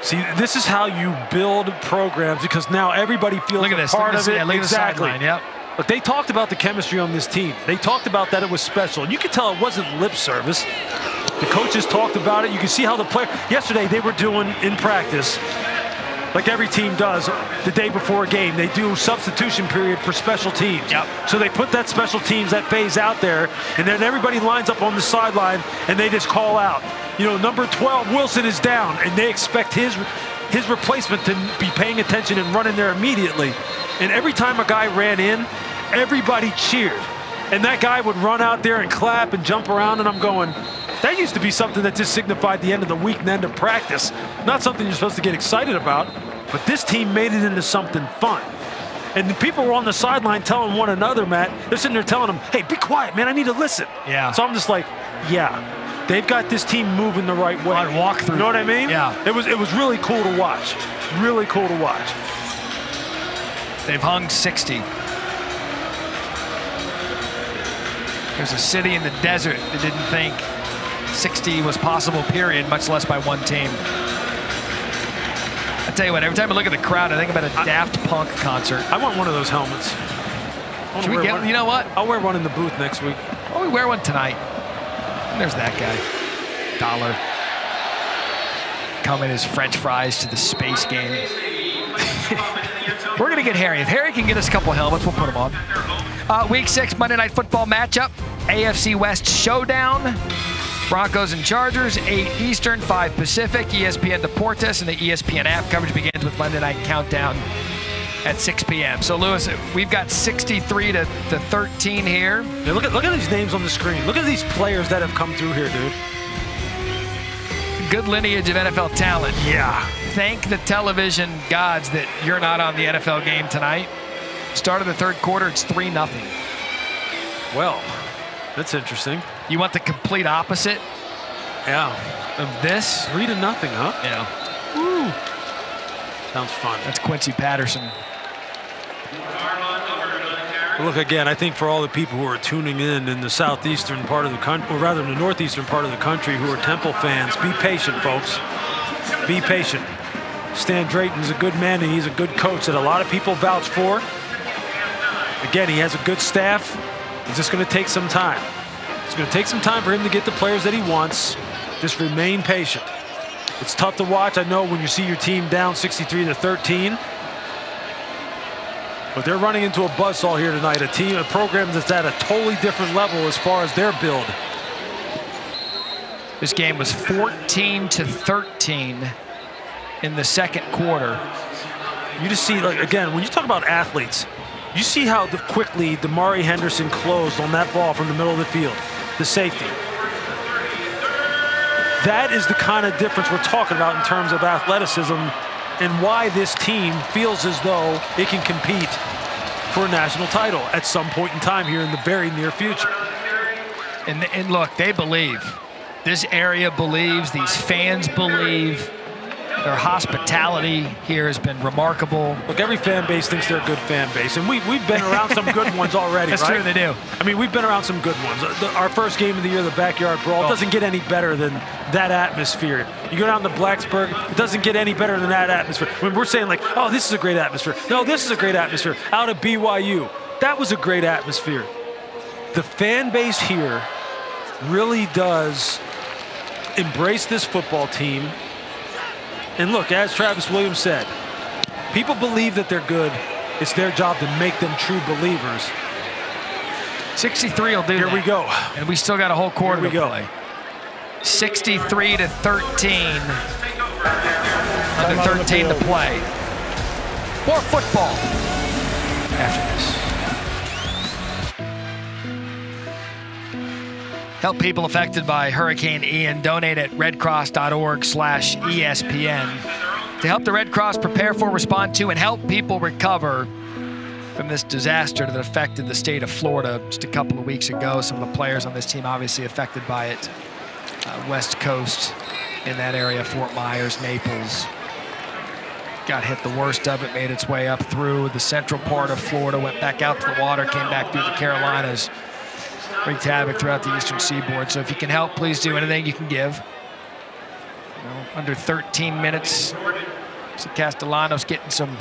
See, this is how you build programs, because now everybody feels a part of it. Yeah, look at the sideline, yep. But they talked about the chemistry on this team. They talked about that it was special. And you could tell it wasn't lip service. The coaches talked about it. You can see how the player, yesterday they were doing in practice, like every team does the day before a game, they do substitution period for special teams. Yep. So they put that special teams, that phase out there, and then everybody lines up on the sideline and they just call out, you know, number 12, Wilson is down, and they expect his replacement to be paying attention and running there immediately. And every time a guy ran in, everybody cheered. And that guy would run out there and clap and jump around, and I'm going, that used to be something that just signified the end of the week and end of practice. Not something you're supposed to get excited about, but this team made it into something fun. And the people were on the sideline telling one another, Matt, they're sitting there telling them, hey, be quiet, man, I need to listen. Yeah. So I'm just like, yeah, they've got this team moving the right way. On walk through. You know what I mean? Yeah. It was really cool to watch. Really cool to watch. They've hung 60. There's a city in the desert that didn't think 60 was possible, period, much less by one team. I tell you what, every time I look at the crowd, I think about a Daft Punk concert. I want one of those helmets. Should we get one? You know what? I'll wear one in the booth next week. Oh, we wear one tonight. And there's that guy. Dollar. Coming as French fries to the space game. We're going to get Harry. If Harry can get us a couple helmets, we'll put them on. Week 6 Monday Night Football matchup. AFC West showdown. Broncos and Chargers, 8 Eastern, 5 Pacific. ESPN Deportes and the ESPN app. Coverage begins with Monday Night Countdown at 6 p.m. So, Lewis, we've got 63-13 here. Yeah, look at these names on the screen. Look at these players that have come through here, dude. Good lineage of NFL talent. Yeah. Thank the television gods that you're not on the NFL game tonight. Start of the third quarter, it's 3-0. Well, that's interesting. You want the complete opposite? Yeah. Of this? 3-0, huh? Yeah. Woo. Sounds fun. That's Quincy Patterson. Look, again, I think for all the people who are tuning in the southeastern part of the country, or rather in the northeastern part of the country, who are Temple fans, be patient, folks. Be patient. Stan Drayton's a good man, and he's a good coach that a lot of people vouch for. Again, he has a good staff. It's just going to take some time. It's going to take some time for him to get the players that he wants. Just remain patient. It's tough to watch, I know, when you see your team down 63-13. But they're running into a buzzsaw here tonight. A program that's at a totally different level as far as their build. This game was 14-13 in the second quarter. You just see, like, again, when you talk about athletes, you see how quickly Damari Henderson closed on that ball from the middle of the field, the safety. That is the kind of difference we're talking about in terms of athleticism and why this team feels as though it can compete for a national title at some point in time here in the very near future. And look, they believe. This area believes, these fans believe. Their hospitality here has been remarkable. Look, every fan base thinks they're a good fan base, and we've been around some good ones already, That's right? true, they do. I mean, we've been around some good ones. Our first game of the year, the Backyard Brawl, doesn't get any better than that atmosphere. You go down to Blacksburg, it doesn't get any better than that atmosphere. When we're saying like, oh, this is a great atmosphere. No, this is a great atmosphere. Out of BYU, that was a great atmosphere. The fan base here really does embrace this football team. And look, as Travis Williams said, people believe that they're good. It's their job to make them true believers. 63 will do Here that. we go. And we still got a whole quarter Here we to go. play. 63-13. Under 13 to play. More football after this. Help people affected by Hurricane Ian. Donate at redcross.org/ESPN to help the Red Cross prepare for, respond to, and help people recover from this disaster that affected the state of Florida just a couple of weeks ago. Some of the players on this team obviously affected by it. West Coast in that area, Fort Myers, Naples. Got hit the worst of it, made its way up through the central part of Florida, went back out to the water, came back through the Carolinas. Wreaked havoc throughout the eastern seaboard. So if you can help, please do anything you can give. Under 13 minutes. So Castellanos getting some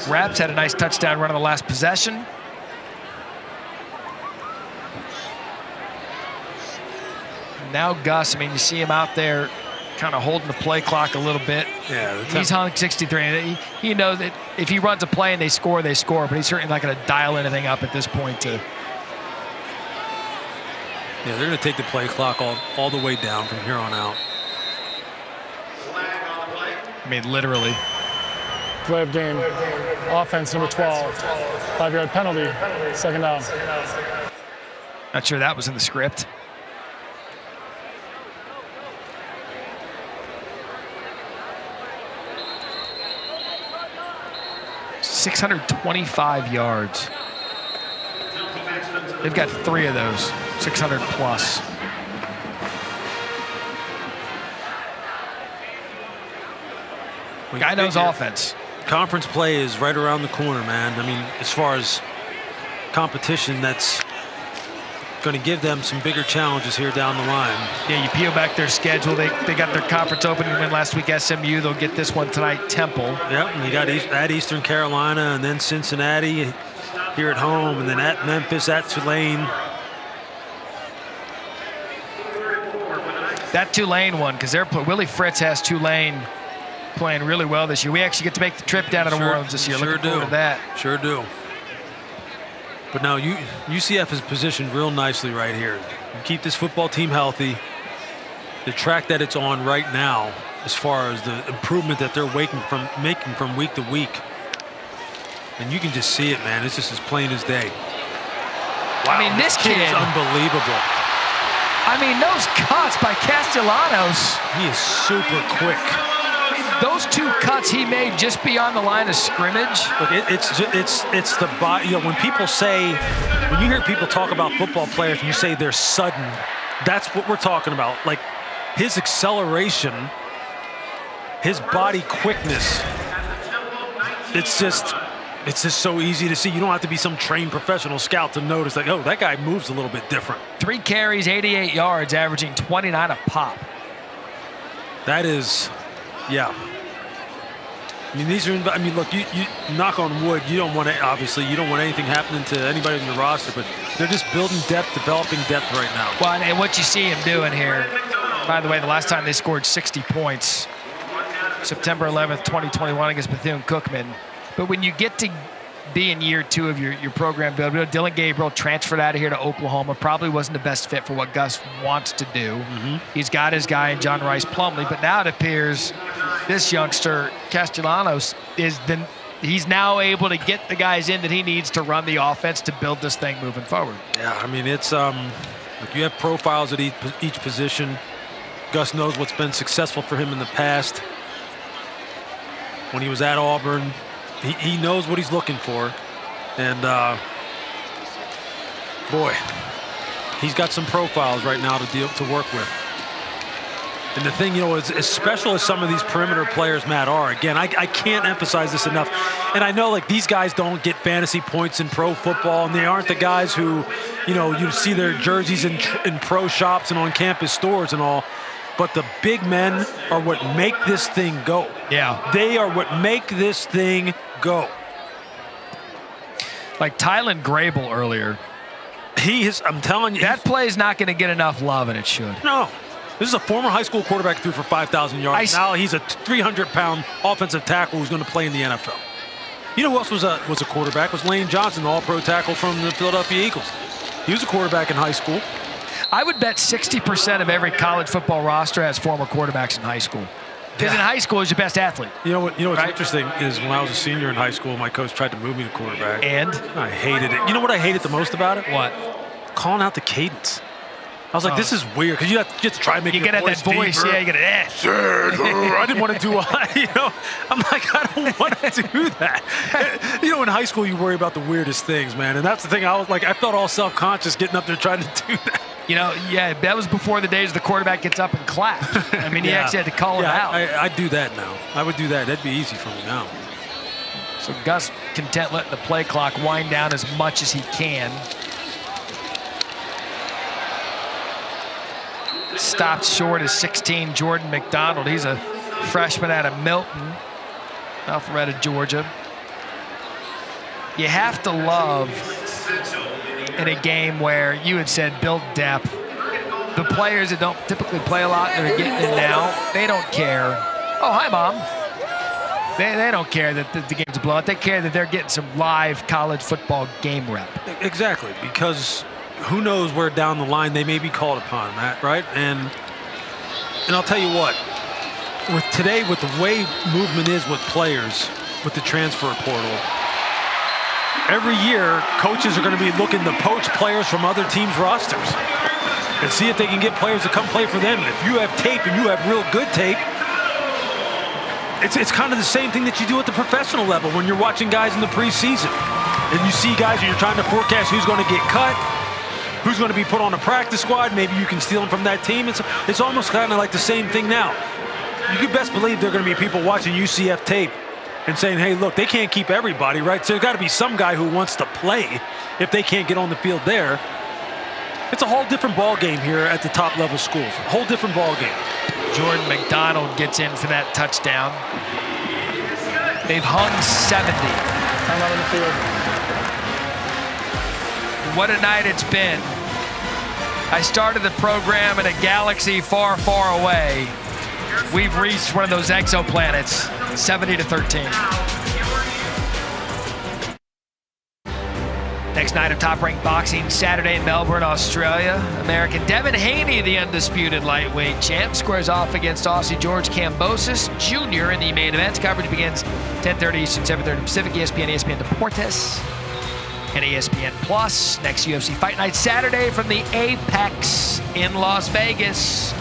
reps, had a nice touchdown run on the last possession. Now Gus, I mean, you see him out there kind of holding the play clock a little bit. Yeah, he's hung 63. He knows that if he runs a play and they score, they score. But he's certainly not going to dial anything up at this point to. Yeah, they're going to take the play clock all the way down from here on out. I mean, literally. Play of game. Offense number 12. 5-yard penalty. Second down. Not sure that was in the script. $625 yards. They've got 3 of those, 600 plus. Guy knows offense. Conference play is right around the corner, man. I mean, as far as competition, that's going to give them some bigger challenges here down the line. Yeah, you peel back their schedule. They got their conference opening win last week, SMU. They'll get this one tonight, Temple. Yep, and they got at Eastern Carolina and then Cincinnati here at home, and then at Memphis, at Tulane. That Tulane one, because Willie Fritz has Tulane playing really well this year. We actually get to make the trip down to New Orleans this year. Looking forward to that. Sure do. But now UCF is positioned real nicely right here. You keep this football team healthy. The track that it's on right now, as far as the improvement that they're making from week to week. And you can just see it, man. It's just as plain as day. Wow, I mean, this kid is unbelievable. I mean, those cuts by Castellanos. He is super quick. Those 2 cuts he made just beyond the line of scrimmage. Look, it's the body. You know, when people say, when you hear people talk about football players and you say they're sudden, that's what we're talking about. Like his acceleration, his body quickness. It's just so easy to see. You don't have to be some trained professional scout to notice like, oh, that guy moves a little bit different. 3 carries, 88 yards, averaging 29 a pop. That is, yeah. I mean, these are. I mean, look. You knock on wood. You don't want to. Obviously, you don't want anything happening to anybody in the roster. But they're just building depth, developing depth right now. Well, and what you see him doing here. By the way, the last time they scored 60 points, September 11th, 2021, against Bethune-Cookman. But when you get to be in year 2 of your program build, Dylan Gabriel transferred out of here to Oklahoma. Probably wasn't the best fit for what Gus wants to do. Mm-hmm. He's got his guy in John Rice Plumlee, but now it appears this youngster Castellanos he's now able to get the guys in that he needs to run the offense to build this thing moving forward. Yeah, I mean, it's look, you have profiles at each position. Gus knows what's been successful for him in the past. When he was at Auburn, he knows what he's looking for, and boy, he's got some profiles right now to work with. And the thing, as special as some of these perimeter players, Matt, are, again, I can't emphasize this enough. And I know, like, these guys don't get fantasy points in pro football, and they aren't the guys who, you see their jerseys in pro shops and on campus stores and all. But the big men are what make this thing go. Yeah. They are what make this thing go. Like Tylen Grable earlier. I'm telling you. That play is not going to get enough love, and it should. No. This is a former high school quarterback who threw for 5,000 yards. Now he's a 300-pound offensive tackle who's going to play in the NFL. You know who else was a quarterback? Was Lane Johnson, the all-pro tackle from the Philadelphia Eagles. He was a quarterback in high school. I would bet 60% of every college football roster has former quarterbacks in high school. Because in high school, he's your best athlete. You know what's interesting is when I was a senior in high school, my coach tried to move me to quarterback. And? I hated it. You know what I hated the most about it? What? Calling out the cadence. I was like, this is weird, because you have to try and make your voice that voice, deeper. yeah, you get it. I didn't want to do, I'm like, I don't want to do that. In high school, you worry about the weirdest things, man. And that's the thing, I felt all self-conscious getting up there trying to do that. That was before the days the quarterback gets up and claps. I mean, he actually had to call it out. I'd do that now. I would do that. That'd be easy for me now. So Gus content letting the play clock wind down as much as he can. Stopped short is 16, Jordan McDonald. He's a freshman out of Milton, Alpharetta, Georgia. You have to love in a game where you had said build depth. The players that don't typically play a lot that are getting in now, they don't care. Oh, hi, Mom. They don't care that the game's a blowout. They care that they're getting some live college football game rep. Exactly, because who knows where down the line they may be called upon, Matt, right? And I'll tell you what, with the way movement is with players, with the transfer portal, every year coaches are going to be looking to poach players from other teams' rosters and see if they can get players to come play for them. And if you have tape and you have real good tape, it's kind of the same thing that you do at the professional level when you're watching guys in the preseason. And you see guys and you're trying to forecast who's going to get cut, who's going to be put on a practice squad. Maybe you can steal them from that team. It's almost kind of like the same thing now. You can best believe there are going to be people watching UCF tape and saying, hey, look, they can't keep everybody, right? So there's got to be some guy who wants to play if they can't get on the field there. It's a whole different ball game here at the top level schools. A whole different ball game. Jordan McDonald gets in for that touchdown. They've hung 70. Time out on the field. What a night it's been. I started the program in a galaxy far, far away. We've reached one of those exoplanets, 70-13. Next night of top-ranked boxing, Saturday in Melbourne, Australia. American Devin Haney, the undisputed lightweight champ, squares off against Aussie George Kambosos Jr. in the main event. Coverage begins 10:30 Eastern, 7:30 Pacific, ESPN Deportes, and ESPN Plus. Next UFC Fight Night Saturday from the Apex in Las Vegas.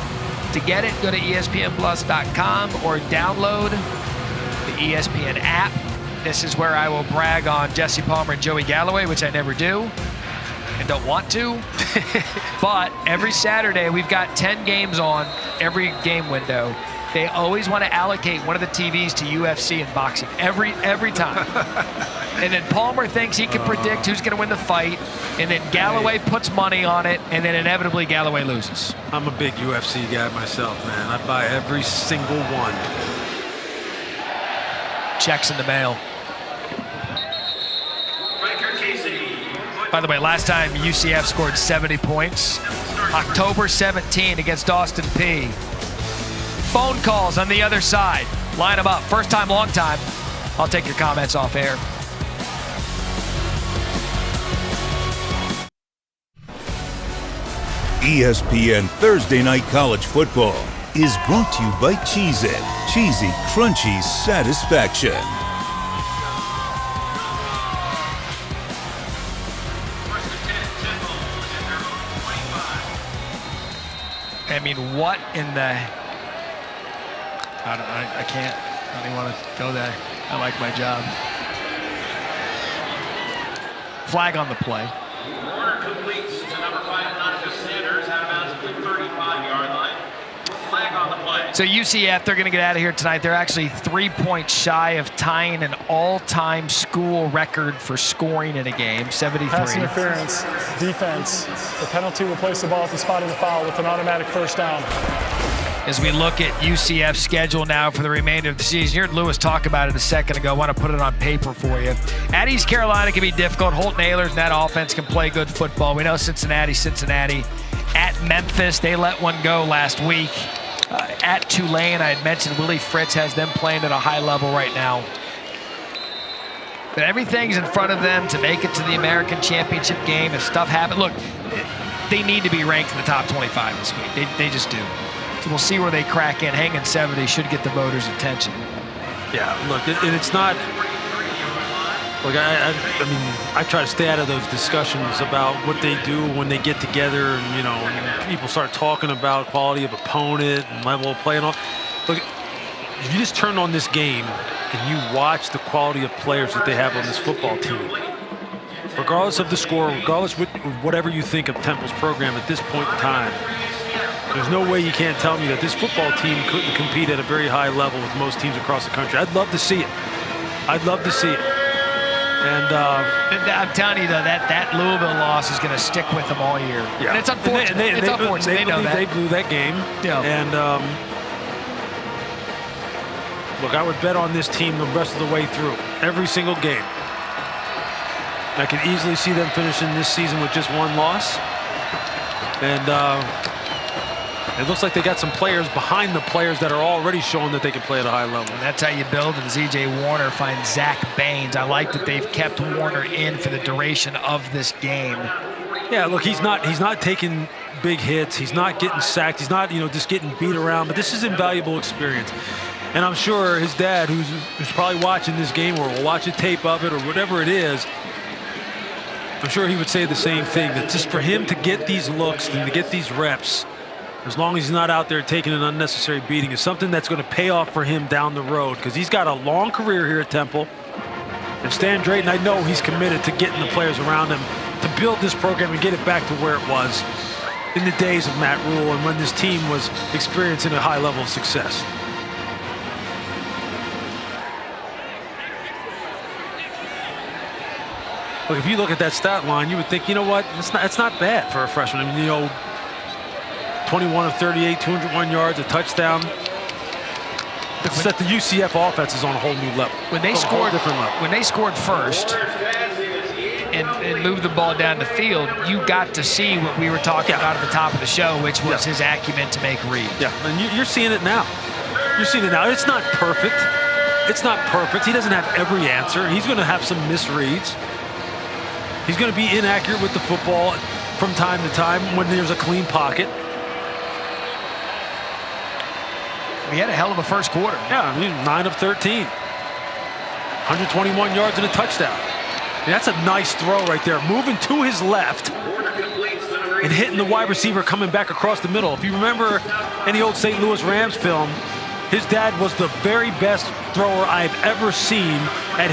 To get it, go to ESPNplus.com or download the ESPN app. This is where I will brag on Jesse Palmer and Joey Galloway, which I never do and don't want to. But every Saturday, we've got 10 games on every game window. They always want to allocate one of the TVs to UFC and boxing every time. And then Palmer thinks he can predict who's going to win the fight, and then Galloway puts money on it, and then inevitably Galloway loses. I'm a big UFC guy myself, man. I buy every single one. Checks in the mail. By the way, last time UCF scored 70 points, October 17 against Austin Peay. Phone calls on the other side. Line them up. First time, long time. I'll take your comments off air. ESPN Thursday Night College Football is brought to you by Cheez-It. Cheesy, crunchy satisfaction. I mean, what in the... I can't. I don't even want to go there. I like my job. Flag on the play. Corner completes to number 5, Donovan Sanders, out of bounds at the 35-yard line. Flag on the play. So UCF, they're going to get out of here tonight. They're actually 3 points shy of tying an all-time school record for scoring in a game, 73. Pass interference, defense. The penalty will place the ball at the spot of the foul with an automatic first down. As we look at UCF's schedule now for the remainder of the season, you heard Lewis talk about it a second ago. I want to put it on paper for you. At East Carolina can be difficult. Holt Naylors and that offense can play good football. We know Cincinnati. At Memphis, they let one go last week. At Tulane, I had mentioned Willie Fritz has them playing at a high level right now. But everything's in front of them to make it to the American Championship game. If stuff happens, look, they need to be ranked in the top 25 this week. They just do. So we'll see where they crack in. Hanging 70 should get the voters' attention. Yeah, look, and it's not. Look, I mean, I try to stay out of those discussions about what they do when they get together, and, you know, people start talking about quality of opponent and level of play and all. Look, if you just turn on this game and you watch the quality of players that they have on this football team, regardless of the score, regardless of whatever you think of Temple's program at this point in time, there's no way you can't tell me that this football team couldn't compete at a very high level with most teams across the country. I'd love to see it. I'd love to see it. And I'm telling you, though, that Louisville loss is going to stick with them all year. Yeah. And it's unfortunate. It's unfortunate. They know that. They blew that game. Yeah. And look, I would bet on this team the rest of the way through. Every single game. I can easily see them finishing this season with just one loss. And it looks like they got some players behind the players that are already showing that they can play at a high level. And that's how you build. And Z.J. Warner finds Zach Baines. I like that they've kept Warner in for the duration of this game. Yeah, look, he's not taking big hits. He's not getting sacked. He's not, just getting beat around. But this is invaluable experience. And I'm sure his dad, who's probably watching this game or will watch a tape of it or whatever it is, I'm sure he would say the same thing, that just for him to get these looks and to get these reps, as long as he's not out there taking an unnecessary beating, is something that's going to pay off for him down the road, because he's got a long career here at Temple. And Stan Drayton, I know he's committed to getting the players around him to build this program and get it back to where it was in the days of Matt Rule and when this team was experiencing a high level of success. Look, if you look at that stat line, you would think, you know what, it's not bad for a freshman. I mean, 21 of 38, 201 yards, a touchdown. It's that the UCF offense is on a whole new level. When they scored first and moved the ball down the field, you got to see what we were talking about at the top of the show, which was his acumen to make reads. Yeah, and you're seeing it now. You're seeing it now. It's not perfect. It's not perfect. He doesn't have every answer. He's going to have some misreads. He's going to be inaccurate with the football from time to time when there's a clean pocket. He had a hell of a first quarter. Yeah, I mean, 9 of 13. 121 yards and a touchdown. I mean, that's a nice throw right there. Moving to his left and hitting the wide receiver coming back across the middle. If you remember any old St. Louis Rams film, his dad was the very best thrower I've ever seen at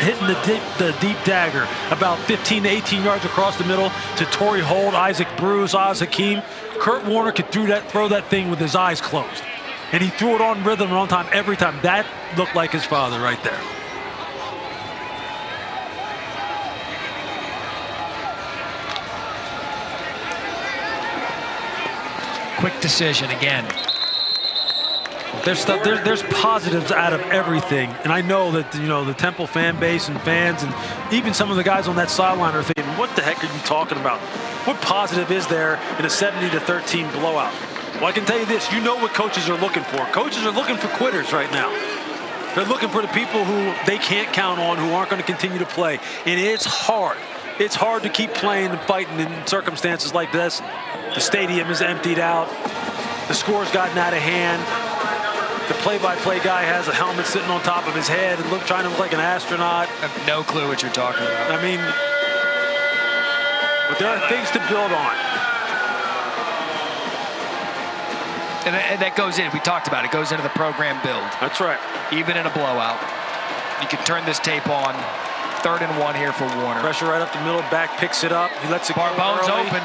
hitting the deep dagger, about 15 to 18 yards across the middle to Torrey Holt, Isaac Bruce, Oz Hakeem. Kurt Warner could throw that thing with his eyes closed. And he threw it on rhythm and on time every time. That looked like his father right there. Quick decision again. There's positives out of everything, and I know that the Temple fan base and fans and even some of the guys on that sideline are thinking, "What the heck are you talking about? What positive is there in a 70-13 blowout?" Well, I can tell you this: you know what coaches are looking for. Coaches are looking for quitters right now. They're looking for the people who they can't count on, who aren't going to continue to play, and it's hard. It's hard to keep playing and fighting in circumstances like this. The stadium is emptied out. The score's gotten out of hand. The play-by-play guy has a helmet sitting on top of his head and trying to look like an astronaut. I have no clue what you're talking about. I mean, but there are things to build on. And that goes in. We talked about it. It goes into the program build. That's right. Even in a blowout, you can turn this tape on. 3rd and 1 here for Warner. Pressure right up the middle. Back picks it up. He lets it go Barbone's early. open.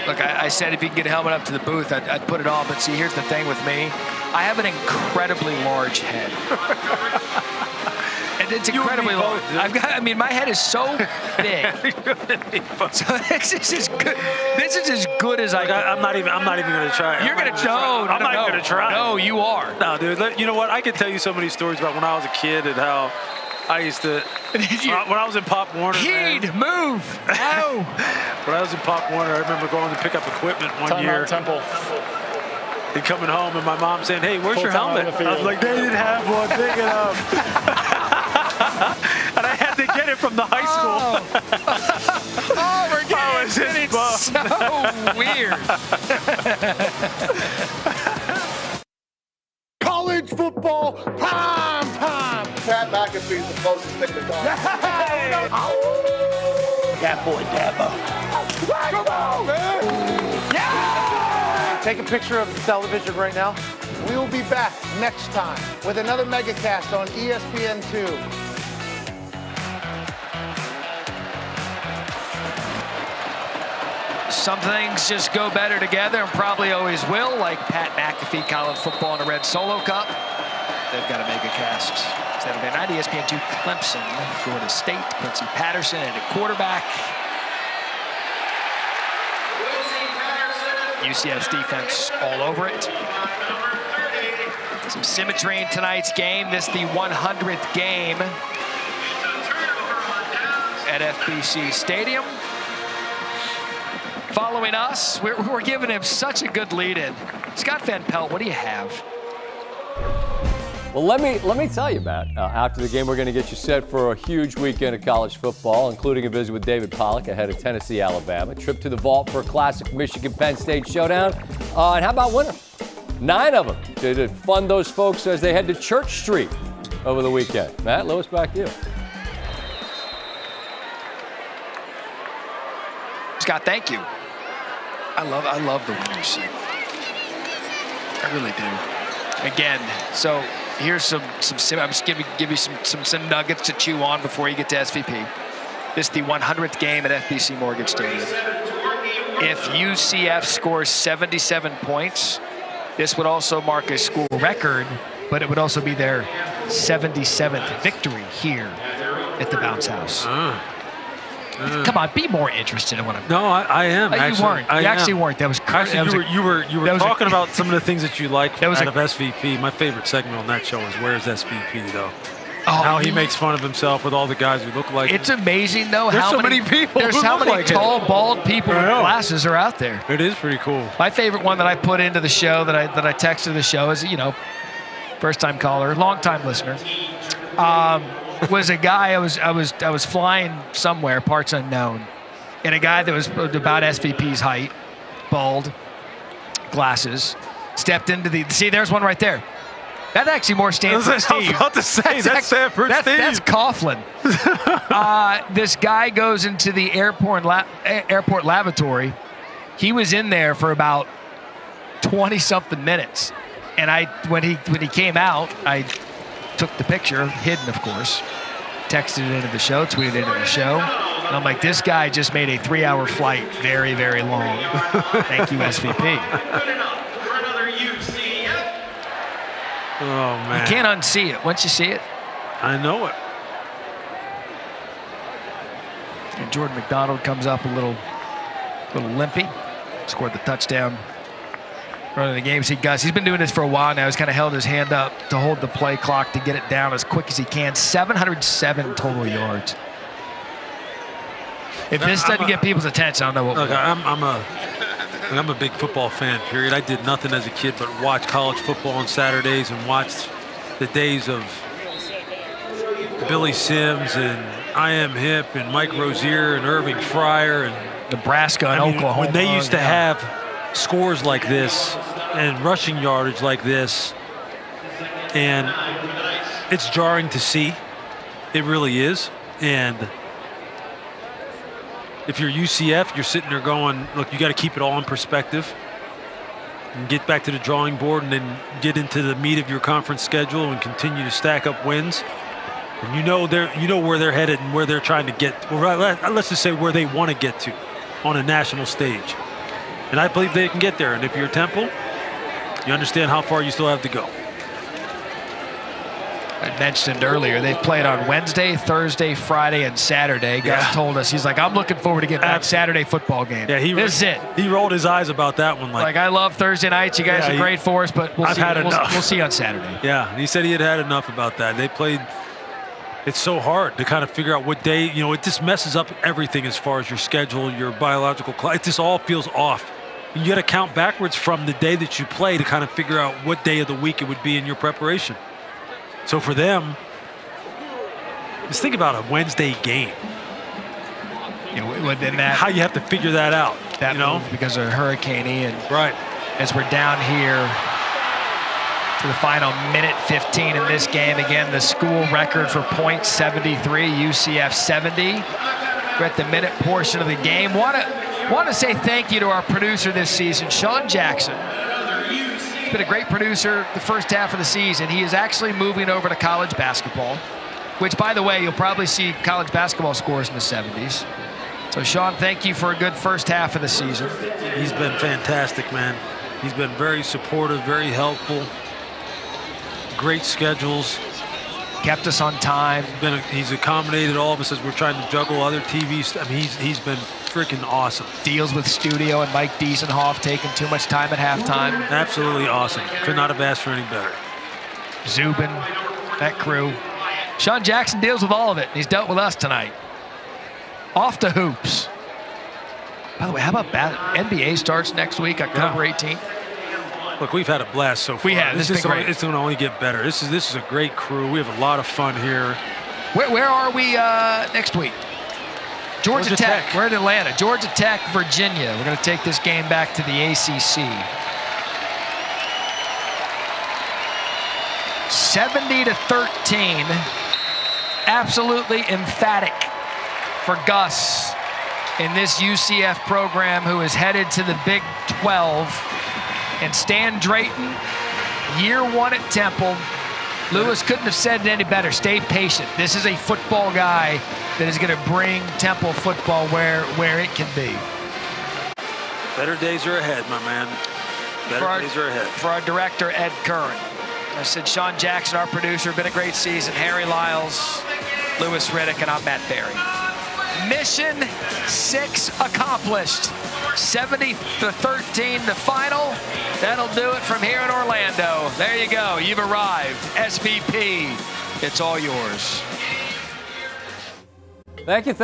Look, I said if you can get a helmet up to the booth, I'd put it on. But see, here's the thing with me. I have an incredibly large head. And it's incredibly large. My head is so big. So this is as good. This is as good as I can. I'm not even going to try. You're going to try. I'm not even going to try. No, you are. No, dude. You know what? I can tell you so many stories about when I was a kid and how I used to. When I was in Pop Warner. Move. No. When I was in Pop Warner, I remember going to pick up equipment one year. Temple. And coming home and my mom saying, "Hey, where's your helmet?" I was like, "They didn't have one. Pick it up." And I had to get it from the high school. Oh, we're getting so weird. College football prime time. Pat McAfee's the closest thing to God. That boy Dabo. Come on, man. Yeah! Take a picture of the television right now. We will be back next time with another megacast on ESPN2. Some things just go better together and probably always will, like Pat McAfee, college football, and a Red Solo Cup. They've got a mega cast. Saturday night, ESPN2 Clemson, Florida State, Quincy Patterson, and a quarterback. UCF's defense all over it. Some symmetry in tonight's game. This is the 100th game at FBC Stadium. Following us, we're giving him such a good lead-in. Scott Van Pelt, what do you have? Well, let me tell you, Matt. After the game, we're going to get you set for a huge weekend of college football, including a visit with David Pollack ahead of Tennessee, Alabama, trip to the Vault for a classic Michigan-Penn State showdown, and how about winner? 9 of them to fund those folks as they head to Church Street over the weekend. Matt, Lewis, back to you. Scott, thank you. I love the winner sheet. I really do. Again, so here's some I'm just give you some nuggets to chew on before you get to SVP. This is the 100th game at FBC Mortgage Stadium. If UCF scores 77 points, this would also mark a school record, but it would also be their 77th victory here at the Bounce House. Come on, be more interested in what I'm. No, I am. You weren't. You actually weren't. That was crazy. Actually, you were talking about some of the things that you like out of SVP. My favorite segment on that show is "Where's SVP?" though. How he makes fun of himself with all the guys who look like him. It's amazing, though, There's how so many people. There's how many tall, bald people with glasses are out there. It is pretty cool. My favorite one that I put into the show, that I texted the show, is, first-time caller, long-time listener, was a guy I was flying somewhere, parts unknown, and a guy that was about SVP's height, bald, glasses, stepped into the. See, there's one right there. That actually more stands for Steve. I was about to say, that's Stanford Steve. That's Coughlin. This guy goes into the airport lavatory. He was in there for about 20-something minutes. And when he came out, I took the picture, hidden, of course, texted it into the show, tweeted it into the show. And I'm like, this guy just made a 3-hour flight very, very long. Thank you, SVP. Oh, man. You can't unsee it. Once you see it. I know it. And Jordan McDonald comes up a little limpy. Scored the touchdown running the games. He's been doing this for a while now. He's kind of held his hand up to hold the play clock to get it down as quick as he can. 707 total yards. If this doesn't get people's attention, I don't know what will. I'm a big football fan, period. I did nothing as a kid but watch college football on Saturdays and watch the days of Billy Sims and I Am Hip and Mike Rozier and Irving Fryer and Nebraska and Oklahoma. When they used to have scores like this and rushing yardage like this, and it's jarring to see. It really is. And if you're UCF, you're sitting there going, look, you got to keep it all in perspective and get back to the drawing board and then get into the meat of your conference schedule and continue to stack up wins. And you know where they're headed and where they're trying to get, or let's just say where they want to get to on a national stage. And I believe they can get there. And if you're Temple, you understand how far you still have to go. I mentioned earlier, they've played on Wednesday, Thursday, Friday, and Saturday. Gus told us, he's like, I'm looking forward to getting that Saturday football game. Yeah, this is it. He rolled his eyes about that one. Like I love Thursday nights. You guys are great for us, but we'll see on Saturday. Yeah, he said he had enough about that. They played. It's so hard to kind of figure out what day. You know, it just messes up everything as far as your schedule, your biological clock. It just all feels off. You got to count backwards from the day that you play to kind of figure out what day of the week it would be in your preparation. So for them, just think about a Wednesday game. You know, that, how you have to figure that out. That you know, because of Hurricane Ian. Right. As we're down here to the final minute 15 in this game. Again, the school record for points, 73, UCF 70. We're at the minute portion of the game. Want to say thank you to our producer this season, Sean Jackson. He's been a great producer the first half of the season. He is actually moving over to college basketball, which, by the way, you'll probably see college basketball scores in the 70s. So, Sean, thank you for a good first half of the season. He's been fantastic, man. He's been very supportive, very helpful. Great schedules. Kept us on time. He's accommodated all of us as we're trying to juggle other TVs. I mean, he's been freaking awesome. Deals with studio and Mike Diesenhoff taking too much time at halftime. Absolutely awesome. Could not have asked for any better. Zubin, that crew. Sean Jackson deals with all of it. He's dealt with us tonight. Off to hoops. By the way, how about NBA starts next week, October 18th? Look, we've had a blast so far. We have. This is great. It's going to only get better. This is a great crew. We have a lot of fun here. Where are we next week? Georgia Tech. We're in Atlanta. Georgia Tech, Virginia. We're going to take this game back to the ACC. 70-13. Absolutely emphatic for Gus in this UCF program, who is headed to the Big 12. And Stan Drayton, year one at Temple. Lewis couldn't have said it any better. Stay patient. This is a football guy that is going to bring Temple football where it can be. Better days are ahead, my man. Better days are ahead. For our director, Ed Curran. I said Sean Jackson, our producer, been a great season. Harry Lyles, Lewis Riddick, and I'm Matt Berry. Mission 6 accomplished. 70-13, the final. That'll do it from here in Orlando. There you go. You've arrived. SVP, it's all yours. Thank you.